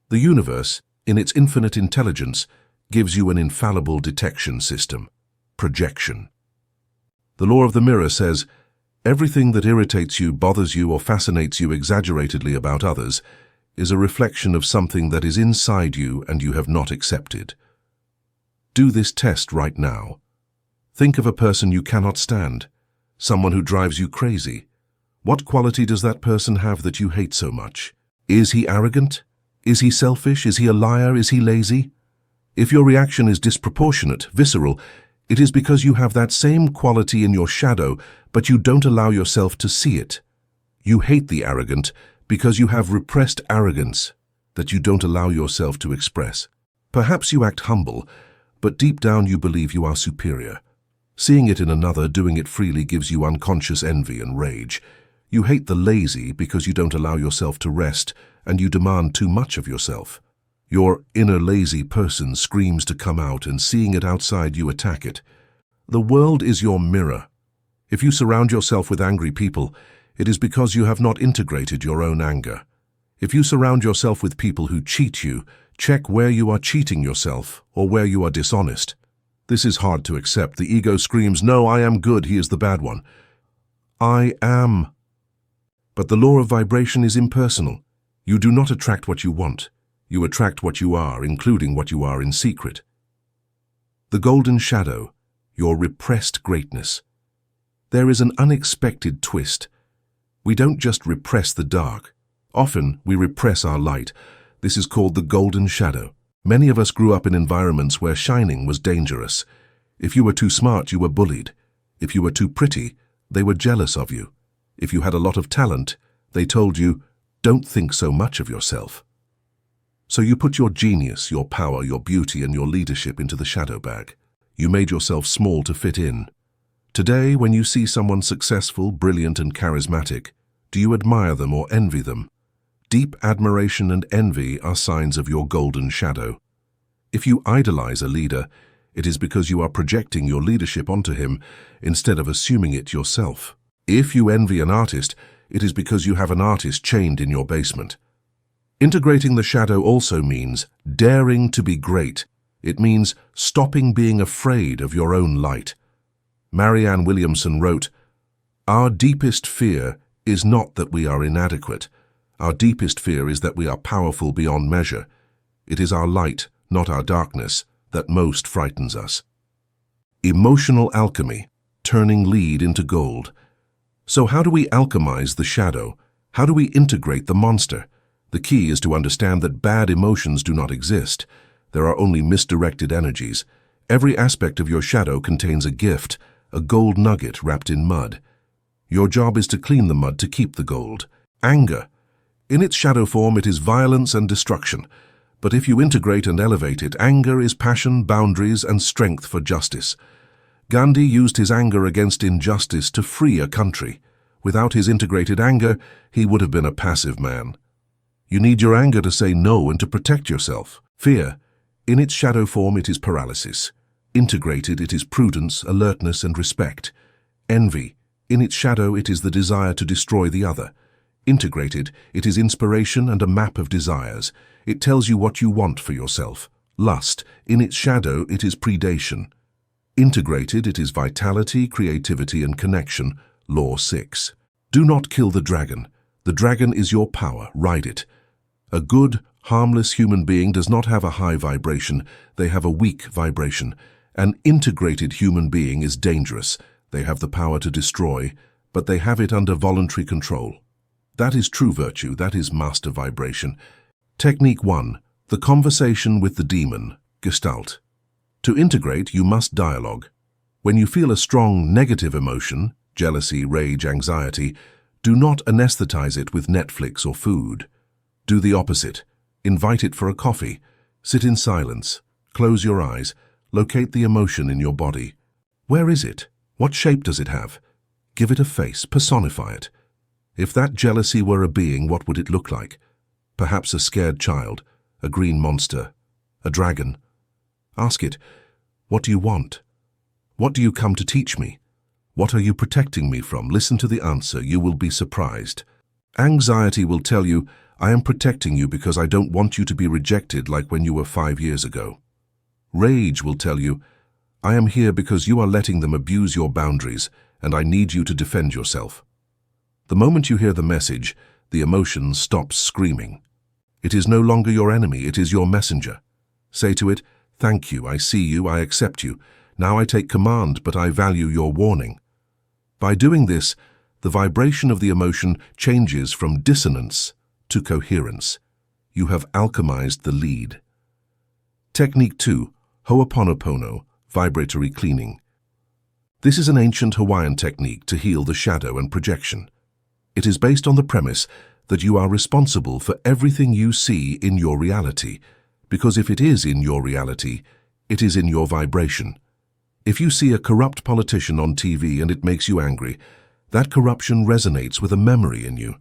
The universe, in its infinite intelligence, gives you an infallible detection system. Projection. The law of the mirror says, everything that irritates you, bothers you, or fascinates you exaggeratedly about others is a reflection of something that is inside you and you have not accepted. Do this test right now. Think of a person you cannot stand, someone who drives you crazy. What quality does that person have that you hate so much? Is he arrogant? Is he selfish? Is he a liar? Is he lazy? If your reaction is disproportionate, visceral, it is because you have that same quality in your shadow, but you don't allow yourself to see it. You hate the arrogant because you have repressed arrogance that you don't allow yourself to express. Perhaps you act humble, but deep down you believe you are superior. Seeing it in another, doing it freely, gives you unconscious envy and rage. You hate the lazy because you don't allow yourself to rest, and you demand too much of yourself. Your inner lazy person screams to come out, and seeing it outside, you attack it. The world is your mirror. If you surround yourself with angry people, it is because you have not integrated your own anger. If you surround yourself with people who cheat you, check where you are cheating yourself or where you are dishonest. This is hard to accept. The ego screams, no, I am good, he is the bad one. I am. But the law of vibration is impersonal. You do not attract what you want. You attract what you are, including what you are in secret. The golden shadow, your repressed greatness. There is an unexpected twist. We don't just repress the dark. Often, we repress our light. This is called the golden shadow. Many of us grew up in environments where shining was dangerous. If you were too smart, you were bullied. If you were too pretty, they were jealous of you. If you had a lot of talent, they told you, don't think so much of yourself. So you put your genius, your power, your beauty, and your leadership into the shadow bag. You made yourself small to fit in. Today, when you see someone successful, brilliant, and charismatic, do you admire them or envy them? Deep admiration and envy are signs of your golden shadow. If you idolize a leader, it is because you are projecting your leadership onto him instead of assuming it yourself. If you envy an artist, it is because you have an artist chained in your basement. Integrating the shadow also means daring to be great. It means stopping being afraid of your own light. Marianne Williamson wrote, "Our deepest fear is not that we are inadequate. Our deepest fear is that we are powerful beyond measure. It is our light, not our darkness, that most frightens us." Emotional alchemy, turning lead into gold. So how do we alchemize the shadow? How do we integrate the monster? The key is to understand that bad emotions do not exist. There are only misdirected energies. Every aspect of your shadow contains a gift, a gold nugget wrapped in mud. Your job is to clean the mud to keep the gold. Anger. In its shadow form, it is violence and destruction. But if you integrate and elevate it, anger is passion, boundaries, and strength for justice. Gandhi used his anger against injustice to free a country. Without his integrated anger, he would have been a passive man. You need your anger to say no and to protect yourself. Fear. In its shadow form, it is paralysis. Integrated, it is prudence, alertness, and respect. Envy. In its shadow, it is the desire to destroy the other. Integrated, it is inspiration and a map of desires. It tells you what you want for yourself. Lust. In its shadow, it is predation. Integrated, it is vitality, creativity, and connection. Law 6. Do not kill the dragon. The dragon is your power. Ride it. A good, harmless human being does not have a high vibration. They have a weak vibration. An integrated human being is dangerous. They have the power to destroy, but they have it under voluntary control. That is true virtue. That is master vibration. Technique 1. The conversation with the demon. Gestalt. To integrate, you must dialogue. When you feel a strong negative emotion, jealousy, rage, anxiety, do not anesthetize it with Netflix or food. Do the opposite. Invite it for a coffee. Sit in silence. Close your eyes. Locate the emotion in your body. Where is it? What shape does it have? Give it a face. Personify it. If that jealousy were a being, what would it look like? Perhaps a scared child, a green monster, a dragon. Ask it, what do you want? What do you come to teach me? What are you protecting me from? Listen to the answer. You will be surprised. Anxiety will tell you, I am protecting you because I don't want you to be rejected like when you were 5 years ago. Rage will tell you, I am here because you are letting them abuse your boundaries and I need you to defend yourself. The moment you hear the message, the emotion stops screaming. It is no longer your enemy, it is your messenger. Say to it, thank you, I see you, I accept you. Now I take command, but I value your warning. By doing this, the vibration of the emotion changes from dissonance to coherence. You have alchemized the lead. Technique 2. Ho'oponopono, vibratory cleaning. This is an ancient Hawaiian technique to heal the shadow and projection. It is based on the premise that you are responsible for everything you see in your reality, because if it is in your reality, it is in your vibration. If you see a corrupt politician on TV and it makes you angry, that corruption resonates with a memory in you.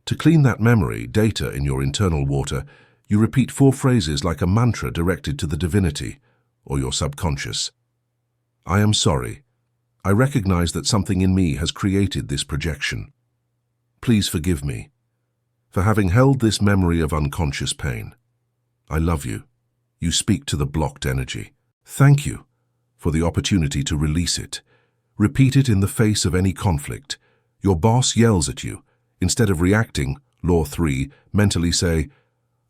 To clean that memory, data in your internal water, you repeat 4 phrases like a mantra directed to the divinity or your subconscious. I am sorry. I recognize that something in me has created this projection. Please forgive me for having held this memory of unconscious pain. I love you. You speak to the blocked energy. Thank you for the opportunity to release it. Repeat it in the face of any conflict. Your boss yells at you. Instead of reacting, Law 3, mentally say,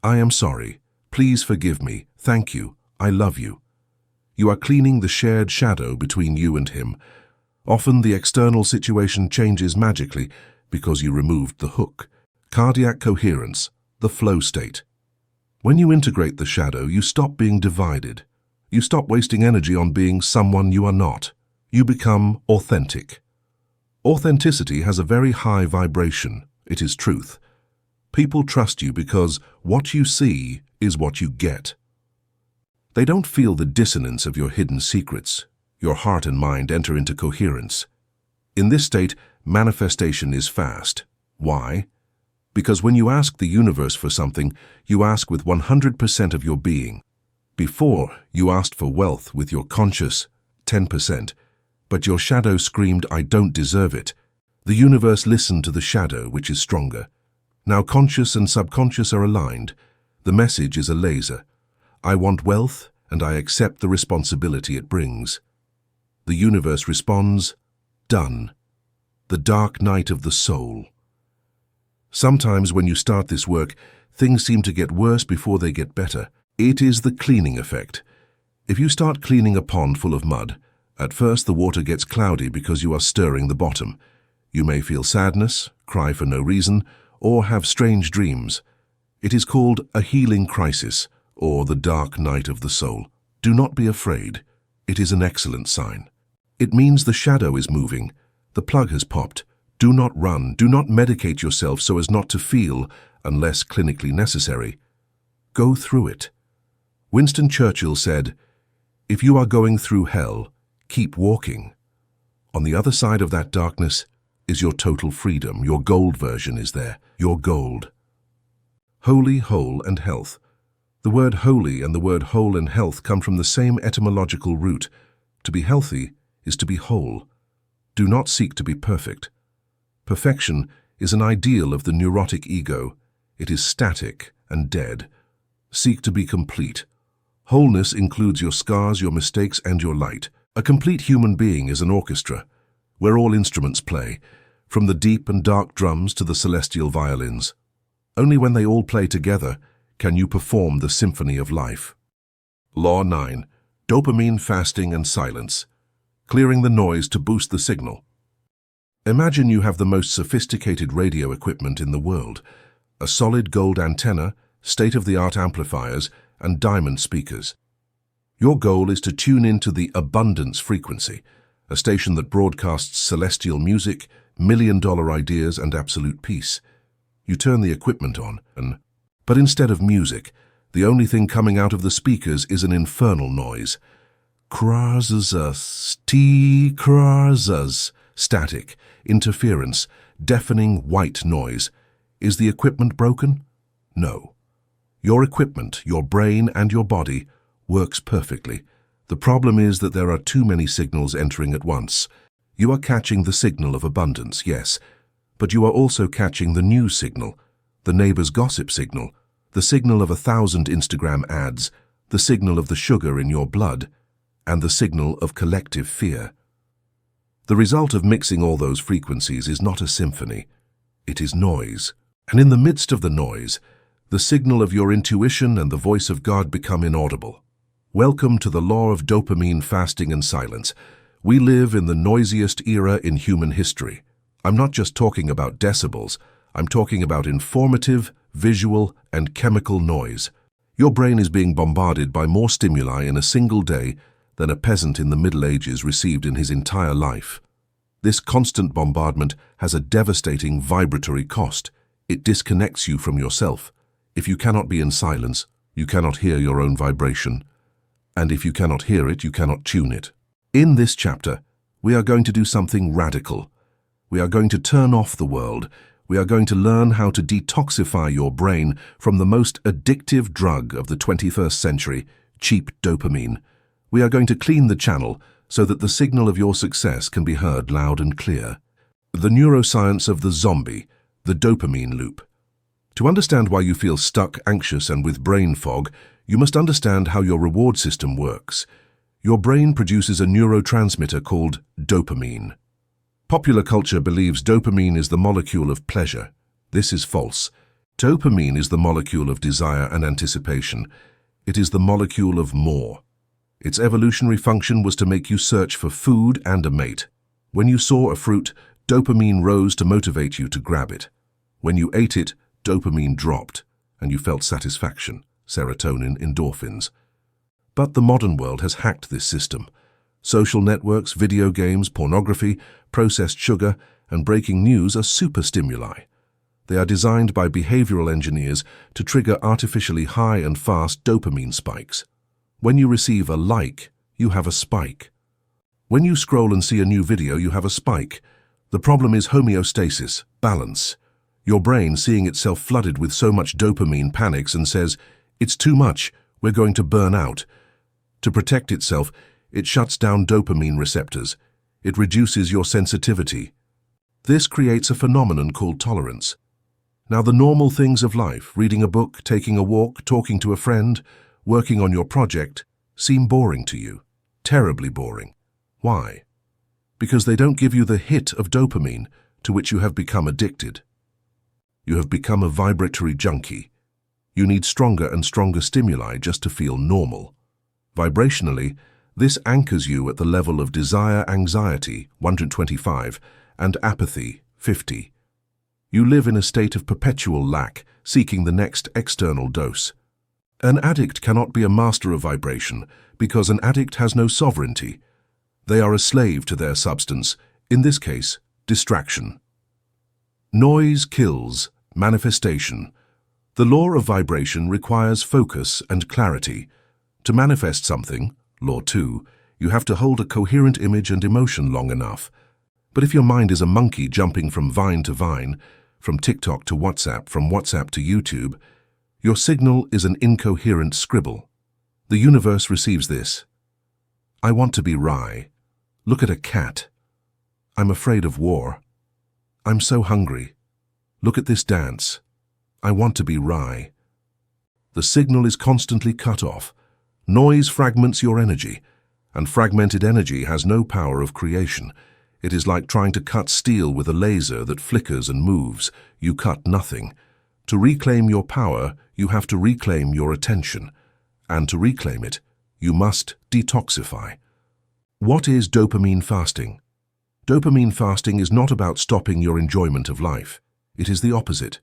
I am sorry. Please forgive me. Thank you. I love you. You are cleaning the shared shadow between you and him. Often the external situation changes magically, because you removed the hook. Cardiac coherence, the flow state. When you integrate the shadow, you stop being divided. You stop wasting energy on being someone you are not. You become authentic. Authenticity has a very high vibration. It is truth. People trust you because what you see is what you get. They don't feel the dissonance of your hidden secrets. Your heart and mind enter into coherence. In this state, manifestation is fast. Why? Because when you ask the universe for something, you ask with 100% of your being. Before, you asked for wealth with your conscious 10%, but your shadow screamed, "I don't deserve it." The universe listened to the shadow, which is stronger. Now conscious and subconscious are aligned. The message is a laser. I want wealth, and I accept the responsibility it brings. The universe responds, done. The dark night of the soul. Sometimes when you start this work, things seem to get worse before they get better. It is the cleaning effect. If you start cleaning a pond full of mud, at first the water gets cloudy because you are stirring the bottom. You may feel sadness, cry for no reason, or have strange dreams. It is called a healing crisis, or the dark night of the soul. Do not be afraid. It is an excellent sign. It means the shadow is moving. The plug has popped. Do not run. Do not medicate yourself so as not to feel, unless clinically necessary. Go through it. Winston Churchill said, "If you are going through hell, keep walking. On the other side of that darkness is your total freedom. Your gold version is there. Your gold." Holy, whole, and health. The word holy and the word whole and health come from the same etymological root. To be healthy is to be whole. Do not seek to be perfect. Perfection is an ideal of the neurotic ego. It is static and dead. Seek to be complete. Wholeness includes your scars, your mistakes, and your light. A complete human being is an orchestra, where all instruments play, from the deep and dark drums to the celestial violins. Only when they all play together can you perform the symphony of life. Law 9. Dopamine fasting and silence. Clearing the noise to boost the signal. Imagine you have the most sophisticated radio equipment in the world, a solid gold antenna, state-of-the-art amplifiers, and diamond speakers. Your goal is to tune into the abundance frequency, a station that broadcasts celestial music, million-dollar ideas, and absolute peace. You turn the equipment on, but instead of music, the only thing coming out of the speakers is an infernal noise. Krazazas, T-krazaz, static, interference, deafening white noise. Is the equipment broken? No. Your equipment, your brain and your body, works perfectly. The problem is that there are too many signals entering at once. You are catching the signal of abundance, yes, but you are also catching the news signal, the neighbor's gossip signal, the signal of 1,000 Instagram ads, the signal of the sugar in your blood, and the signal of collective fear. The result of mixing all those frequencies is not a symphony. It is noise. And in the midst of the noise, the signal of your intuition and the voice of God become inaudible. Welcome to the law of dopamine fasting and silence. We live in the noisiest era in human history. I'm not just talking about decibels. I'm talking about informative, visual, and chemical noise. Your brain is being bombarded by more stimuli in a single day than a peasant in the Middle Ages received in his entire life. This constant bombardment has a devastating vibratory cost. It disconnects you from yourself. If you cannot be in silence, you cannot hear your own vibration. And if you cannot hear it, you cannot tune it. In this chapter, we are going to do something radical. We are going to turn off the world. We are going to learn how to detoxify your brain from the most addictive drug of the 21st century, cheap dopamine. We are going to clean the channel so that the signal of your success can be heard loud and clear. The neuroscience of the zombie, the dopamine loop. To understand why you feel stuck, anxious, and with brain fog, you must understand how your reward system works. Your brain produces a neurotransmitter called dopamine. Popular culture believes dopamine is the molecule of pleasure. This is false. Dopamine is the molecule of desire and anticipation. It is the molecule of more. Its evolutionary function was to make you search for food and a mate. When you saw a fruit, Dopamine rose to motivate you to grab it. When you ate it, dopamine dropped, and you felt satisfaction, serotonin, endorphins. But the modern world has hacked this system. Social networks, video games, pornography, processed sugar, and breaking news are super stimuli. They are designed by behavioral engineers to trigger artificially high and fast dopamine spikes. When you receive a like, you have a spike. When you scroll and see a new video, you have a spike. The problem is homeostasis, balance. Your brain, seeing itself flooded with so much dopamine, panics and says, "It's too much, we're going to burn out." To protect itself, it shuts down dopamine receptors. It reduces your sensitivity. This creates a phenomenon called tolerance. Now, the normal things of life, reading a book, taking a walk, talking to a friend, working on your project, seem boring to you. Terribly boring. Why? Because they don't give you the hit of dopamine to which you have become addicted. You have become a vibratory junkie. You need stronger and stronger stimuli just to feel normal. Vibrationally, this anchors you at the level of desire, anxiety, 125, and apathy, 50. You live in a state of perpetual lack, seeking the next external dose. An addict cannot be a master of vibration because an addict has no sovereignty. They are a slave to their substance, in this case, distraction. Noise kills, manifestation. The law of vibration requires focus and clarity. To manifest something, law 2, you have to hold a coherent image and emotion long enough. But if your mind is a monkey jumping from vine to vine, from TikTok to WhatsApp, from WhatsApp to YouTube, your signal is an incoherent scribble. The universe receives this. I want to be Rye. Look at a cat. I'm afraid of war. I'm so hungry. Look at this dance. I want to be Rye. The signal is constantly cut off. Noise fragments your energy, and fragmented energy has no power of creation. It is like trying to cut steel with a laser that flickers and moves. You cut nothing. To reclaim your power, you have to reclaim your attention. And to reclaim it, you must detoxify. What is dopamine fasting? Dopamine fasting is not about stopping your enjoyment of life. It is the opposite.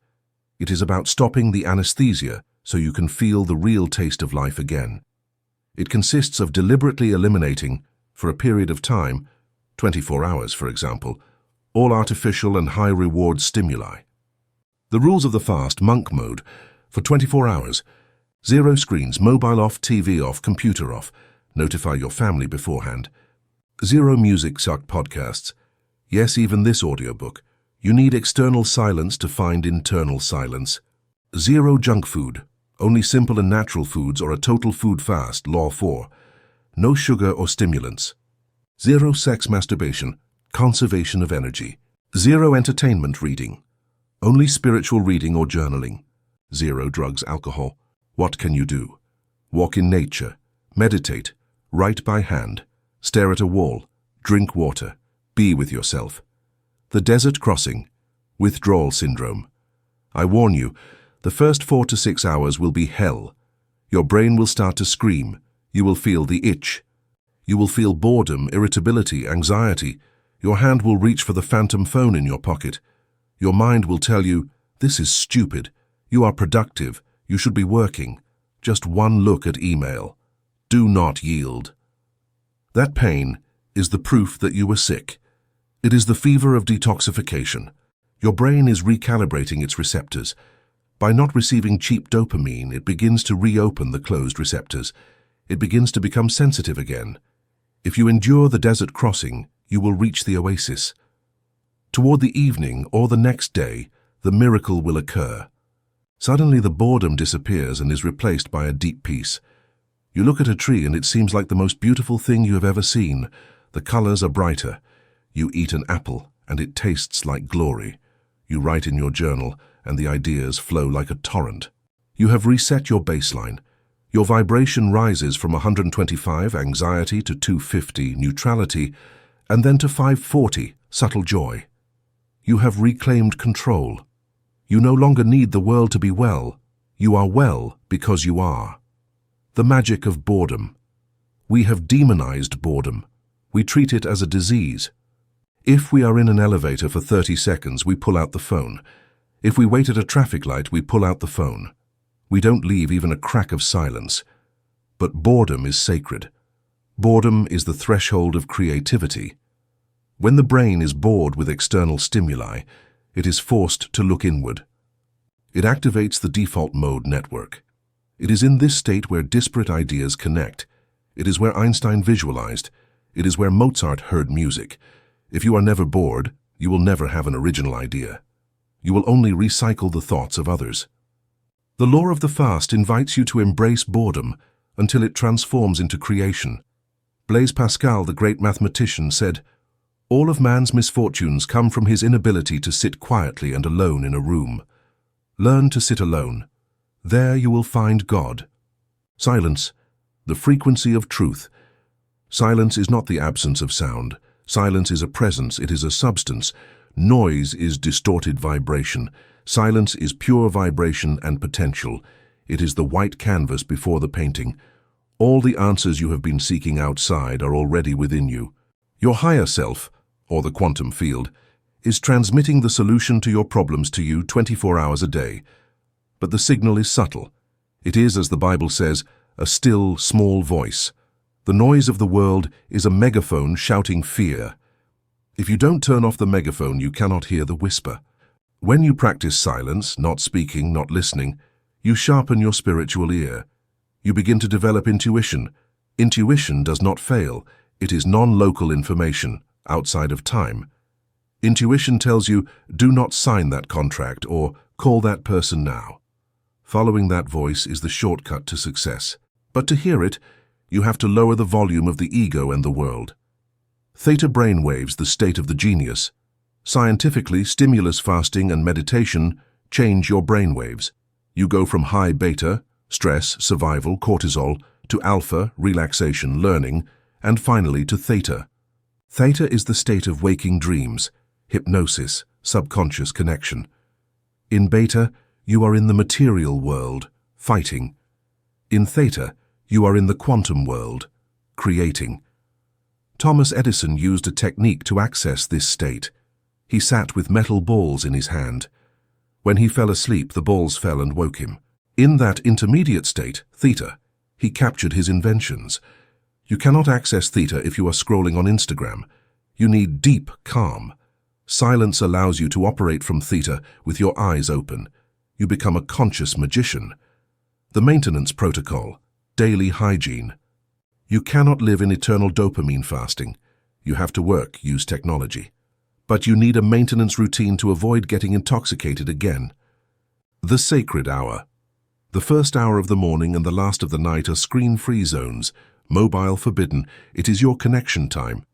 It is about stopping the anesthesia so you can feel the real taste of life again. It consists of deliberately eliminating, for a period of time, 24 hours for example, all artificial and high-reward stimuli. The rules of the fast, monk mode, for 24 hours. 0 screens, mobile off, TV off, computer off. Notify your family beforehand. 0 music, suck podcasts. Yes, even this audiobook. You need external silence to find internal silence. 0 junk food. Only simple and natural foods or a total food fast, law 4. No sugar or stimulants. 0 sex, masturbation, conservation of energy. 0 entertainment, reading. Only spiritual reading or journaling. 0 drugs, alcohol. What can you do? Walk in nature, meditate, write by hand, stare at a wall, drink water, be with yourself. The desert crossing, withdrawal syndrome. I warn you, the first 4 to 6 hours will be hell. Your brain will start to scream. You will feel the itch. You will feel boredom, irritability, anxiety. Your hand will reach for the phantom phone in your pocket. Your mind will tell you, this is stupid. You are productive. You should be working. Just one look at email. Do not yield. That pain is the proof that you were sick. It is the fever of detoxification. Your brain is recalibrating its receptors. By not receiving cheap dopamine, it begins to reopen the closed receptors. It begins to become sensitive again. If you endure the desert crossing, you will reach the oasis. Toward the evening or the next day, the miracle will occur. Suddenly the boredom disappears and is replaced by a deep peace. You look at a tree and it seems like the most beautiful thing you have ever seen. The colors are brighter. You eat an apple and it tastes like glory. You write in your journal and the ideas flow like a torrent. You have reset your baseline. Your vibration rises from 125, anxiety, to 250, neutrality, and then to 540, subtle joy. You have reclaimed control. You no longer need the world to be well. You are well because you are. The magic of boredom. We have demonized boredom. We treat it as a disease. If we are in an elevator for 30 seconds, we pull out the phone. If we wait at a traffic light, we pull out the phone. We don't leave even a crack of silence. But boredom is sacred. Boredom is the threshold of creativity. When the brain is bored with external stimuli, it is forced to look inward. It activates the default mode network. It is in this state where disparate ideas connect. It is where Einstein visualized. It is where Mozart heard music. If you are never bored, you will never have an original idea. You will only recycle the thoughts of others. The law of the fast invites you to embrace boredom until it transforms into creation. Blaise Pascal, the great mathematician, said, "All of man's misfortunes come from his inability to sit quietly and alone in a room. Learn to sit alone. There you will find God." Silence, the frequency of truth. Silence is not the absence of sound. Silence is a presence, it is a substance. Noise is distorted vibration. Silence is pure vibration and potential. It is the white canvas before the painting. All the answers you have been seeking outside are already within you. Your higher self, or the quantum field, is transmitting the solution to your problems to you 24 hours a day. But the signal is subtle. It is, as the Bible says, a still, small voice. The noise of the world is a megaphone shouting fear. If you don't turn off the megaphone, you cannot hear the whisper. When you practice silence, not speaking, not listening, you sharpen your spiritual ear. You begin to develop intuition. Intuition does not fail. It is non-local information, outside of time. Intuition tells you, do not sign that contract or call that person now. Following that voice is the shortcut to success. But to hear it, you have to lower the volume of the ego and the world. Theta brainwaves, the state of the genius. Scientifically, stimulus fasting and meditation change your brainwaves. You go from high beta, stress, survival, cortisol, to alpha, relaxation, learning, and finally to theta. Theta is the state of waking dreams, hypnosis, subconscious connection. In beta, you are in the material world, fighting. In theta, you are in the quantum world, creating. Thomas Edison used a technique to access this state. He sat with metal balls in his hand. When he fell asleep, the balls fell and woke him. In that intermediate state, theta, he captured his inventions. You cannot access theta if you are scrolling on Instagram. You need deep calm. Silence allows you to operate from theta with your eyes open. You become a conscious magician. The maintenance protocol. Daily hygiene. You cannot live in eternal dopamine fasting. You have to work, use technology. But you need a maintenance routine to avoid getting intoxicated again. The sacred hour. The first hour of the morning and the last of the night are screen-free zones, mobile forbidden. It is your connection time.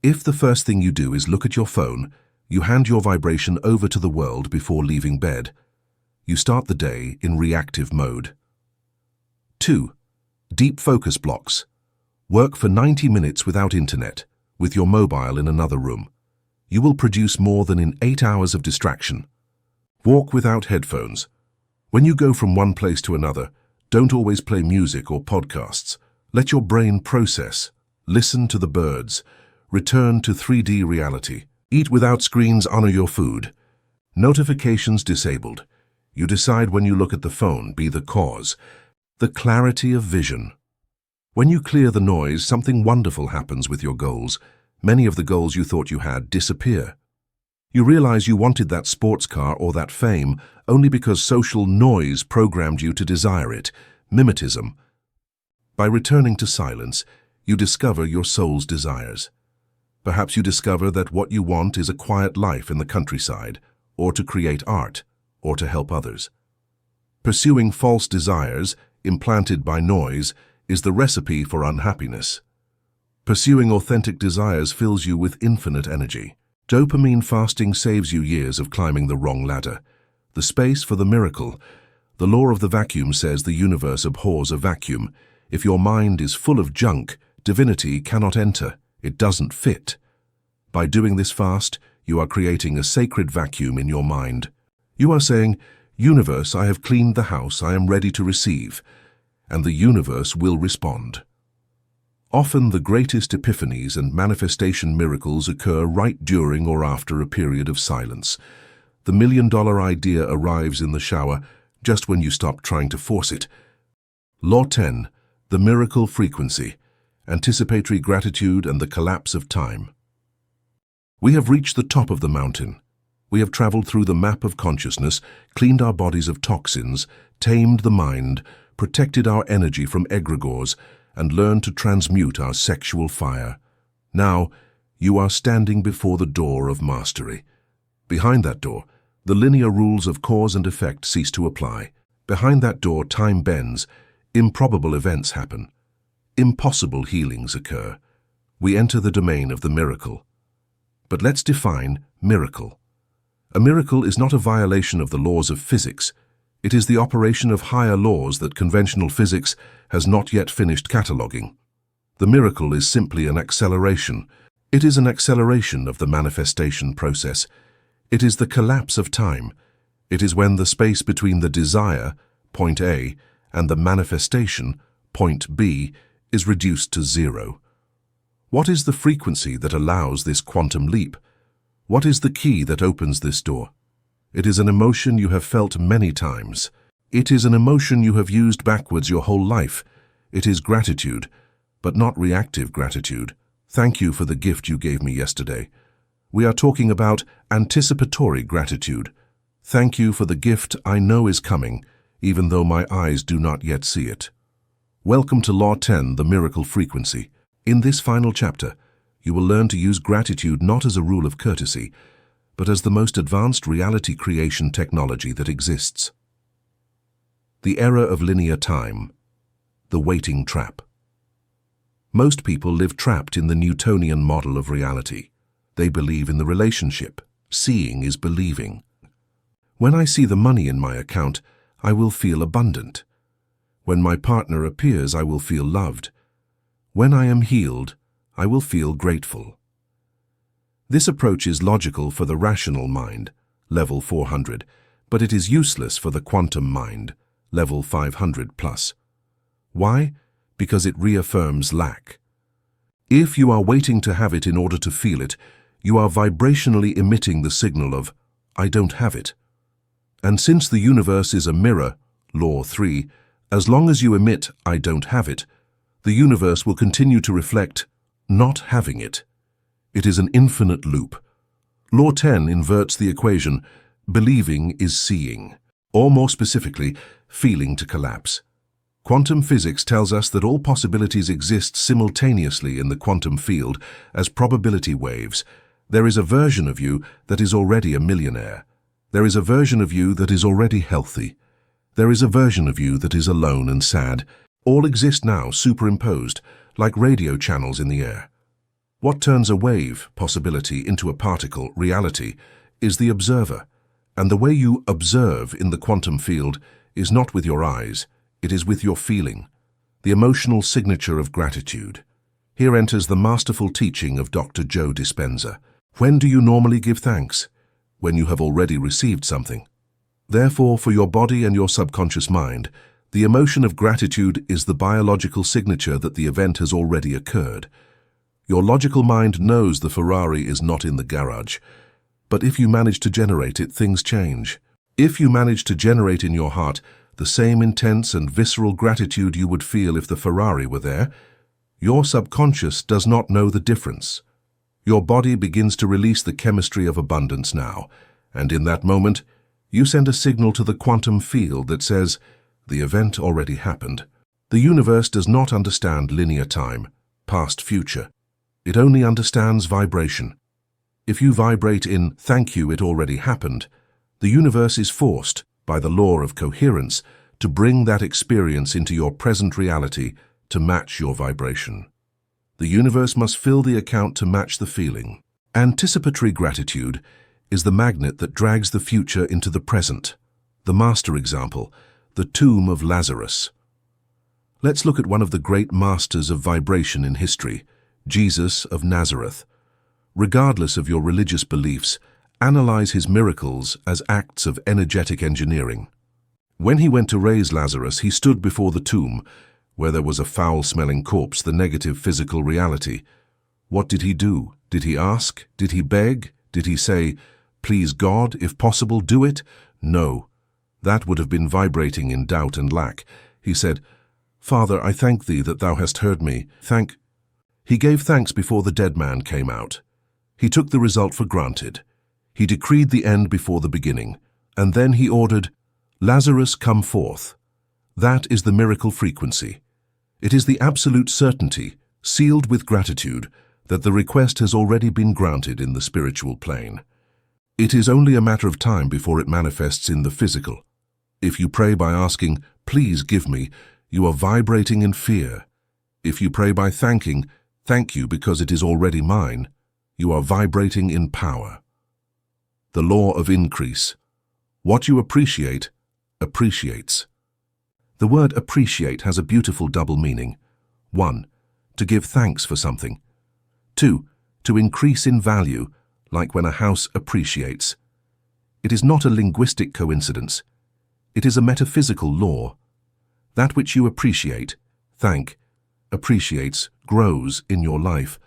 If the first thing you do is look at your phone, you hand your vibration over to the world before leaving bed. You start the day in reactive mode. 2. Deep focus blocks. Work for 90 minutes without internet, with your mobile in another room. You will produce more than in 8 hours of distraction. Walk without headphones. When you go from one place to another, don't always play music or podcasts. Let your brain process. Listen to the birds. Return to 3D reality. Eat without screens, honor your food. Notifications disabled. You decide when you look at the phone, be the cause. The clarity of vision. When you clear the noise, something wonderful happens with your goals. Many of the goals you thought you had disappear. You realize you wanted that sports car or that fame only because social noise programmed you to desire it. Mimetism. By returning to silence, you discover your soul's desires. Perhaps you discover that what you want is a quiet life in the countryside, or to create art, or to help others. Pursuing false desires, implanted by noise, is the recipe for unhappiness. Pursuing authentic desires fills you with infinite energy. Dopamine fasting saves you years of climbing the wrong ladder. The space for the miracle. The law of the vacuum says the universe abhors a vacuum. If your mind is full of junk, divinity cannot enter. It doesn't fit. By doing this fast, you are creating a sacred vacuum in your mind. You are saying, "Universe, I have cleaned the house, I am ready to receive." And the universe will respond. Often the greatest epiphanies and manifestation miracles occur right during or after a period of silence. The million-dollar idea arrives in the shower just when you stop trying to force it. Law 10. The miracle frequency, anticipatory gratitude and the collapse of time. We have reached the top of the mountain. We have traveled through the map of consciousness, cleaned our bodies of toxins, tamed the mind, protected our energy from egregores, and learned to transmute our sexual fire. Now, you are standing before the door of mastery. Behind that door, the linear rules of cause and effect cease to apply. Behind that door, time bends, improbable events happen, impossible healings occur. We enter the domain of the miracle. But let's define miracle. A miracle is not a violation of the laws of physics. It is the operation of higher laws that conventional physics has not yet finished cataloging. The miracle is simply an acceleration. It is an acceleration of the manifestation process. It is the collapse of time. It is when the space between the desire, point A, and the manifestation, point B, is reduced to zero. What is the frequency that allows this quantum leap? What is the key that opens this door? It is an emotion you have felt many times. It is an emotion you have used backwards your whole life. It is gratitude, but not reactive gratitude. Thank you for the gift you gave me yesterday. We are talking about anticipatory gratitude. Thank you for the gift I know is coming, even though my eyes do not yet see it. Welcome to Law 10, the miracle frequency. In this final chapter, you will learn to use gratitude not as a rule of courtesy, but as the most advanced reality creation technology that exists. The error of linear time, the waiting trap. Most people live trapped in the Newtonian model of reality. They believe in the relationship. Seeing is believing. When I see the money in my account, I will feel abundant. When my partner appears, I will feel loved. When I am healed, I will feel grateful. This approach is logical for the rational mind, level 400, but it is useless for the quantum mind, level 500 plus. Why? Because it reaffirms lack. If you are waiting to have it in order to feel it, you are vibrationally emitting the signal of, I don't have it. And since the universe is a mirror, law 3, as long as you emit, I don't have it, the universe will continue to reflect, not having it. It is an infinite loop. Law 10 inverts the equation, believing is seeing, or more specifically, feeling to collapse. Quantum physics tells us that all possibilities exist simultaneously in the quantum field as probability waves. There is a version of you that is already a millionaire. There is a version of you that is already healthy. There is a version of you that is alone and sad. All exist now superimposed, like radio channels in the air. What turns a wave, possibility, into a particle, reality, is the observer. And the way you observe in the quantum field is not with your eyes, it is with your feeling, the emotional signature of gratitude. Here enters the masterful teaching of Dr. Joe Dispenza. When do you normally give thanks? When you have already received something. Therefore, for your body and your subconscious mind, the emotion of gratitude is the biological signature that the event has already occurred. Your logical mind knows the Ferrari is not in the garage, but if you manage to generate it, things change. If you manage to generate in your heart the same intense and visceral gratitude you would feel if the Ferrari were there, your subconscious does not know the difference. Your body begins to release the chemistry of abundance now, and in that moment, you send a signal to the quantum field that says, the event already happened. The universe does not understand linear time, past, future. It only understands vibration. If you vibrate in, thank you, it already happened, the universe is forced, by the law of coherence, to bring that experience into your present reality to match your vibration. The universe must fill the account to match the feeling. Anticipatory gratitude is the magnet that drags the future into the present. The master example, the tomb of Lazarus. Let's look at one of the great masters of vibration in history, Jesus of Nazareth. Regardless of your religious beliefs, analyze his miracles as acts of energetic engineering. When he went to raise Lazarus, he stood before the tomb, Where there was a foul-smelling corpse, the negative physical reality. What did he do? Did he ask? Did he beg? Did he say, "Please God, if possible, do it"? No. That would have been vibrating in doubt and lack. He said, "Father, I thank thee that thou hast heard me. He gave thanks before the dead man came out. He took the result for granted. He decreed the end before the beginning. And then he ordered, "Lazarus, come forth." That is the miracle frequency. It is the absolute certainty, sealed with gratitude, that the request has already been granted in the spiritual plane. It is only a matter of time before it manifests in the physical. If you pray by asking, "Please give me," you are vibrating in fear. If you pray by thanking, "Thank you because it is already mine," you are vibrating in power. The law of increase. What you appreciate, appreciates. The word appreciate has a beautiful double meaning. 1. To give thanks for something. 2. To increase in value, like when a house appreciates. It is not a linguistic coincidence. It is a metaphysical law. That which you appreciate, appreciates, grows in your life.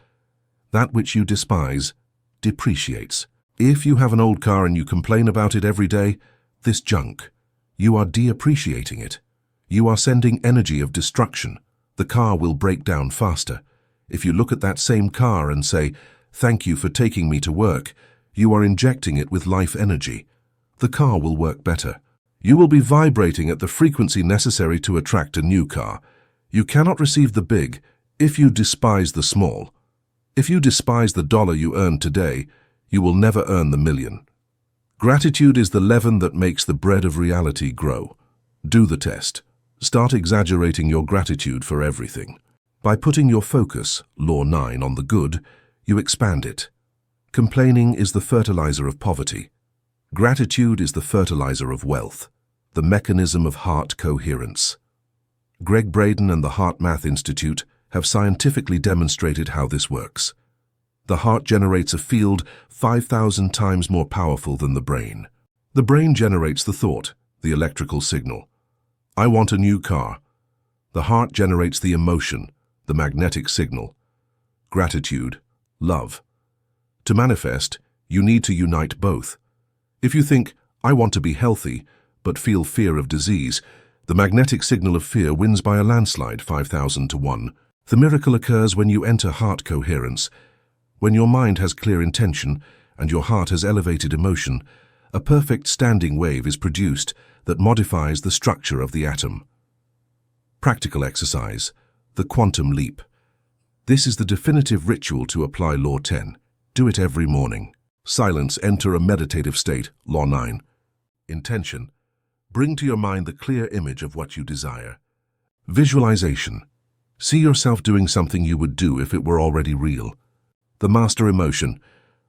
That which you despise, depreciates. If you have an old car and you complain about it every day, this junk, you are de-appreciating it. You are sending energy of destruction. The car will break down faster. If you look at that same car and say, "Thank you for taking me to work," you are injecting it with life energy. The car will work better. You will be vibrating at the frequency necessary to attract a new car. You cannot receive the big if you despise the small. If you despise the dollar you earned today, you will never earn the million. Gratitude is the leaven that makes the bread of reality grow. Do the test. Start exaggerating your gratitude for everything. By putting your focus, Law 9, on the good, you expand it. Complaining is the fertilizer of poverty. Gratitude is the fertilizer of wealth, the mechanism of heart coherence. Greg Braden and the Heart Math Institute have scientifically demonstrated how this works. The heart generates a field 5,000 times more powerful than the brain. The brain generates the thought, the electrical signal. I want a new car. The heart generates the emotion, the magnetic signal. Gratitude, love. To manifest, you need to unite both. If you think, "I want to be healthy," but feel fear of disease, the magnetic signal of fear wins by a landslide, 5,000 to 1. The miracle occurs when you enter heart coherence. When your mind has clear intention and your heart has elevated emotion, a perfect standing wave is produced that modifies the structure of the atom. Practical exercise, the quantum leap. This is the definitive ritual to apply Law 10. Do it every morning. Silence, enter a meditative state, Law 9. Intention. Bring to your mind the clear image of what you desire. Visualization. See yourself doing something you would do if it were already real. The master emotion.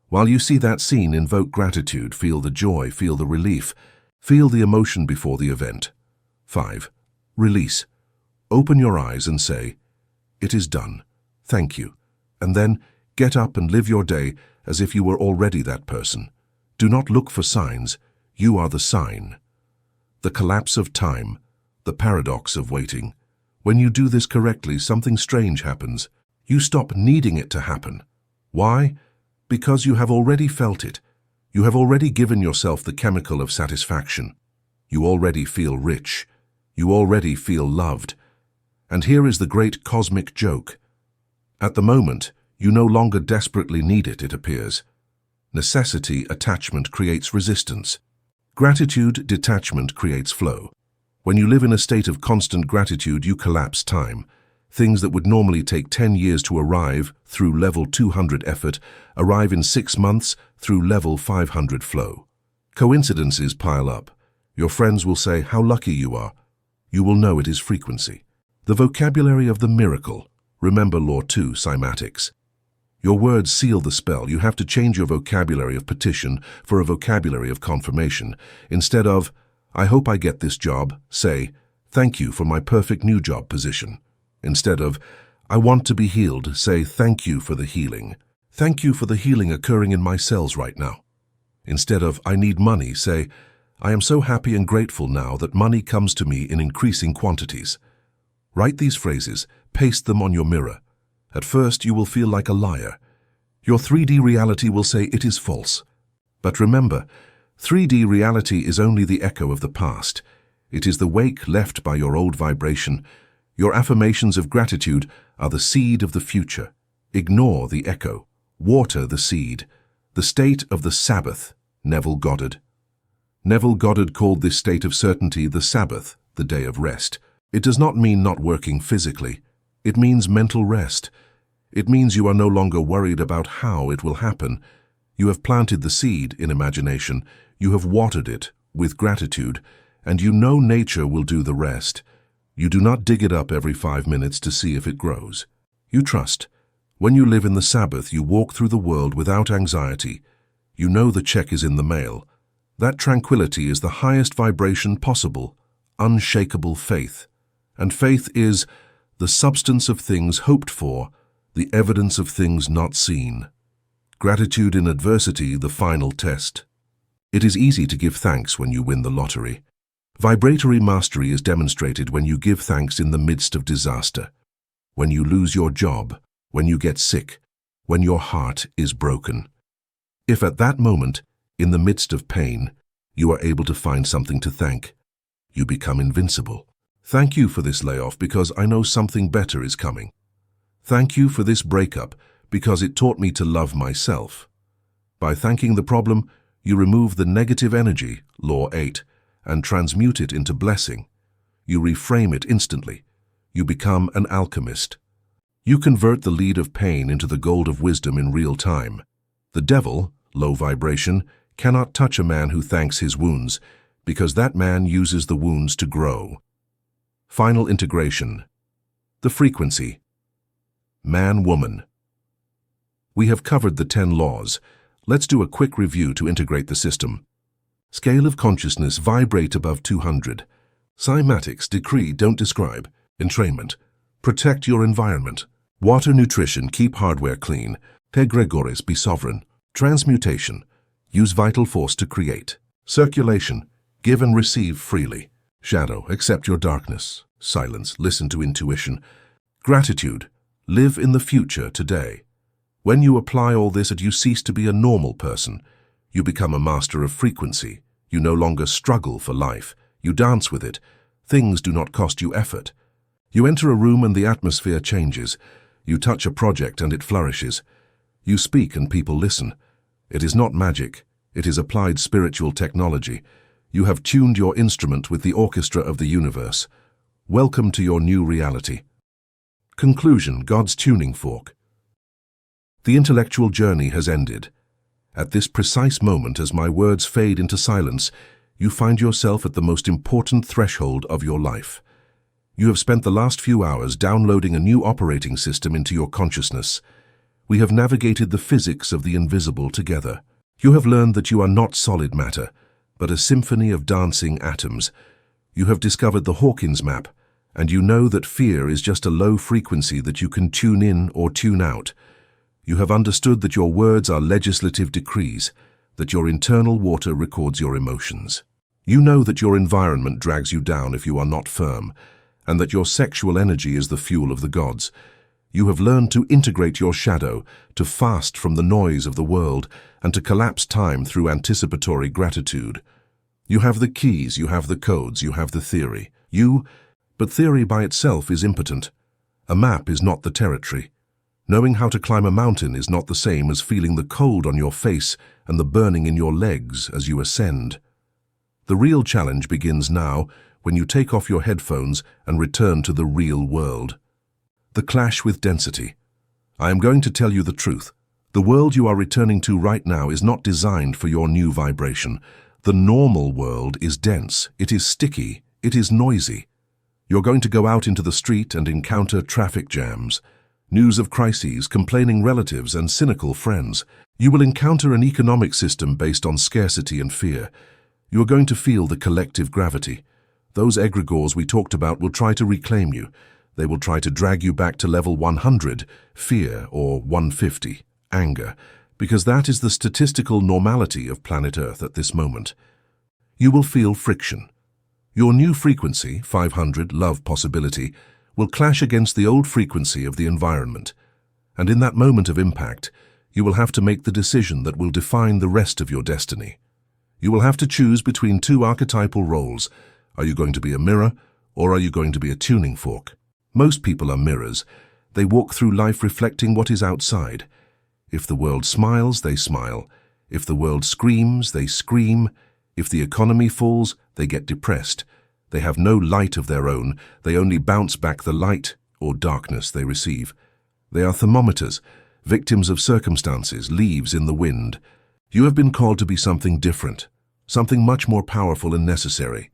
While you see that scene, invoke gratitude, feel the joy, feel the relief, feel the emotion before the event. 5. Release. Open your eyes and say, "It is done. Thank you." And then get up and live your day as if you were already that person. Do not look for signs. You are the sign. The collapse of time, the paradox of waiting. When you do this correctly, something strange happens. You stop needing it to happen. Why? Because you have already felt it. You have already given yourself the chemical of satisfaction. You already feel rich. You already feel loved. And here is the great cosmic joke. At the moment, you no longer desperately need it, it appears. Necessity, attachment creates resistance. Gratitude, detachment creates flow. When you live in a state of constant gratitude, you collapse time. Things that would normally take 10 years to arrive through level 200 effort arrive in 6 months through level 500 flow. Coincidences pile up. Your friends will say how lucky you are. You will know it is frequency. The vocabulary of the miracle. Remember Law 2, Cymatics. Your words seal the spell. You have to change your vocabulary of petition for a vocabulary of confirmation. Instead of, "I hope I get this job," say, "Thank you for my perfect new job position." Instead of, "I want to be healed," say, "Thank you for the healing. Thank you for the healing occurring in my cells right now." Instead of, "I need money," say, "I am so happy and grateful now that money comes to me in increasing quantities." Write these phrases, paste them on your mirror. At first, you will feel like a liar. Your 3D reality will say it is false. But remember, 3D reality is only the echo of the past. It is the wake left by your old vibration. Your affirmations of gratitude are the seed of the future. Ignore the echo. Water the seed. The state of the Sabbath, Neville Goddard. Neville Goddard called this state of certainty the Sabbath, the day of rest. It does not mean not working physically. It means mental rest. It means you are no longer worried about how it will happen. You have planted the seed in imagination. You have watered it with gratitude, and you know nature will do the rest. You do not dig it up every 5 minutes to see if it grows. You trust. When you live in the Sabbath, you walk through the world without anxiety. You know the check is in the mail. That tranquility is the highest vibration possible, unshakable faith. And faith is the substance of things hoped for, the evidence of things not seen. Gratitude in adversity, the final test. It is easy to give thanks when you win the lottery. Vibratory mastery is demonstrated when you give thanks in the midst of disaster, when you lose your job, when you get sick, when your heart is broken. If at that moment, in the midst of pain, you are able to find something to thank, you become invincible. Thank you for this layoff because I know something better is coming. Thank you for this breakup because it taught me to love myself. By thanking the problem, you remove the negative energy, Law 8, and transmute it into blessing. You reframe it instantly. You become an alchemist. You convert the lead of pain into the gold of wisdom in real time. The devil, low vibration, cannot touch a man who thanks his wounds, because that man uses the wounds to grow. Final integration. The frequency. Man-woman. We have covered the 10 laws. Let's do a quick review to integrate the system. Scale of consciousness, vibrate above 200. Cymatics, decree, don't describe. Entrainment. Protect your environment. Water nutrition, keep hardware clean. Egregores, be sovereign. Transmutation. Use vital force to create. Circulation. Give and receive freely. Shadow, accept your darkness. Silence, listen to intuition. Gratitude, live in the future today. When you apply all this, you cease to be a normal person. You become a master of frequency. You no longer struggle for life. You dance with it. Things do not cost you effort. You enter a room and the atmosphere changes. You touch a project and it flourishes. You speak and people listen. It is not magic. It is applied spiritual technology. You have tuned your instrument with the orchestra of the universe. Welcome to your new reality. Conclusion, God's tuning fork. The intellectual journey has ended. At this precise moment, as my words fade into silence, you find yourself at the most important threshold of your life. You have spent the last few hours downloading a new operating system into your consciousness. We have navigated the physics of the invisible together. You have learned that you are not solid matter, but a symphony of dancing atoms. You have discovered the Hawkins map, and you know that fear is just a low frequency that you can tune in or tune out. You have understood that your words are legislative decrees, that your internal water records your emotions. You know that your environment drags you down if you are not firm, and that your sexual energy is the fuel of the gods. You have learned to integrate your shadow, to fast from the noise of the world, and to collapse time through anticipatory gratitude. You have the keys, you have the codes, you have the theory. But theory by itself is impotent. A map is not the territory. Knowing how to climb a mountain is not the same as feeling the cold on your face and the burning in your legs as you ascend. The real challenge begins now when you take off your headphones and return to the real world. The clash with density. I am going to tell you the truth. The world you are returning to right now is not designed for your new vibration. The normal world is dense, it is sticky, it is noisy. You're going to go out into the street and encounter traffic jams, news of crises, complaining relatives, and cynical friends. You will encounter an economic system based on scarcity and fear. You are going to feel the collective gravity. Those egregores we talked about will try to reclaim you. They will try to drag you back to level 100, fear, or 150, anger, because that is the statistical normality of planet Earth at this moment. You will feel friction. Your new frequency, 500, love possibility, will clash against the old frequency of the environment. And in that moment of impact, you will have to make the decision that will define the rest of your destiny. You will have to choose between two archetypal roles. Are you going to be a mirror, or are you going to be a tuning fork? Most people are mirrors. They walk through life reflecting what is outside. If the world smiles, they smile. If the world screams, they scream. If the economy falls, they get depressed. They have no light of their own. They only bounce back the light or darkness they receive. They are thermometers, victims of circumstances, leaves in the wind. You have been called to be something different, something much more powerful and necessary.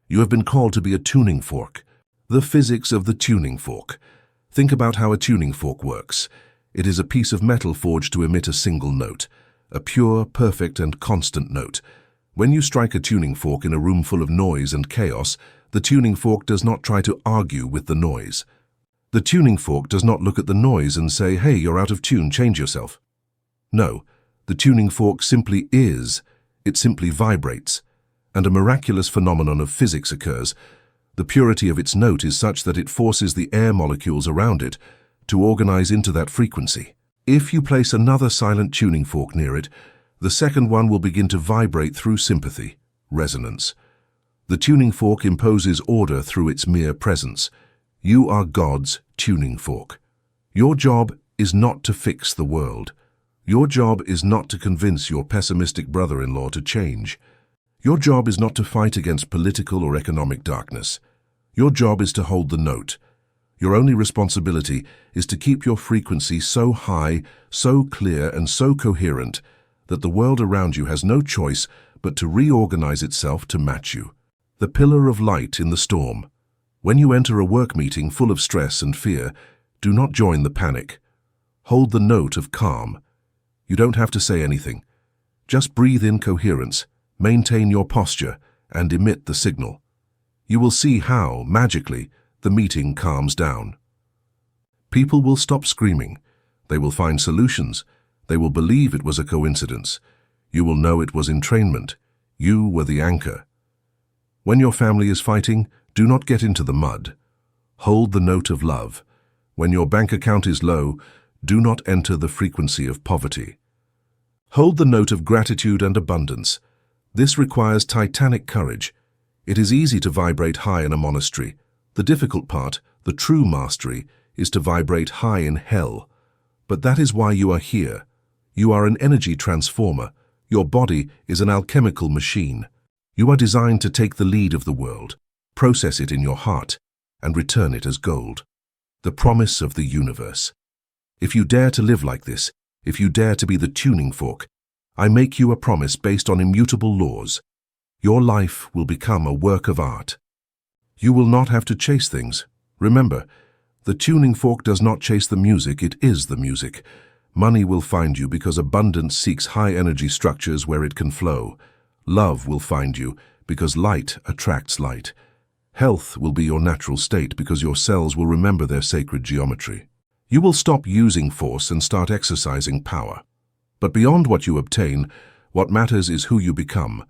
You have been called to be a tuning fork. The physics of the tuning fork. Think about how a tuning fork works. It is a piece of metal forged to emit a single note, a pure, perfect, and constant note. When you strike a tuning fork in a room full of noise and chaos, the tuning fork does not try to argue with the noise. The tuning fork does not look at the noise and say, "Hey, you're out of tune, change yourself." No, the tuning fork simply is. It simply vibrates. And a miraculous phenomenon of physics occurs. The purity of its note is such that it forces the air molecules around it to organize into that frequency. If you place another silent tuning fork near it, the second one will begin to vibrate through sympathy, resonance. The tuning fork imposes order through its mere presence. You are God's tuning fork. Your job is not to fix the world. Your job is not to convince your pessimistic brother-in-law to change. Your job is not to fight against political or economic darkness. Your job is to hold the note. Your only responsibility is to keep your frequency so high, so clear, and so coherent that the world around you has no choice but to reorganize itself to match you. The pillar of light in the storm. When you enter a work meeting full of stress and fear, do not join the panic. Hold the note of calm. You don't have to say anything. Just breathe in coherence, maintain your posture, and emit the signal. You will see how, magically, the meeting calms down. People will stop screaming. They will find solutions. They will believe it was a coincidence. You will know it was entrainment. You were the anchor. When your family is fighting, do not get into the mud. Hold the note of love. When your bank account is low, do not enter the frequency of poverty. Hold the note of gratitude and abundance. This requires titanic courage. It is easy to vibrate high in a monastery. The difficult part, the true mastery, is to vibrate high in hell. But that is why you are here. You are an energy transformer. Your body is an alchemical machine. You are designed to take the lead of the world, process it in your heart, and return it as gold. The promise of the universe. If you dare to live like this, if you dare to be the tuning fork, I make you a promise based on immutable laws. Your life will become a work of art. You will not have to chase things. Remember, the tuning fork does not chase the music, it is the music. Money will find you because abundance seeks high-energy structures where it can flow. Love will find you because light attracts light. Health will be your natural state because your cells will remember their sacred geometry. You will stop using force and start exercising power. But beyond what you obtain, what matters is who you become.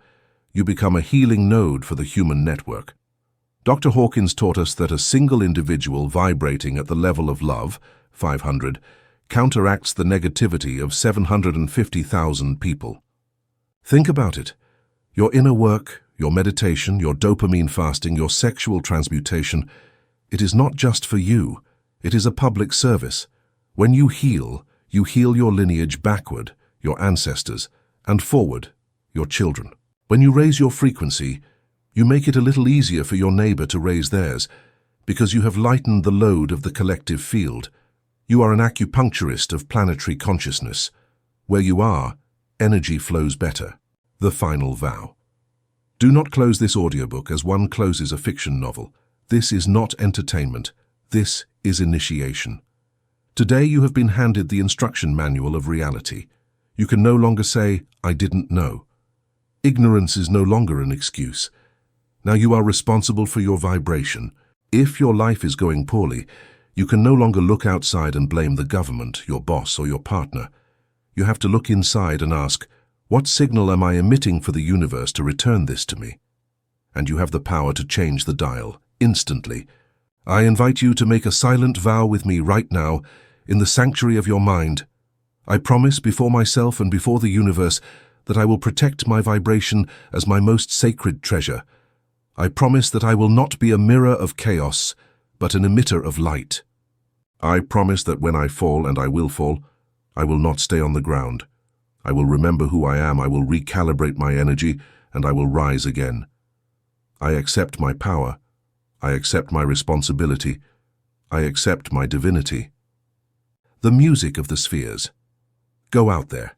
You become a healing node for the human network. Dr. Hawkins taught us that a single individual vibrating at the level of love, 500, counteracts the negativity of 750,000 people. Think about it. Your inner work, your meditation, your dopamine fasting, your sexual transmutation, it is not just for you. It is a public service. When you heal your lineage backward, your ancestors, and forward, your children. When you raise your frequency, you make it a little easier for your neighbor to raise theirs, because you have lightened the load of the collective field. You are an acupuncturist of planetary consciousness. Where you are, energy flows better. The final vow. Do not close this audiobook as one closes a fiction novel. This is not entertainment. This is initiation. Today you have been handed the instruction manual of reality. You can no longer say, "I didn't know." Ignorance is no longer an excuse. Now you are responsible for your vibration. If your life is going poorly, you can no longer look outside and blame the government, your boss, or your partner. You have to look inside and ask, what signal am I emitting for the universe to return this to me? And you have the power to change the dial, instantly. I invite you to make a silent vow with me right now, in the sanctuary of your mind. I promise before myself and before the universe that I will protect my vibration as my most sacred treasure. I promise that I will not be a mirror of chaos, but an emitter of light. I promise that when I fall, and I will not stay on the ground. I will remember who I am, I will recalibrate my energy, and I will rise again. I accept my power. I accept my responsibility. I accept my divinity. The music of the spheres. Go out there.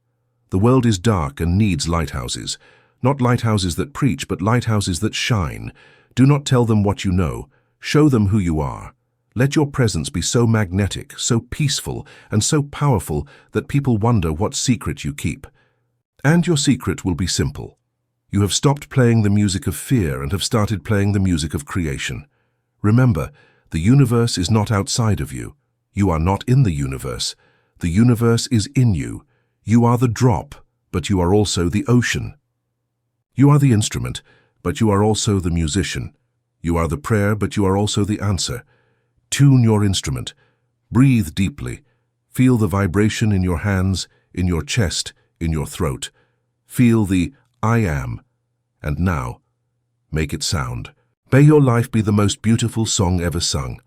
The world is dark and needs lighthouses. Not lighthouses that preach, but lighthouses that shine. Do not tell them what you know. Show them who you are. Let your presence be so magnetic, so peaceful, and so powerful that people wonder what secret you keep. And your secret will be simple. You have stopped playing the music of fear and have started playing the music of creation. Remember, the universe is not outside of you. You are not in the universe. The universe is in you. You are the drop, but you are also the ocean. You are the instrument, but you are also the musician. You are the prayer, but you are also the answer. Tune your instrument. Breathe deeply. Feel the vibration in your hands, in your chest, in your throat. Feel the I am. And now, make it sound. May your life be the most beautiful song ever sung.